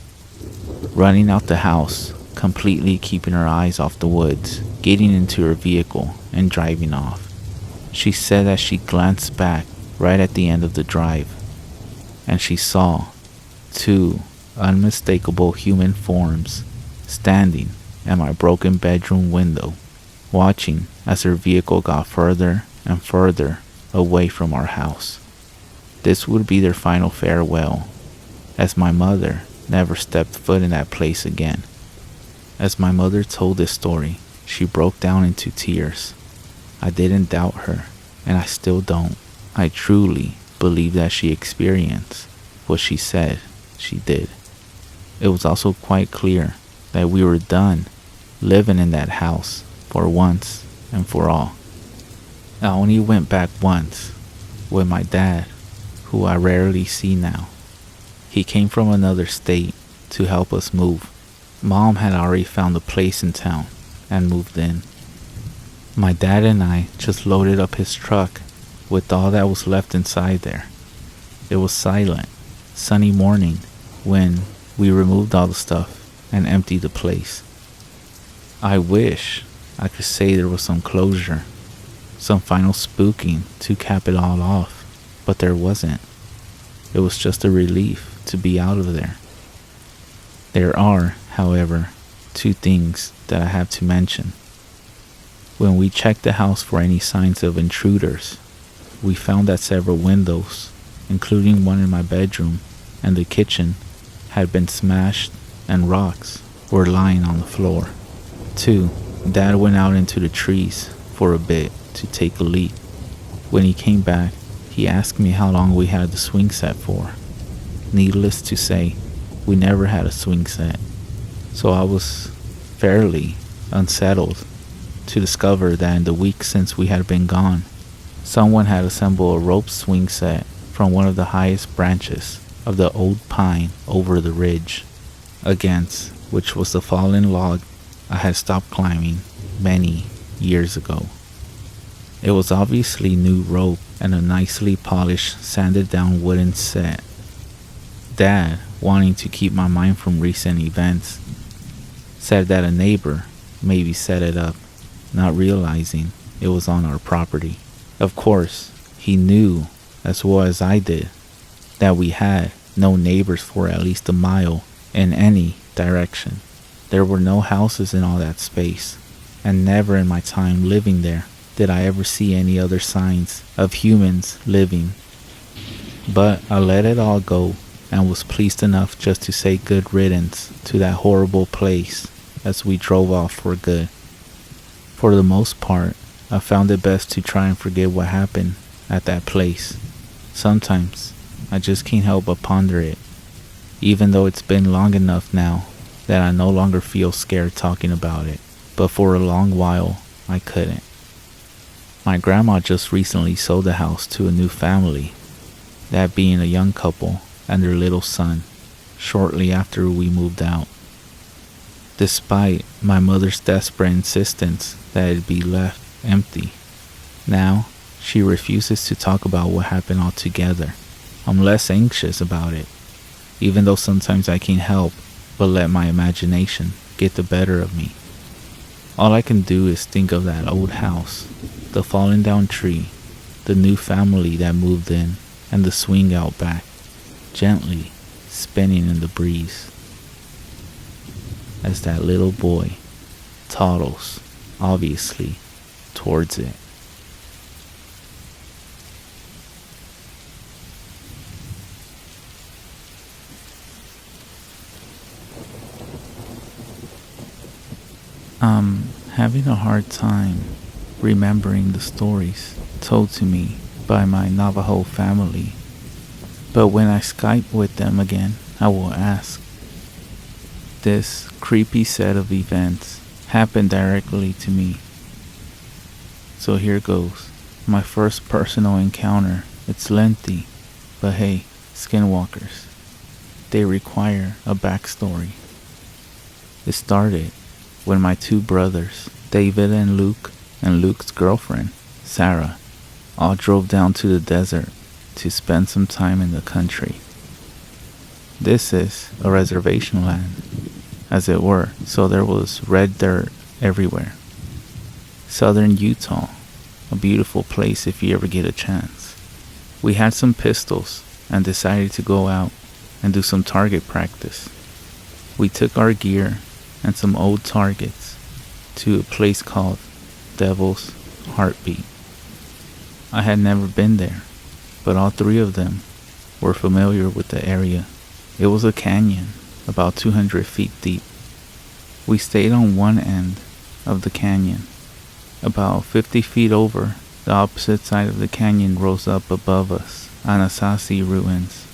Running out the house, completely keeping her eyes off the woods, getting into her vehicle and driving off. She said that she glanced back right at the end of the drive, and she saw two unmistakable human forms standing at my broken bedroom window, watching as her vehicle got further and further away from our house. This would be their final farewell, as my mother never stepped foot in that place again. As my mother told this story, she broke down into tears. I didn't doubt her, and I still don't. I truly believe that she experienced what she said she did. It was also quite clear that we were done living in that house for once and for all. I only went back once with my dad, who I rarely see now. He came from another state to help us move. Mom had already found a place in town and moved in. My dad and I just loaded up his truck with all that was left inside there. It was silent, sunny morning when we removed all the stuff and emptied the place. I wish I could say there was some closure, some final spooking to cap it all off, but there wasn't. It was just a relief to be out of there. There are, however, two things that I have to mention. When we checked the house for any signs of intruders, we found that several windows, including one in my bedroom and the kitchen, had been smashed and rocks were lying on the floor. 2. Dad went out into the trees for a bit to take a leak. When he came back, he asked me how long we had the swing set for. Needless to say, we never had a swing set, so I was fairly unsettled to discover that in the week since we had been gone, someone had assembled a rope swing set from one of the highest branches of the old pine over the ridge, against which was the fallen log I had stopped climbing many years ago. It was obviously new rope and a nicely polished, sanded down wooden set. Dad, wanting to keep my mind from recent events, said that a neighbor maybe set it up, not realizing it was on our property. Of course, he knew as well as I did that we had no neighbors for at least a mile in any direction. There were no houses in all that space, and never in my time living there did I ever see any other signs of humans living. But I let it all go and was pleased enough just to say good riddance to that horrible place as we drove off for good. For the most part, I found it best to try and forget what happened at that place. Sometimes I just can't help but ponder it, even though it's been long enough now that I no longer feel scared talking about it. But for a long while, I couldn't. My grandma just recently sold the house to a new family, that being a young couple and their little son, shortly after we moved out. Despite my mother's desperate insistence that it be left empty, now she refuses to talk about what happened altogether. I'm less anxious about it, even though sometimes I can't help but let my imagination get the better of me. All I can do is think of that old house, the fallen down tree, the new family that moved in, and the swing out back, gently spinning in the breeze, as that little boy toddles, obviously, towards it. I'm having a hard time remembering the stories told to me by my Navajo family, but when I Skype with them again, I will ask. This creepy set of events happened directly to me. So here goes. My first personal encounter. It's lengthy, but hey, skinwalkers, they require a backstory. It started when my two brothers, David and Luke's girlfriend, Sarah, all drove down to the desert to spend some time in the country. This is a reservation land, as it were, so there was red dirt everywhere. Southern Utah, a beautiful place if you ever get a chance. We had some pistols and decided to go out and do some target practice. We took our gear and some old targets to a place called Devil's Heartbeat. I had never been there, but all three of them were familiar with the area. It was a canyon about 200 feet deep. We stayed on one end of the canyon. About 50 feet over, the opposite side of the canyon rose up above us, Anasazi ruins.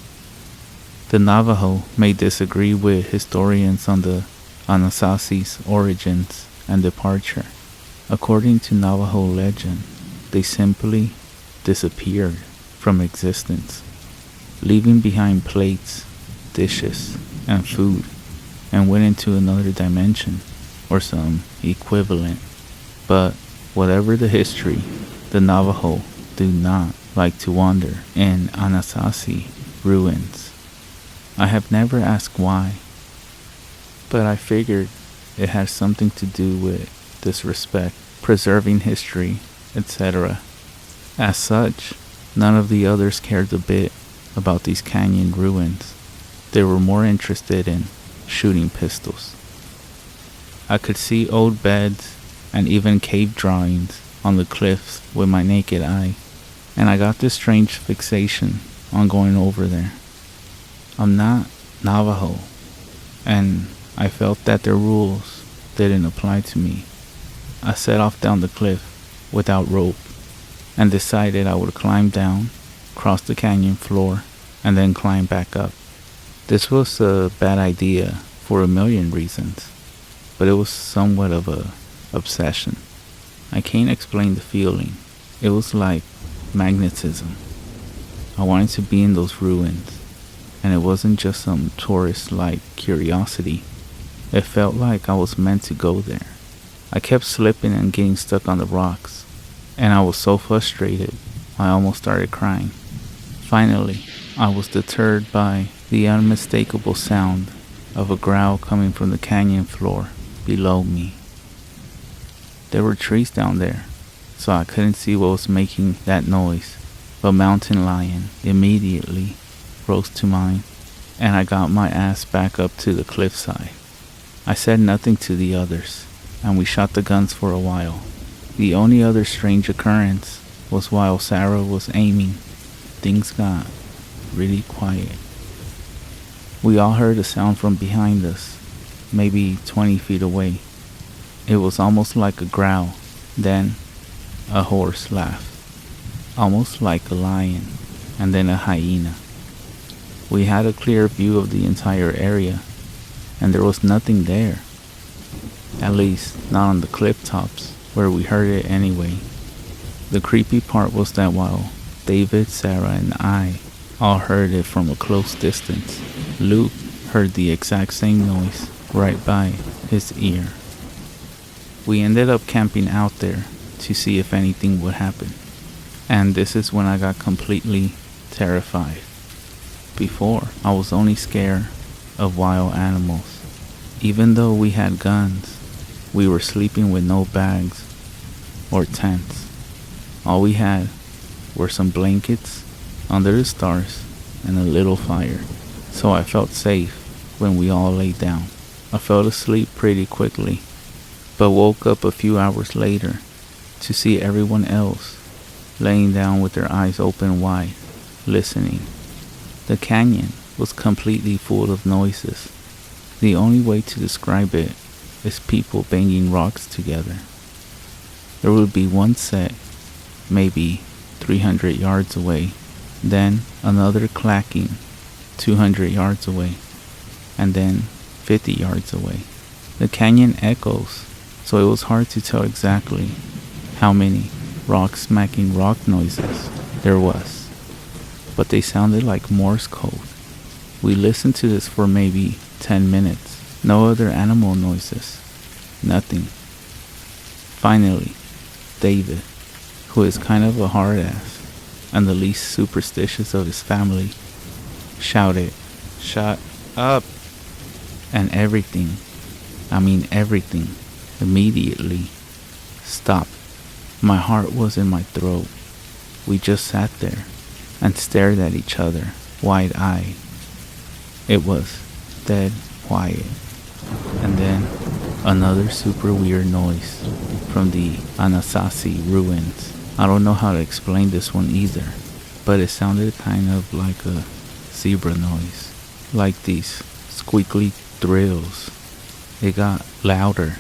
The Navajo may disagree with historians on the Anasazi's origins and departure. According to Navajo legend, they simply disappeared from existence, leaving behind plates, dishes, and food, and went into another dimension, or some equivalent. But whatever the history, the Navajo do not like to wander in Anasazi ruins. I have never asked why, but I figured it has something to do with disrespect, preserving history, etc. As such, none of the others cared a bit about these canyon ruins. They were more interested in shooting pistols. I could see old beds and even cave drawings on the cliffs with my naked eye, and I got this strange fixation on going over there. I'm not Navajo, and I felt that their rules didn't apply to me. I set off down the cliff without rope and decided I would climb down, cross the canyon floor, and then climb back up. This was a bad idea for a million reasons, but it was somewhat of a obsession. I can't explain the feeling. It was like magnetism. I wanted to be in those ruins, and it wasn't just some tourist-like curiosity. It felt like I was meant to go there. I kept slipping and getting stuck on the rocks, and I was so frustrated I almost started crying. Finally, I was deterred by the unmistakable sound of a growl coming from the canyon floor below me. There were trees down there, so I couldn't see what was making that noise, but mountain lion immediately rose to mind, and I got my ass back up to the cliffside. I said nothing to the others, and we shot the guns for a while. The only other strange occurrence was while Sarah was aiming, things got really quiet. We all heard a sound from behind us, maybe 20 feet away. It was almost like a growl, then a hoarse laugh, almost like a lion, and then a hyena. We had a clear view of the entire area, and there was nothing there. At least, not on the cliff tops, where we heard it anyway. The creepy part was that while David, Sarah, and I all heard it from a close distance, Luke heard the exact same noise right by his ear. We ended up camping out there to see if anything would happen, and this is when I got completely terrified. Before, I was only scared of wild animals. Even though we had guns, we were sleeping with no bags or tents. All we had were some blankets under the stars and a little fire, so I felt safe when we all lay down. I fell asleep pretty quickly, but woke up a few hours later to see everyone else laying down with their eyes open wide, listening. The canyon was completely full of noises. The only way to describe it is people banging rocks together. There would be one set, maybe 300 yards away, then another clacking 200 yards away, and then 50 yards away. The canyon echoes, so it was hard to tell exactly how many rock smacking rock noises there was, but they sounded like Morse code. We listened to this for maybe 10 minutes. No other animal noises. Nothing. Finally, David, who is kind of a hard ass and the least superstitious of his family, shouted, "Shut up!" And everything, immediately stopped. My heart was in my throat. We just sat there and stared at each other, wide-eyed. It was dead quiet. And then another super weird noise from the Anasazi ruins. I don't know how to explain this one either, but it sounded kind of like a zebra noise, like these squeaky thrills. It got louder,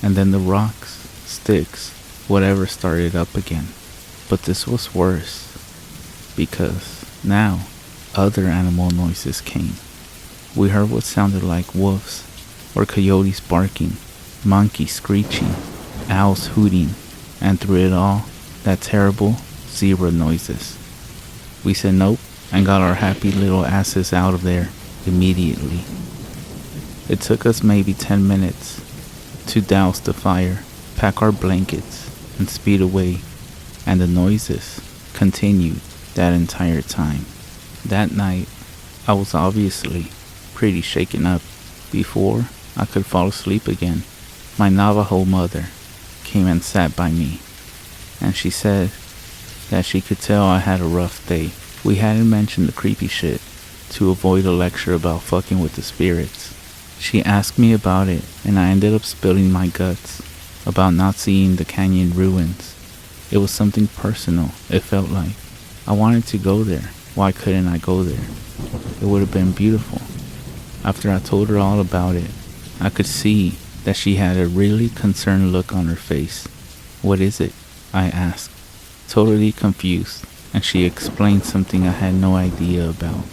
and then the rocks, sticks, whatever started up again. But this was worse, because now other animal noises came. We heard what sounded like wolves or coyotes barking, monkeys screeching, owls hooting, and through it all, that terrible zebra noises. We said nope and got our happy little asses out of there immediately. It took us maybe 10 minutes to douse the fire, pack our blankets, and speed away, and the noises continued that entire time. That night, I was obviously pretty shaken up. Before I could fall asleep again, my Navajo mother came and sat by me, and she said that she could tell I had a rough day. We hadn't mentioned the creepy shit to avoid a lecture about fucking with the spirits. She asked me about it, and I ended up spilling my guts about not seeing the canyon ruins. It was something personal, it felt like. I wanted to go there. Why couldn't I go there? It would have been beautiful. After I told her all about it, I could see that she had a really concerned look on her face. "What is it?" I asked, totally confused, and she explained something I had no idea about.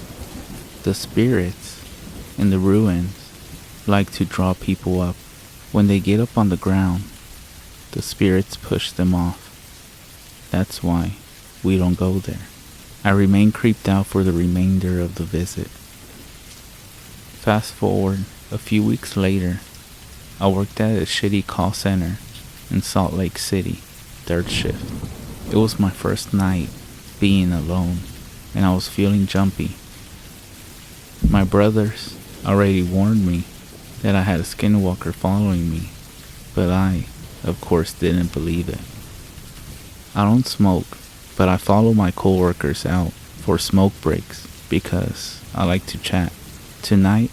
The spirits in the ruins like to draw people up. When they get up on the ground, the spirits push them off. That's why we don't go there. I remain creeped out for the remainder of the visit. Fast forward a few weeks later, I worked at a shitty call center in Salt Lake City, third shift. It was my first night being alone, and I was feeling jumpy. My brothers already warned me that I had a skinwalker following me, but I, of course, didn't believe it. I don't smoke, but I follow my coworkers out for smoke breaks because I like to chat. Tonight,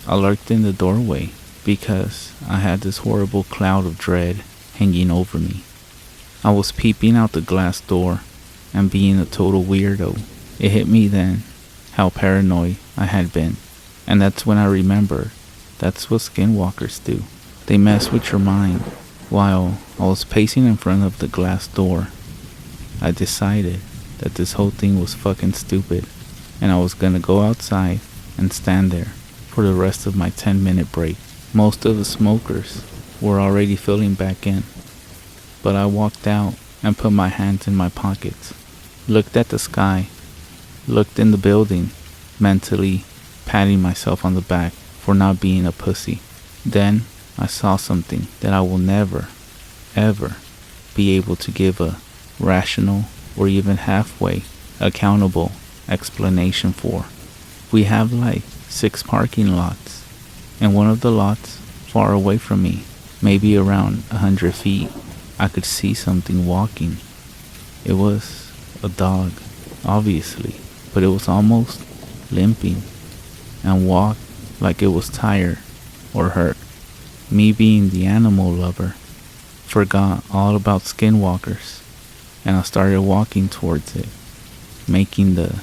I lurked in the doorway because I had this horrible cloud of dread hanging over me. I was peeping out the glass door and being a total weirdo. It hit me then how paranoid I had been, and that's when I remembered that's what skinwalkers do. They mess with your mind. While I was pacing in front of the glass door, I decided that this whole thing was fucking stupid, and I was gonna go outside and stand there for the rest of my 10-minute break. Most of the smokers were already filling back in, but I walked out and put my hands in my pockets, looked at the sky, looked in the building, mentally patting myself on the back for not being a pussy. Then I saw something that I will never, ever be able to give a rational or even halfway accountable explanation for. We have like 6 parking lots, and one of the lots far away from me, maybe around 100 feet, I could see something walking. It was a dog, obviously, but it was almost limping and walked like it was tired or hurt. Me being the animal lover, forgot all about skinwalkers, and I started walking towards it, making the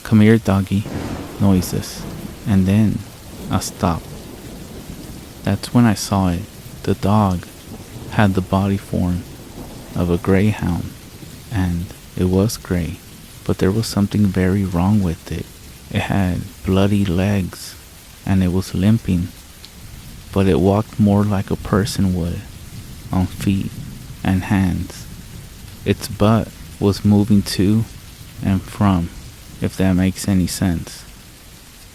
"come here doggy" noises, and then I stopped. That's when I saw it. The dog had the body form of a greyhound, and it was gray, but there was something very wrong with it. It had bloody legs, and it was limping, but it walked more like a person would, on feet and hands. Its butt was moving to and from, if that makes any sense.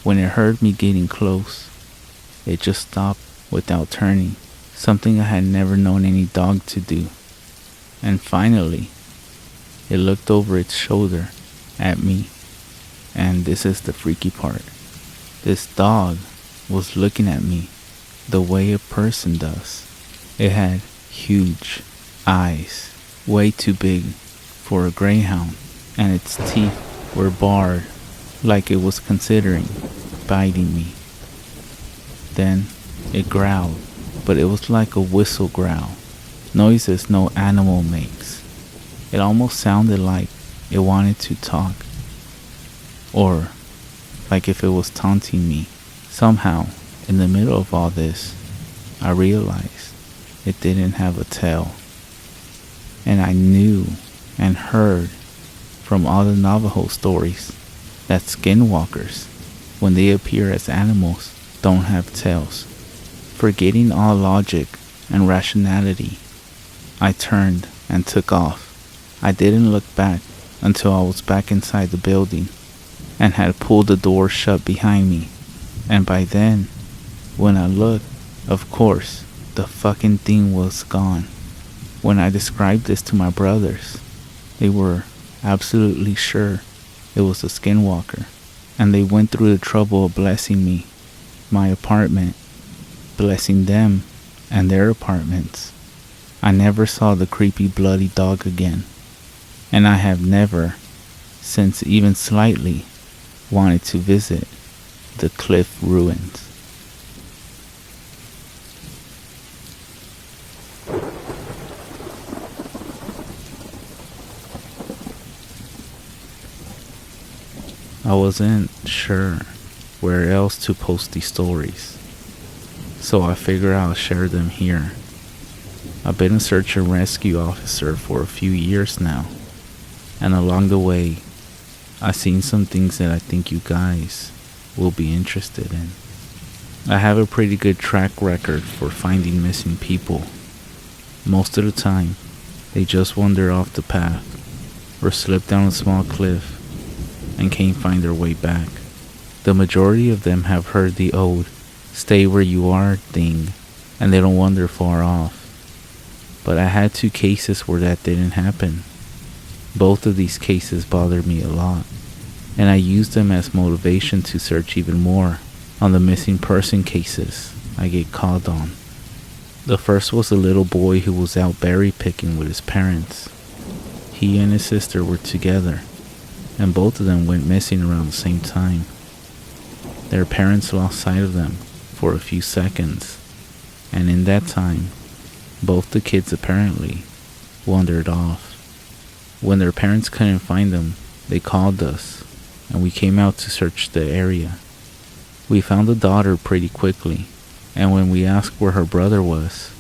When it heard me getting close, it just stopped without turning, something I had never known any dog to do. And finally, it looked over its shoulder at me, and this is the freaky part. This dog was looking at me the way a person does. It had huge eyes, way too big for a greyhound, and its teeth were barred like it was considering biting me. Then it growled, but it was like a whistle growl, noises no animal makes. It almost sounded like it wanted to talk, or like if it was taunting me. Somehow, in the middle of all this, I realized it didn't have a tail. And I knew and heard from all the Navajo stories that skinwalkers, when they appear as animals, don't have tails. Forgetting all logic and rationality, I turned and took off. I didn't look back until I was back inside the building and had pulled the door shut behind me. And by then, when I looked, of course, the fucking thing was gone. When I described this to my brothers, they were absolutely sure it was a skinwalker, and they went through the trouble of blessing me, my apartment, blessing them and their apartments. I never saw the creepy bloody dog again, and I have never, since even slightly, wanted to visit the cliff ruins. I wasn't sure where else to post these stories, so I figured I'll share them here. I've been a search and rescue officer for a few years now, and along the way, I've seen some things that I think you guys will be interested in. I have a pretty good track record for finding missing people. Most of the time, they just wander off the path or slip down a small cliff and can't find their way back. The majority of them have heard the old "stay where you are" thing, and they don't wander far off. But I had 2 cases where that didn't happen. Both of these cases bothered me a lot, and I used them as motivation to search even more on the missing person cases I get called on. The first was a little boy who was out berry picking with his parents. He and his sister were together, and both of them went missing around the same time. Their parents lost sight of them for a few seconds, and in that time, both the kids apparently wandered off. When their parents couldn't find them, they called us, and we came out to search the area. We found the daughter pretty quickly, and when we asked where her brother was,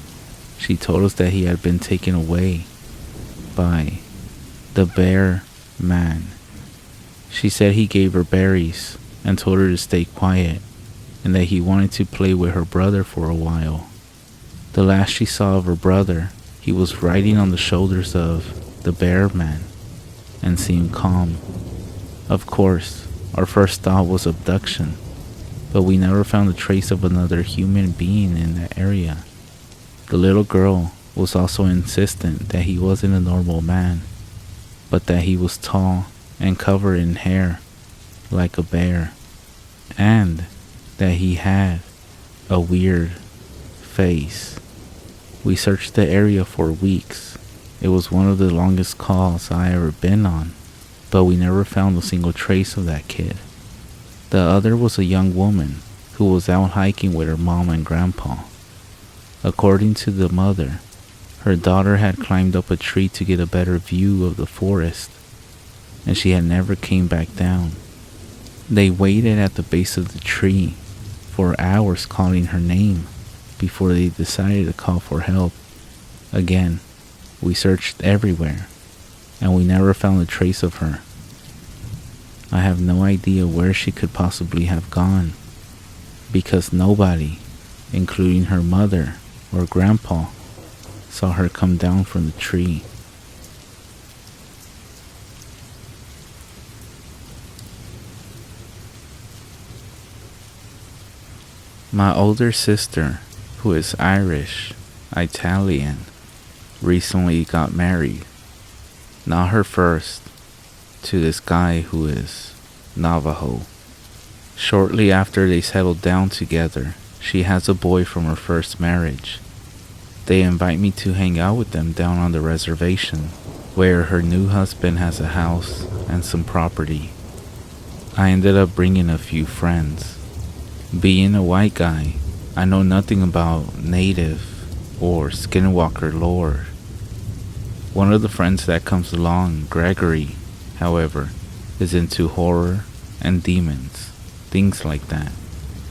she told us that he had been taken away by the bear man. She said he gave her berries and told her to stay quiet, and that he wanted to play with her brother for a while. The last she saw of her brother, he was riding on the shoulders of the bear man and seemed calm. Of course, our first thought was abduction, but we never found a trace of another human being in that area. The little girl was also insistent that he wasn't a normal man, but that he was tall and covered in hair like a bear, and that he had a weird face. We searched the area for weeks. It was one of the longest calls I ever been on, but we never found a single trace of that kid. The other was a young woman who was out hiking with her mom and grandpa. According to the mother, her daughter had climbed up a tree to get a better view of the forest, and she had never came back down. They waited at the base of the tree for hours calling her name before they decided to call for help. Again, we searched everywhere, and we never found a trace of her. I have no idea where she could possibly have gone, because nobody, including her mother or grandpa, saw her come down from the tree. My older sister, who is Irish, Italian, recently got married. Not her first, to this guy who is Navajo. Shortly after they settled down together, she has a boy from her first marriage. They invite me to hang out with them down on the reservation, where her new husband has a house and some property. I ended up bringing a few friends. Being a white guy, I know nothing about native or skinwalker lore. One of the friends that comes along, Gregory, however, is into horror and demons, things like that,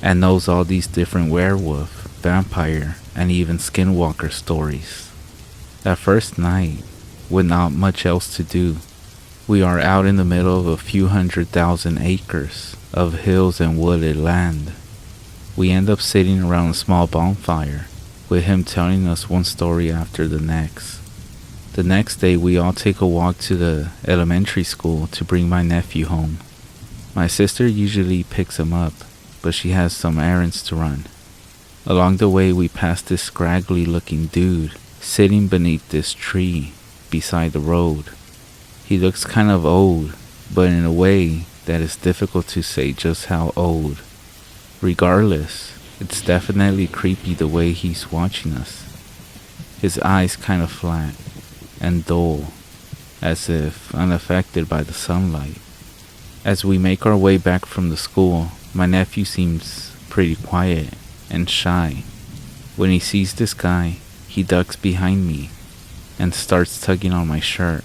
and knows all these different werewolf, vampire, and even skinwalker stories. That first night, with not much else to do, we are out in the middle of a few 100,000 acres of hills and wooded land. We end up sitting around a small bonfire, with him telling us one story after the next. The next day, we all take a walk to the elementary school to bring my nephew home. My sister usually picks him up, but she has some errands to run. Along the way, we pass this scraggly-looking dude sitting beneath this tree beside the road. He looks kind of old, but in a way that is difficult to say just how old. Regardless, it's definitely creepy the way he's watching us. His eyes kind of flat and dull, as if unaffected by the sunlight. As we make our way back from the school, my nephew seems pretty quiet and shy. When he sees this guy, he ducks behind me and starts tugging on my shirt.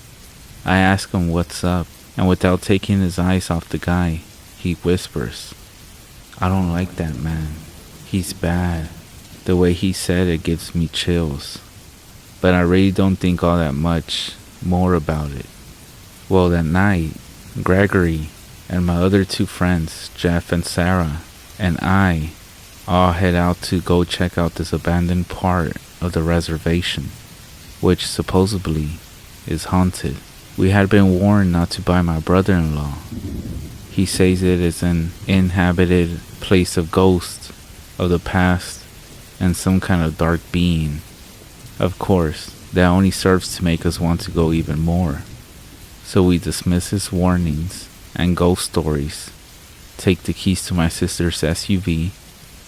I ask him what's up, and without taking his eyes off the guy, he whispers, "I don't like that man. He's bad." The way he said it gives me chills, but I really don't think all that much more about it. Well, that night, Gregory and my other two friends, Jeff and Sarah, and I all head out to go check out this abandoned part of the reservation, which supposedly is haunted. We had been warned not to by my brother-in-law. He says it is an inhabited place of ghosts of the past and some kind of dark being. Of course, that only serves to make us want to go even more. So we dismiss his warnings and ghost stories, take the keys to my sister's SUV,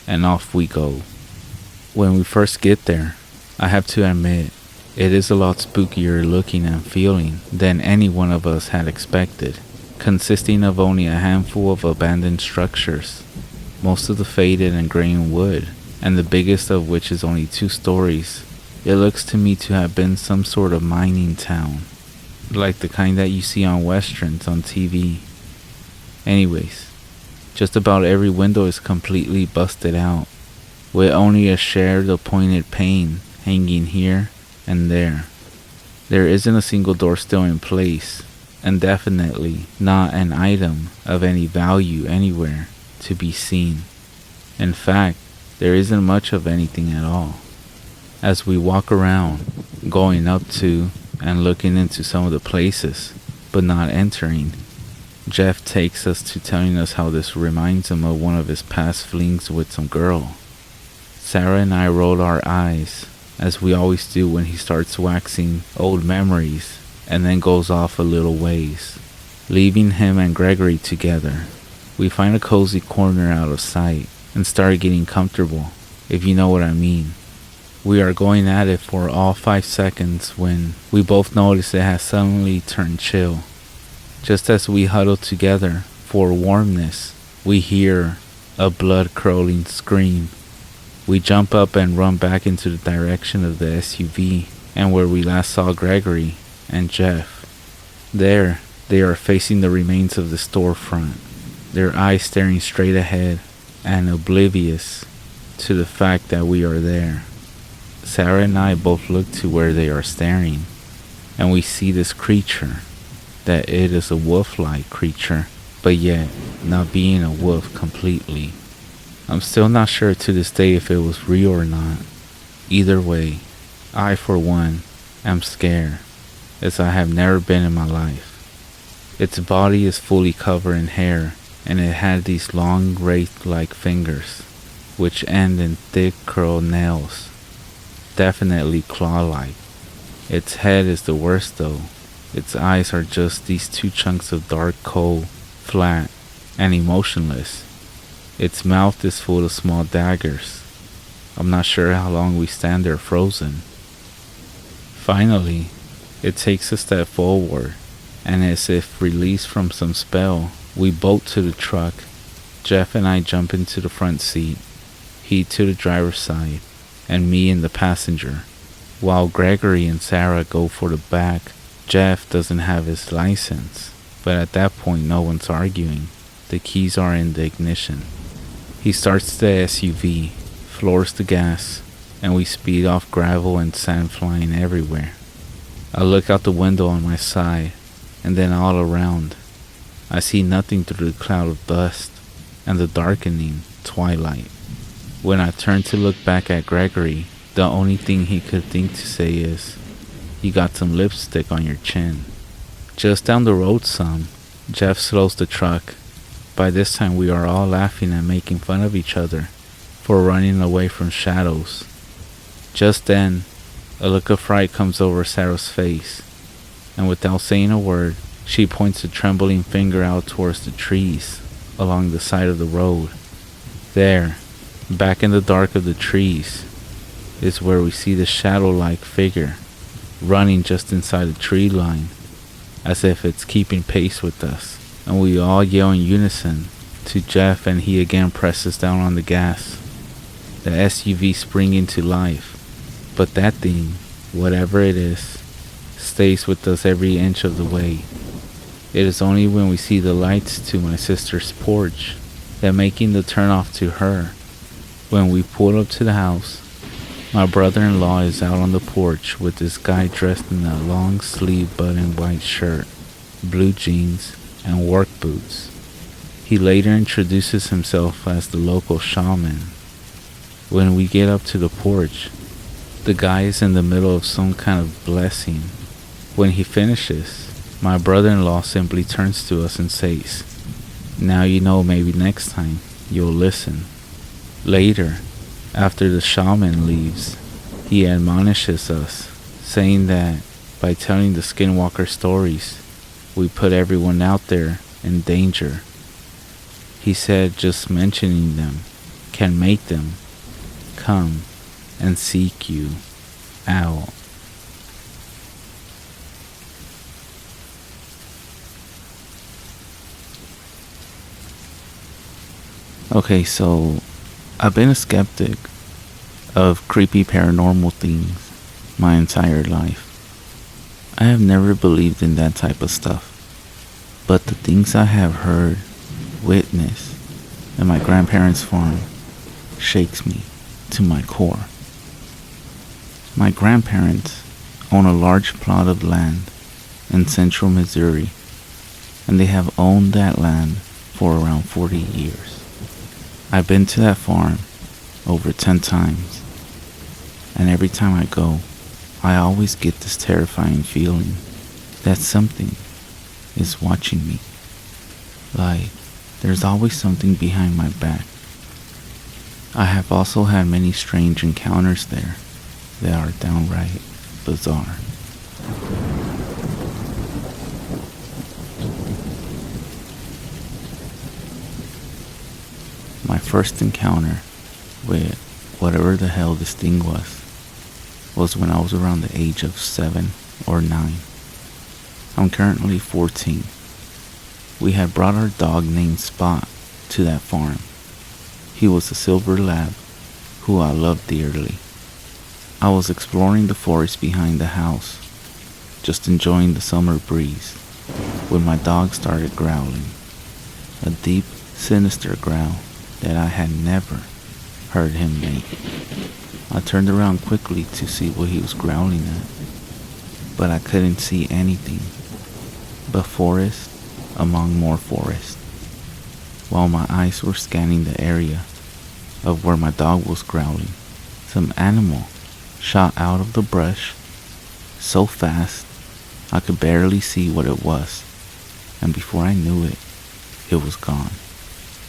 and off we go. When we first get there, I have to admit, it is a lot spookier looking and feeling than any one of us had expected, consisting of only a handful of abandoned structures, most of the faded and graying wood, and the biggest of which is only 2 stories. It looks to me to have been some sort of mining town, like the kind that you see on westerns on TV. Anyways, just about every window is completely busted out, with only a shared appointed pane hanging here and there. There isn't a single door still in place, and definitely not an item of any value anywhere to be seen. In fact, there isn't much of anything at all. As we walk around, going up to and looking into some of the places, but not entering, Jeff takes us to telling us how this reminds him of one of his past flings with some girl. Sarah and I roll our eyes, as we always do when he starts waxing old memories and then goes off a little ways, leaving him and Gregory together. We find a cozy corner out of sight and start getting comfortable, if you know what I mean. We are going at it for all 5 seconds when we both notice it has suddenly turned chill. Just as we huddle together for warmness, we hear a blood-curdling scream. We jump up and run back into the direction of the SUV and where we last saw Gregory and Jeff. There, they are facing the remains of the storefront, their eyes staring straight ahead and oblivious to the fact that we are there. Sarah and I both look to where they are staring, and we see this creature, that it is a wolf-like creature, but yet not being a wolf completely. I'm still not sure to this day if it was real or not. Either way, I for one am scared, as I have never been in my life. Its body is fully covered in hair, and it had these long wraith-like fingers, which end in thick curled nails, definitely claw-like. Its head is the worst though. Its eyes are just these 2 chunks of dark coal, flat, and emotionless. Its mouth is full of small daggers. I'm not sure how long we stand there frozen. Finally, it takes a step forward, and as if released from some spell, we bolt to the truck. Jeff and I jump into the front seat, he to the driver's side, and me in the passenger, while Gregory and Sarah go for the back. Jeff doesn't have his license, but at that point no one's arguing. The keys are in the ignition. He starts the SUV, floors the gas, and we speed off gravel and sand flying everywhere. I look out the window on my side, and then all around. I see nothing through the cloud of dust and the darkening twilight. When I turn to look back at Gregory, the only thing he could think to say is, "You got some lipstick on your chin." Just down the road some, Jeff slows the truck. By this time we are all laughing and making fun of each other for running away from shadows. Just then, a look of fright comes over Sarah's face, and without saying a word, she points a trembling finger out towards the trees along the side of the road. There, back in the dark of the trees, is where we see the shadow-like figure running just inside the tree line, as if it's keeping pace with us, and we all yell in unison to Jeff, and he again presses down on the gas. The SUV springs into life, but that thing, whatever it is, stays with us every inch of the way. It is only when we see the lights to my sister's porch that making the turn off to her. When we pull up to the house, my brother-in-law is out on the porch with this guy dressed in a long-sleeve button white shirt, blue jeans, and work boots. He later introduces himself as the local shaman. When we get up to the porch, the guy is in the middle of some kind of blessing. When he finishes, my brother-in-law simply turns to us and says, "Now you know, maybe next time you'll listen." Later, after the shaman leaves, he admonishes us, saying that by telling the Skinwalker stories, we put everyone out there in danger. He said just mentioning them can make them come and seek you out. Okay, so I've been a skeptic of creepy paranormal things my entire life. I have never believed in that type of stuff. But the things I have heard, witnessed, at my grandparents' farm shakes me to my core. My grandparents own a large plot of land in central Missouri, and they have owned that land for around 40 years. I've been to that farm over 10 times, and every time I go, I always get this terrifying feeling that something is watching me. Like, there's always something behind my back. I have also had many strange encounters there that are downright bizarre. My first encounter with whatever the hell this thing was when I was around the age of 7 or 9. I'm currently 14. We had brought our dog named Spot to that farm. He was a silver lab who I loved dearly. I was exploring the forest behind the house, just enjoying the summer breeze, when my dog started growling. A deep, sinister growl that I had never heard him make. I turned around quickly to see what he was growling at, but I couldn't see anything but forest among more forest. While my eyes were scanning the area of where my dog was growling, some animal shot out of the brush so fast I could barely see what it was, and before I knew it, it was gone.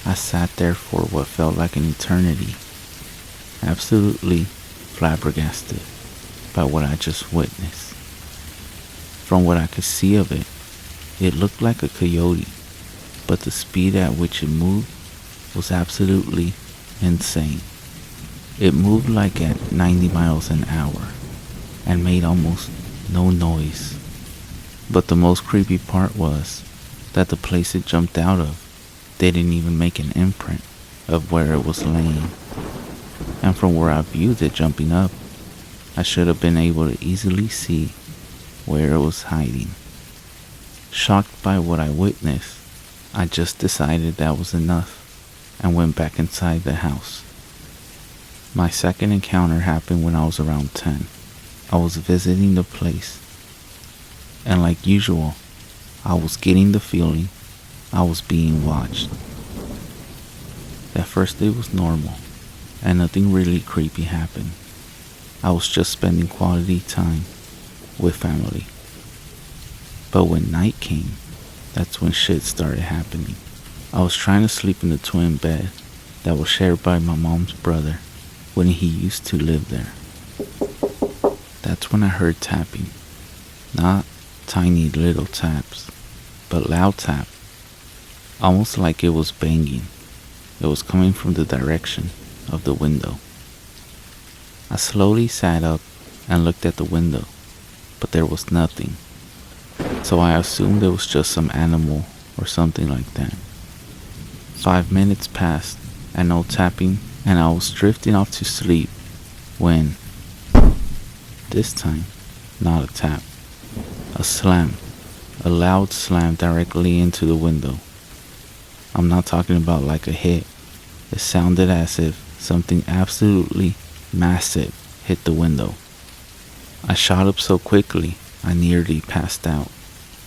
I sat there for what felt like an eternity, absolutely flabbergasted by what I just witnessed. From what I could see of it, it looked like a coyote, but the speed at which it moved was absolutely insane. It moved like at 90 miles an hour and made almost no noise. But the most creepy part was that the place it jumped out of didn't even make an imprint of where it was laying. And from where I viewed it jumping up, I should have been able to easily see where it was hiding. Shocked by what I witnessed, I just decided that was enough and went back inside the house. My second encounter happened when I was around 10. I was visiting the place, and like usual, I was getting the feeling I was being watched. That first day was normal, and nothing really creepy happened. I was just spending quality time with family. But when night came, that's when shit started happening. I was trying to sleep in the twin bed that was shared by my mom's brother when he used to live there. That's when I heard tapping. Not tiny little taps, but loud tap. Almost like it was banging. It was coming from the direction of the window. I slowly sat up and looked at the window, but there was nothing. So I assumed it was just some animal or something like that. 5 minutes passed and no tapping, and I was drifting off to sleep when, this time, not a tap, a slam, a loud slam directly into the window. I'm not talking about like a hit. It sounded as if something absolutely massive hit the window. I shot up so quickly, I nearly passed out.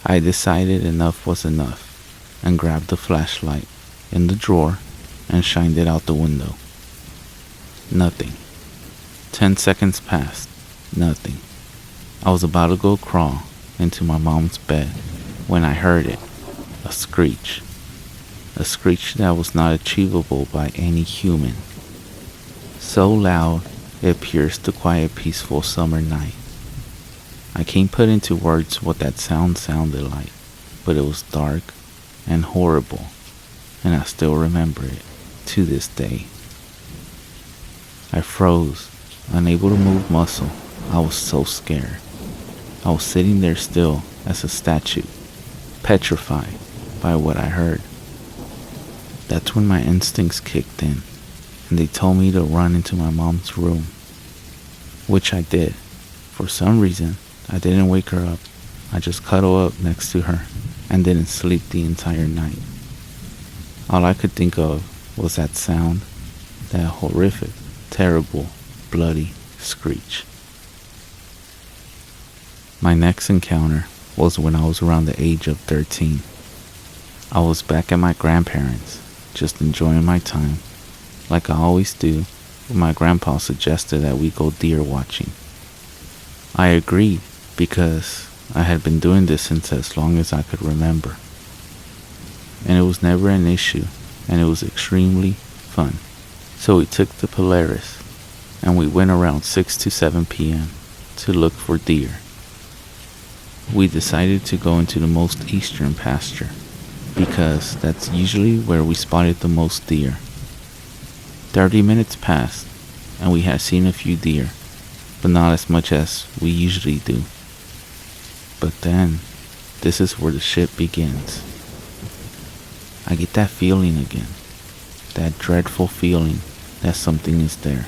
I decided enough was enough and grabbed the flashlight in the drawer and shined it out the window. Nothing. 10 seconds passed. Nothing. I was about to go crawl into my mom's bed when I heard it. A screech. A screech that was not achievable by any human. So loud, it pierced the quiet, peaceful summer night. I can't put into words what that sound sounded like, but it was dark and horrible, and I still remember it to this day. I froze, unable to move muscle. I was so scared. I was sitting there still as a statue, petrified by what I heard. That's when my instincts kicked in, and they told me to run into my mom's room, which I did. For some reason, I didn't wake her up. I just cuddled up next to her and didn't sleep the entire night. All I could think of was that sound, that horrific, terrible, bloody screech. My next encounter was when I was around the age of 13. I was back at my grandparents', just enjoying my time, like I always do, when my grandpa suggested that we go deer watching. I agreed because I had been doing this since as long as I could remember. And it was never an issue, and it was extremely fun. So we took the Polaris, and we went around 6 to 7 p.m. to look for deer. We decided to go into the most eastern pasture, because that's usually where we spotted the most deer. 30 minutes passed, and we had seen a few deer, but not as much as we usually do. But then, this is where the shit begins. I get that feeling again, that dreadful feeling that something is there,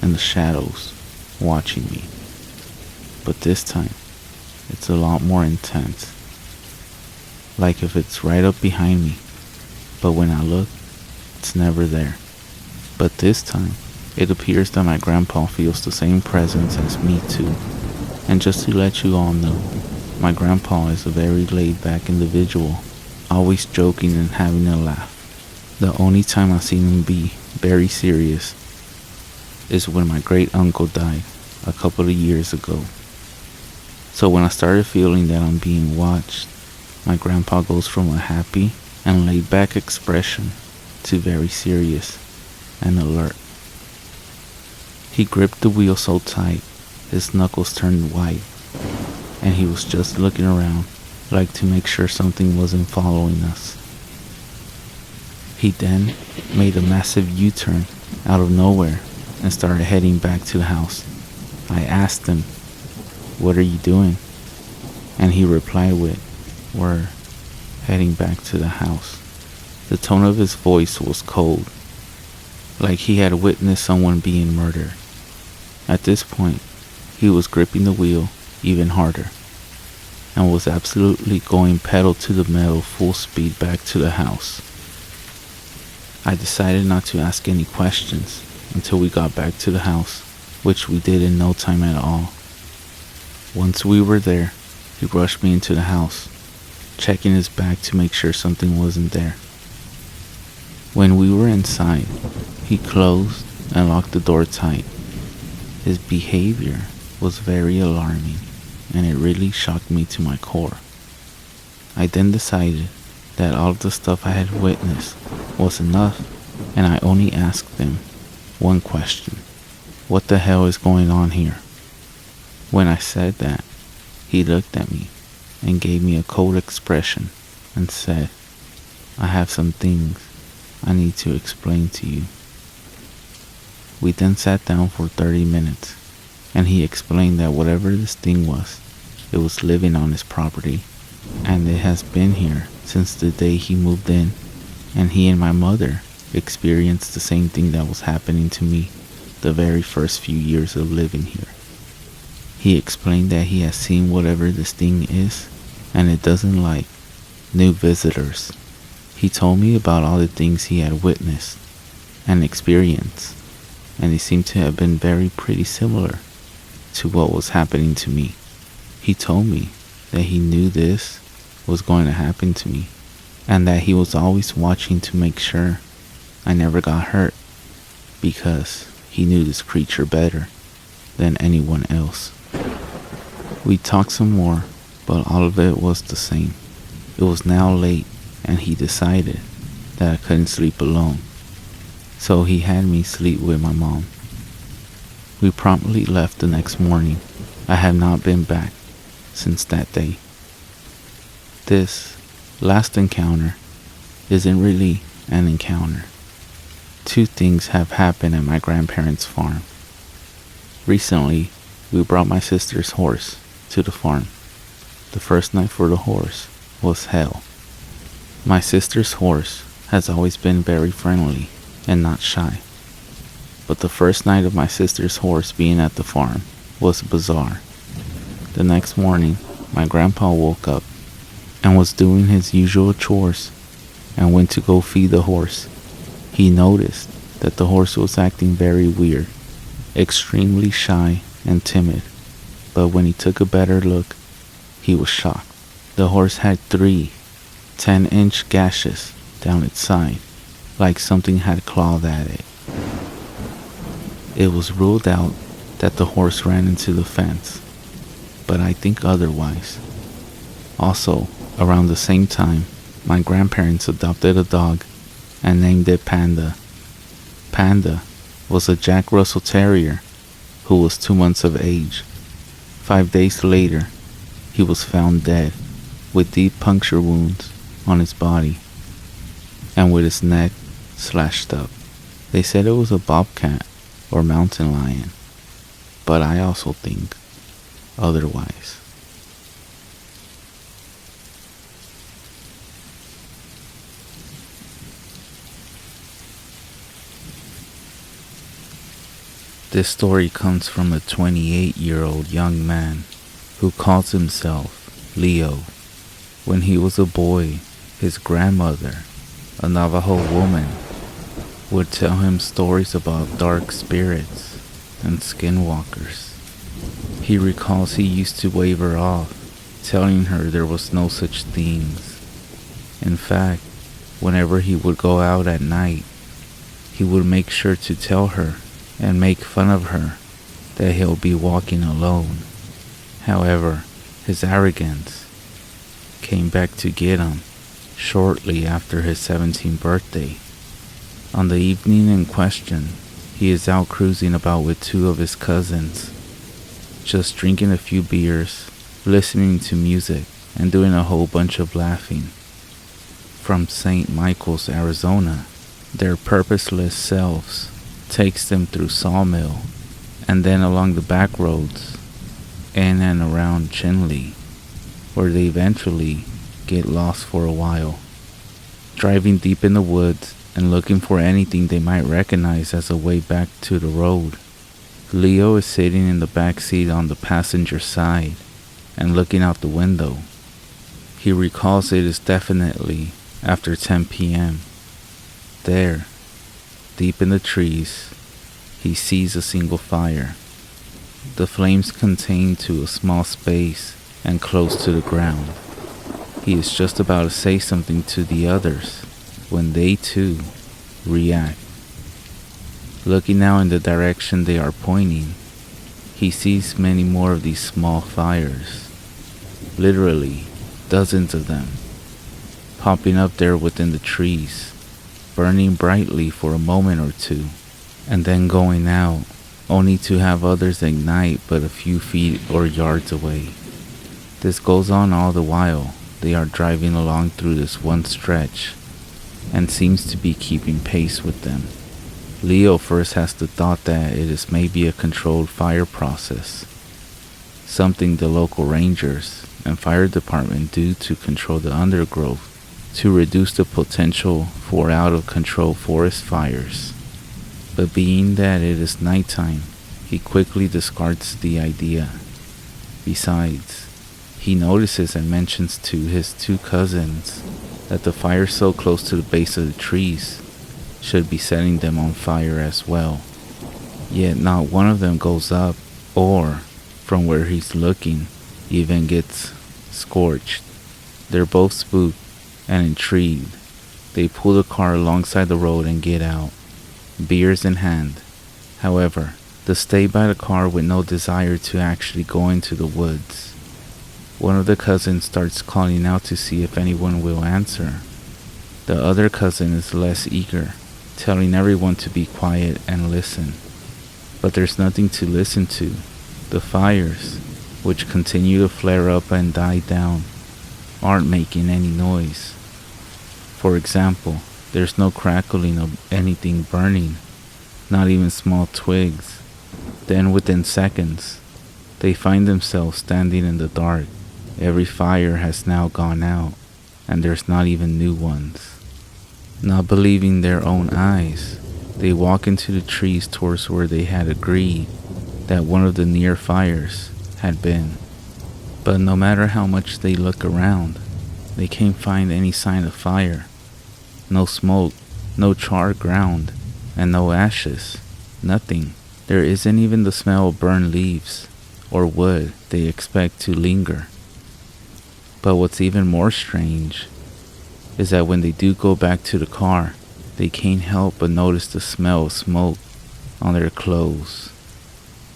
in the shadows, watching me. But this time, it's a lot more intense. Like if it's right up behind me, but when I look, it's never there. But this time, it appears that my grandpa feels the same presence as me too. And just to let you all know, my grandpa is a very laid-back individual, always joking and having a laugh. The only time I've seen him be very serious is when my great-uncle died a couple of years ago. So when I started feeling that I'm being watched, my grandpa goes from a happy and laid-back expression to very serious and alert. He gripped the wheel so tight, his knuckles turned white, and he was just looking around like to make sure something wasn't following us. He then made a massive U-turn out of nowhere and started heading back to the house. I asked him, "What are you doing?" And he replied with, "We're heading back to the house." The tone of his voice was cold, like he had witnessed someone being murdered. At this point, he was gripping the wheel even harder, and was absolutely going pedal to the metal full speed back to the house. I decided not to ask any questions until we got back to the house, which we did in no time at all. Once we were there, he rushed me into the house, checking his bag to make sure something wasn't there. When we were inside, he closed and locked the door tight. His behavior was very alarming, and it really shocked me to my core. I then decided that all of the stuff I had witnessed was enough, and I only asked him one question: "What the hell is going on here?" When I said that, he looked at me and gave me a cold expression and said, "I have some things I need to explain to you." We then sat down for 30 minutes, and he explained that whatever this thing was, it was living on his property, and it has been here since the day he moved in, and he and my mother experienced the same thing that was happening to me the very first few years of living here. He explained that he has seen whatever this thing is, and it doesn't like new visitors. He told me about all the things he had witnessed and experienced, and they seemed to have been very pretty similar to what was happening to me. He told me that he knew this was going to happen to me, and that he was always watching to make sure I never got hurt because he knew this creature better than anyone else. We talked some more, but all of it was the same. It was now late, and he decided that I couldn't sleep alone, so he had me sleep with my mom. We promptly left the next morning. I have not been back since that day. This last encounter isn't really an encounter. Two things have happened at my grandparents' farm. Recently, we brought my sister's horse to the farm. The first night for the horse was hell. My sister's horse has always been very friendly and not shy. But the first night of my sister's horse being at the farm was bizarre. The next morning, my grandpa woke up and was doing his usual chores and went to go feed the horse. He noticed that the horse was acting very weird, extremely shy and timid, but when he took a better look, he was shocked. The horse had 3 10-inch gashes down its side, like something had clawed at it. It was ruled out that the horse ran into the fence, but I think otherwise. Also, around the same time, my grandparents adopted a dog and named it Panda. Panda was a Jack Russell Terrier who was 2 months of age. 5 days later, he was found dead with deep puncture wounds on his body and with his neck slashed up. They said it was a bobcat or mountain lion, but I also think otherwise. This story comes from a 28-year-old young man who calls himself Leo. When he was a boy, his grandmother, a Navajo woman, would tell him stories about dark spirits and skinwalkers. He recalls he used to wave her off, telling her there was no such things. In fact, whenever he would go out at night, he would make sure to tell her and make fun of her that he'll be walking alone. However, his arrogance came back to get him shortly after his 17th birthday. On the evening in question, he is out cruising about with 2 of his cousins, just drinking a few beers, listening to music, and doing a whole bunch of laughing. From St. Michael's, Arizona, their purposeless selves takes them through Sawmill and then along the back roads in and around Chinle, where they eventually get lost for a while, driving deep in the woods and looking for anything they might recognize as a way back to the road. Leo is sitting in the back seat on the passenger side and looking out the window. He recalls it is definitely after 10 p.m. There, deep in the trees, he sees a single fire. The flames contain to a small space and close to the ground. He is just about to say something to the others when they too react. Looking now in the direction they are pointing, he sees many more of these small fires, literally dozens of them, popping up there within the trees, burning brightly for a moment or two, and then going out, only to have others ignite but a few feet or yards away. This goes on all the while they are driving along through this one stretch, and seems to be keeping pace with them. Leo first has the thought that it is maybe a controlled fire process, something the local rangers and fire department do to control the undergrowth to reduce the potential for out-of-control forest fires. But being that it is nighttime, he quickly discards the idea. Besides, he notices and mentions to his 2 cousins that the fire so close to the base of the trees should be setting them on fire as well. Yet not one of them goes up or, from where he's looking, even gets scorched. They're both spooked and intrigued, they pull the car alongside the road and get out, beers in hand. However, they stay by the car with no desire to actually go into the woods. One of the cousins starts calling out to see if anyone will answer. The other cousin is less eager, telling everyone to be quiet and listen. But there's nothing to listen to. The fires, which continue to flare up and die down, aren't making any noise. For example, there's no crackling of anything burning, not even small twigs. Then within seconds, they find themselves standing in the dark. Every fire has now gone out, and there's not even new ones. Not believing their own eyes, they walk into the trees towards where they had agreed that one of the near fires had been. But no matter how much they look around, they can't find any sign of fire. No smoke, no charred ground, and no ashes. Nothing. There isn't even the smell of burned leaves or wood they expect to linger. But what's even more strange is that when they do go back to the car, they can't help but notice the smell of smoke on their clothes.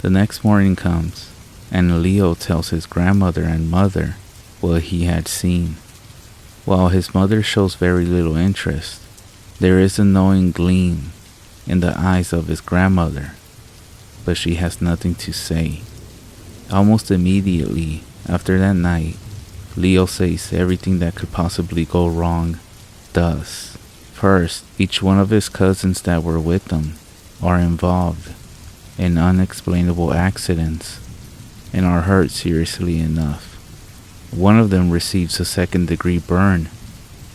The next morning comes, and Leo tells his grandmother and mother what he had seen. While his mother shows very little interest, there is a knowing gleam in the eyes of his grandmother, but she has nothing to say. Almost immediately after that night, Leo says everything that could possibly go wrong does. First, each one of his cousins that were with them are involved in unexplainable accidents and are hurt seriously enough. One of them receives a second-degree burn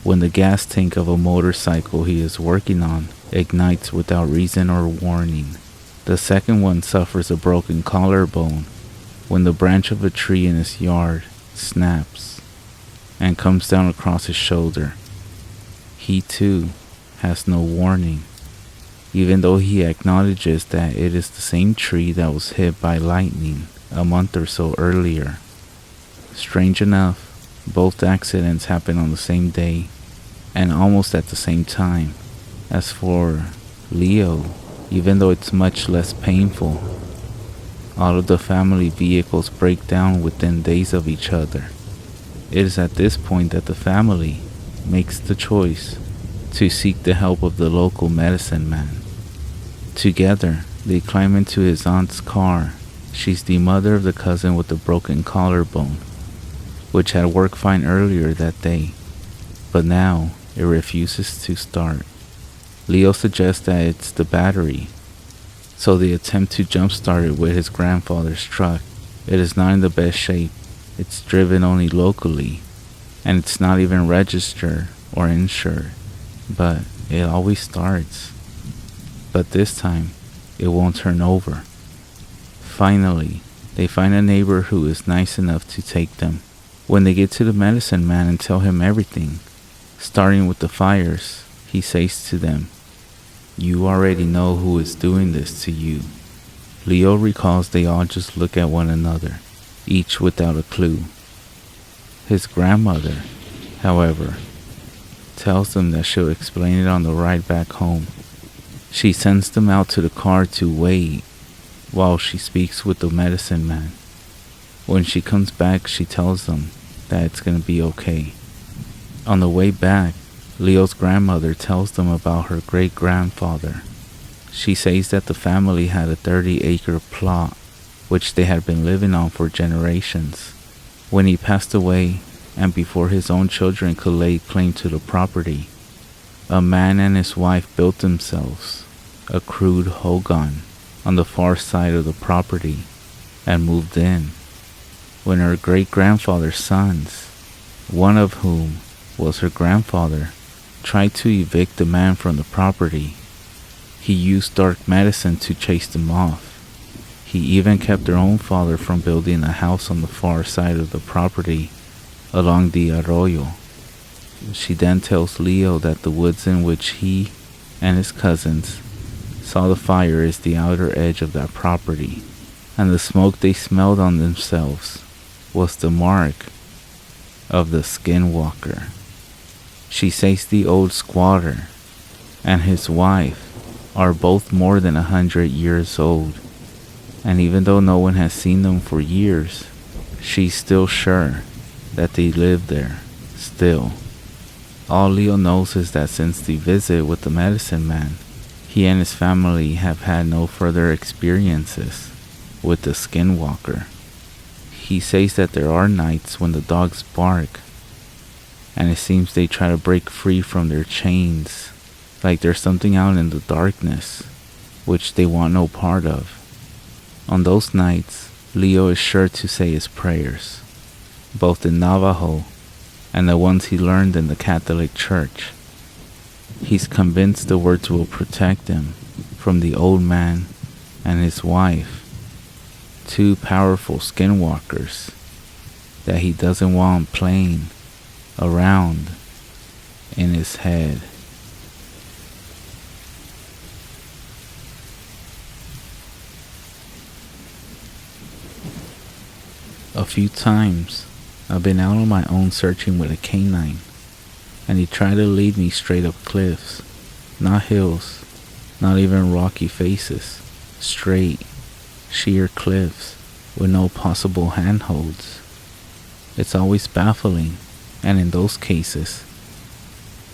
when the gas tank of a motorcycle he is working on ignites without reason or warning. The second one suffers a broken collarbone when the branch of a tree in his yard snaps and comes down across his shoulder. He too has no warning, even though he acknowledges that it is the same tree that was hit by lightning a month or so earlier. Strange enough, both accidents happen on the same day and almost at the same time. As for Leo, even though it's much less painful, all of the family vehicles break down within days of each other. It is at this point that the family makes the choice to seek the help of the local medicine man. Together, they climb into his aunt's car. She's the mother of the cousin with the broken collarbone, which had worked fine earlier that day, but now it refuses to start. Leo suggests that it's the battery, so they attempt to jumpstart it with his grandfather's truck. It is not in the best shape. It's driven only locally, and it's not even registered or insured, but it always starts. But this time, it won't turn over. Finally, they find a neighbor who is nice enough to take them. When they get to the medicine man and tell him everything, starting with the fires, he says to them, "You already know who is doing this to you." Leo recalls they all just look at one another, each without a clue. His grandmother, however, tells them that she'll explain it on the ride back home. She sends them out to the car to wait while she speaks with the medicine man. When she comes back, she tells them that it's gonna be okay. On the way back, Leo's grandmother tells them about her great-grandfather. She says that the family had a 30-acre plot which they had been living on for generations. When he passed away, and before his own children could lay claim to the property, a man and his wife built themselves a crude hogan on the far side of the property and moved in. When her great-grandfather's sons, one of whom was her grandfather, tried to evict the man from the property, he used dark medicine to chase them off. He even kept their own father from building a house on the far side of the property along the arroyo. She then tells Leo that the woods in which he and his cousins saw the fire is the outer edge of that property, and the smoke they smelled on themselves was the mark of the Skinwalker. She says the old squatter and his wife are both more than 100 years old, and even though no one has seen them for years, she's still sure that they live there still. All Leo knows is that since the visit with the medicine man, he and his family have had no further experiences with the Skinwalker. He says that there are nights when the dogs bark, and it seems they try to break free from their chains, like there's something out in the darkness, which they want no part of. On those nights, Leo is sure to say his prayers, both in Navajo and the ones he learned in the Catholic Church. He's convinced the words will protect him from the old man and his wife, two powerful skinwalkers that he doesn't want playing around in his head. A few times I've been out on my own searching with a canine, and he tried to lead me straight up cliffs, not hills, not even rocky faces, straight, sheer cliffs with no possible handholds. It's always baffling, and in those cases,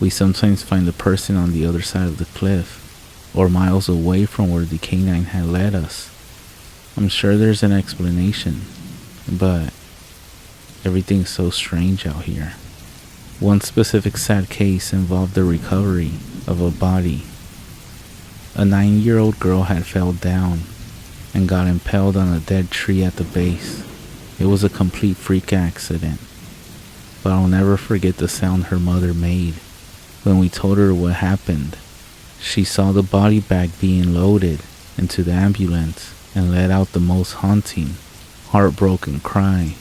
we sometimes find the person on the other side of the cliff, or miles away from where the canine had led us. I'm sure there's an explanation, but everything's so strange out here. One specific sad case involved the recovery of a body. A 9-year-old girl had fell down and got impaled on a dead tree at the base. It was a complete freak accident, but I'll never forget the sound her mother made when we told her what happened. She saw the body bag being loaded into the ambulance and let out the most haunting, heartbroken cry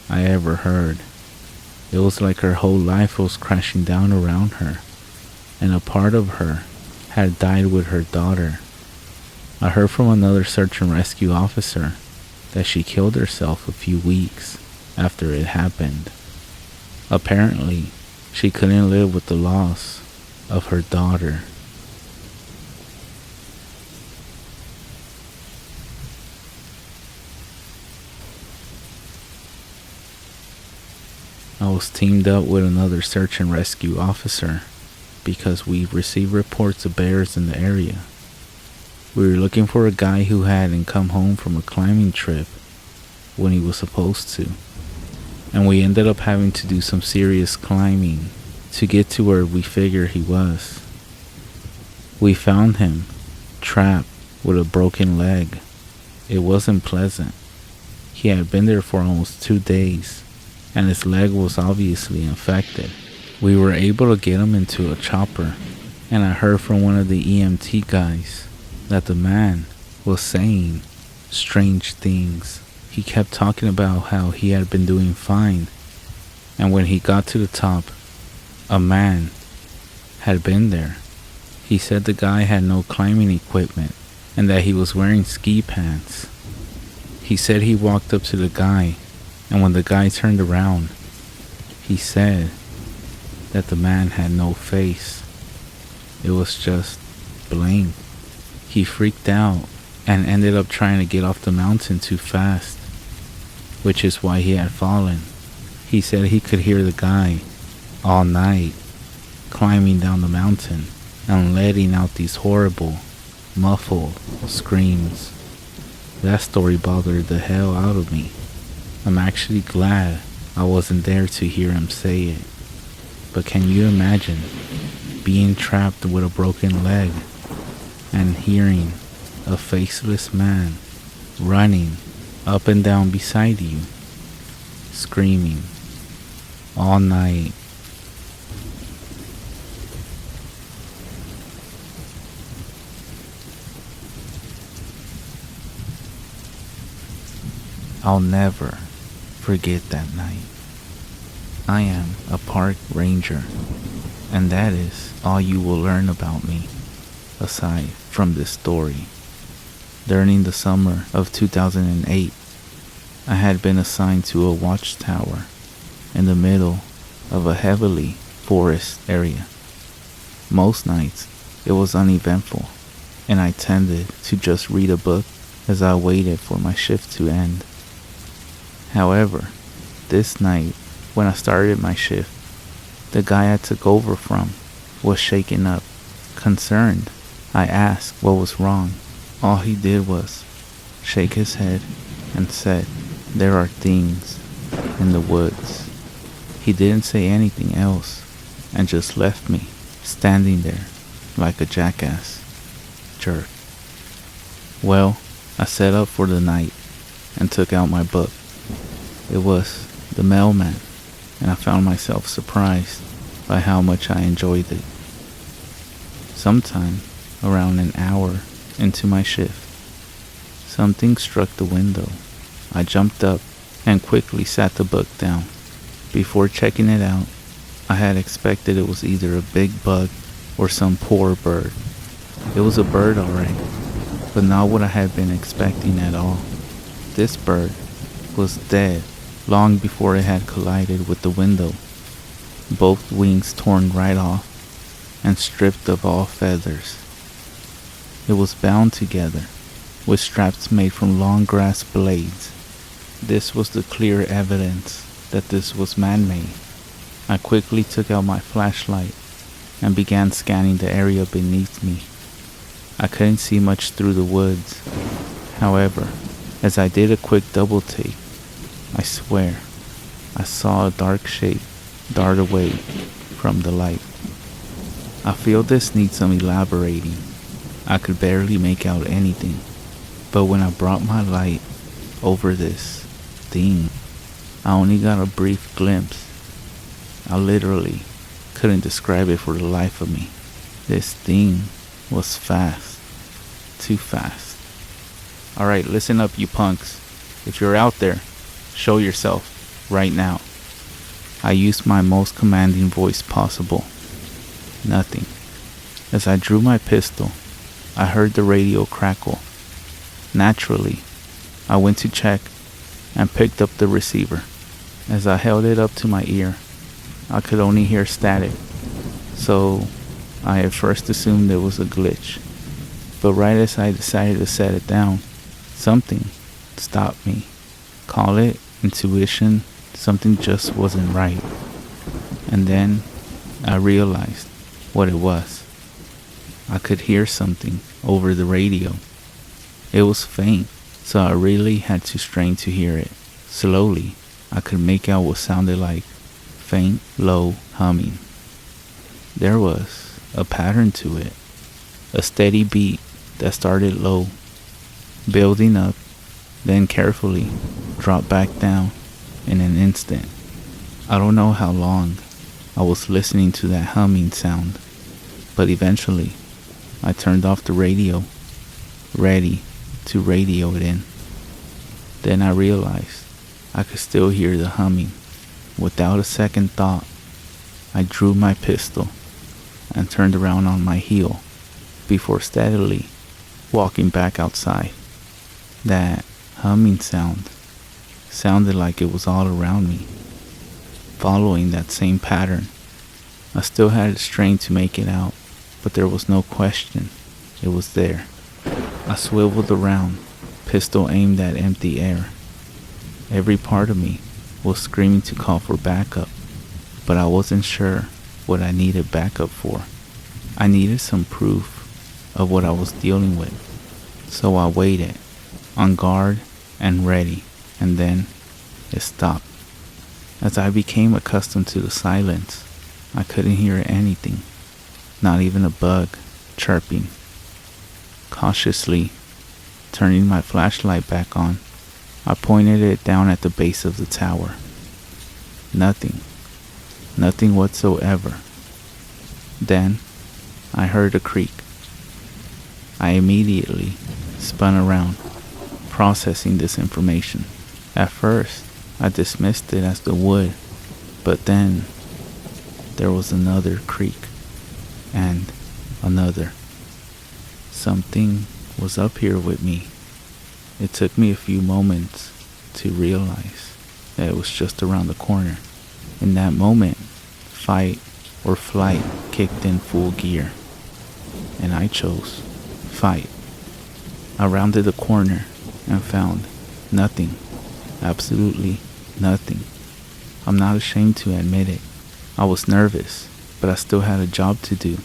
I ever heard. It was like her whole life was crashing down around her, and a part of her had died with her daughter. I heard from another search and rescue officer that she killed herself a few weeks after it happened. Apparently, she couldn't live with the loss of her daughter. I was teamed up with another search and rescue officer because we received reports of bears in the area. We were looking for a guy who hadn't come home from a climbing trip when he was supposed to, and we ended up having to do some serious climbing to get to where we figured he was. We found him trapped with a broken leg. It wasn't pleasant. He had been there for almost 2 days, and his leg was obviously infected. We were able to get him into a chopper, and I heard from one of the EMT guys that the man was saying strange things. He kept talking about how he had been doing fine, and when he got to the top, a man had been there. He said the guy had no climbing equipment and that he was wearing ski pants. He said he walked up to the guy, and when the guy turned around, he said that the man had no face. It was just blank. He freaked out and ended up trying to get off the mountain too fast, which is why he had fallen. He said he could hear the guy all night climbing down the mountain and letting out these horrible, muffled screams. That story bothered the hell out of me. I'm actually glad I wasn't there to hear him say it. But can you imagine being trapped with a broken leg and hearing a faceless man running up and down beside you, screaming all night? I'll never forget that night. I am a park ranger, and that is all you will learn about me, aside from this story. During the summer of 2008, I had been assigned to a watchtower in the middle of a heavily forest area. Most nights, it was uneventful, and I tended to just read a book as I waited for my shift to end. However, this night, when I started my shift, the guy I took over from was shaken up. Concerned, I asked what was wrong. All he did was shake his head and said, "There are things in the woods." He didn't say anything else and just left me standing there like a jackass. Jerk. Well, I set up for the night and took out my book. It was The Mailman, and I found myself surprised by how much I enjoyed it. Sometime around an hour into my shift, something struck the window. I jumped up and quickly sat the book down. Before checking it out, I had expected it was either a big bug or some poor bird. It was a bird alright, but not what I had been expecting at all. This bird was dead long before it had collided with the window, both wings torn right off and stripped of all feathers. It was bound together with straps made from long grass blades. This was the clear evidence that this was man-made. I quickly took out my flashlight and began scanning the area beneath me. I couldn't see much through the woods. However, as I did a quick double take, I swear I saw a dark shape dart away from the light. I feel this needs some elaborating. I could barely make out anything, but when I brought my light over this thing, I only got a brief glimpse. I literally couldn't describe it for the life of me. This thing was fast. Too fast. Alright, listen up, you punks. If you're out there, show yourself right now. I used my most commanding voice possible. Nothing. As I drew my pistol, I heard the radio crackle. Naturally, I went to check and picked up the receiver. As I held it up to my ear, I could only hear static, so I at first assumed it was a glitch. But right as I decided to set it down, something stopped me. Call it intuition, something just wasn't right. And then I realized what it was. I could hear something over the radio. It was faint, so I really had to strain to hear it. Slowly, I could make out what sounded like faint, low humming. There was a pattern to it. A steady beat that started low, building up, then carefully dropped back down in an instant. I don't know how long I was listening to that humming sound, but eventually I turned off the radio, ready to radio it in. Then I realized I could still hear the humming. Without a second thought, I drew my pistol and turned around on my heel before steadily walking back outside. That humming sound sounded like it was all around me, following that same pattern. I still had to strain to make it out, but there was no question it was there. I swiveled around, pistol aimed at empty air. Every part of me was screaming to call for backup, but I wasn't sure what I needed backup for. I needed some proof of what I was dealing with, so I waited, on guard and ready, and then it stopped. As I became accustomed to the silence, I couldn't hear anything, not even a bug chirping. Cautiously, turning my flashlight back on, I pointed it down at the base of the tower. Nothing whatsoever. Then, I heard a creak. I immediately spun around, processing this information. At first, I dismissed it as the wood, but then there was another creak, and another. Something was up here with me. It took me a few moments to realize that it was just around the corner. In that moment, fight or flight kicked in full gear, and I chose fight. I rounded the corner and found nothing, absolutely nothing. I'm not ashamed to admit it. I was nervous, but I still had a job to do,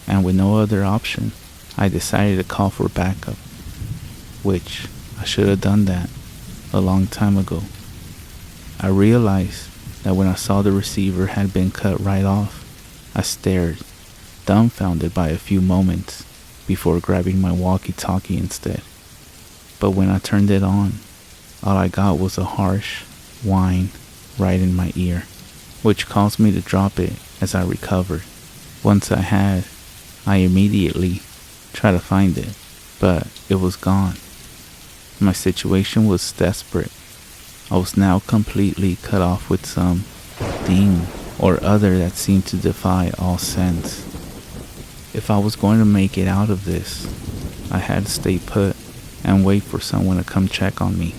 and with no other option, I decided to call for backup, which I should have done that a long time ago. I realized that when I saw the receiver had been cut right off, I stared, dumbfounded by a few moments before grabbing my walkie-talkie instead. But when I turned it on, all I got was a harsh whine right in my ear, which caused me to drop it as I recovered. Once I immediately tried to find it, but it was gone. My situation was desperate. I was now completely cut off with some thing or other that seemed to defy all sense. If I was going to make it out of this, I had to stay put and wait for someone to come check on me.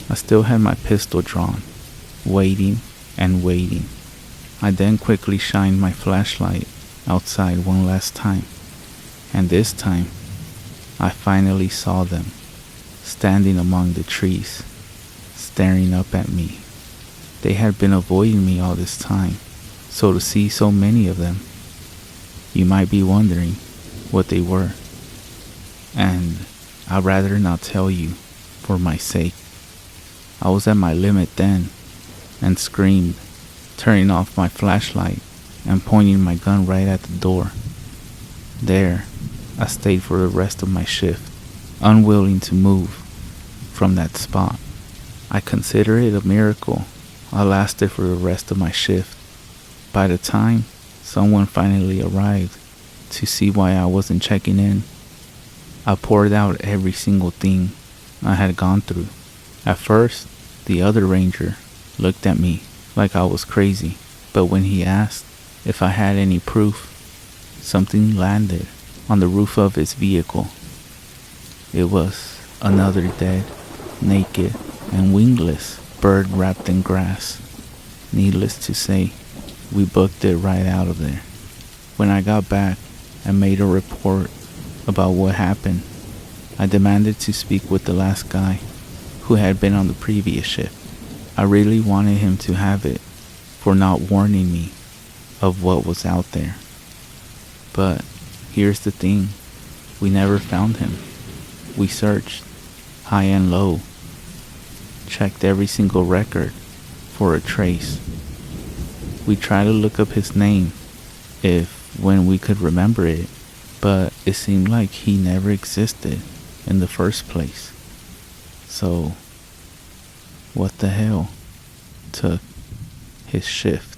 I still had my pistol drawn, waiting and waiting. I then quickly shined my flashlight outside one last time, and this time, I finally saw them, standing among the trees, staring up at me. They had been avoiding me all this time, so to see so many of them, you might be wondering what they were. And I'd rather not tell you, for my sake. I was at my limit then, and screamed, turning off my flashlight and pointing my gun right at the door. There, I stayed for the rest of my shift, unwilling to move from that spot. I consider it a miracle I lasted for the rest of my shift. By the time someone finally arrived to see why I wasn't checking in, I poured out every single thing I had gone through. At first, the other ranger looked at me like I was crazy, but when he asked if I had any proof, something landed on the roof of his vehicle. It was another dead, naked, and wingless bird wrapped in grass. Needless to say, we booked it right out of there. When I got back and made a report about what happened, I demanded to speak with the last guy who had been on the previous shift. I really wanted him to have it for not warning me of what was out there. But here's the thing, we never found him. We searched high and low, checked every single record for a trace. We tried to look up his name when we could remember it, but it seemed like he never existed in the first place. So, what the hell took his shift?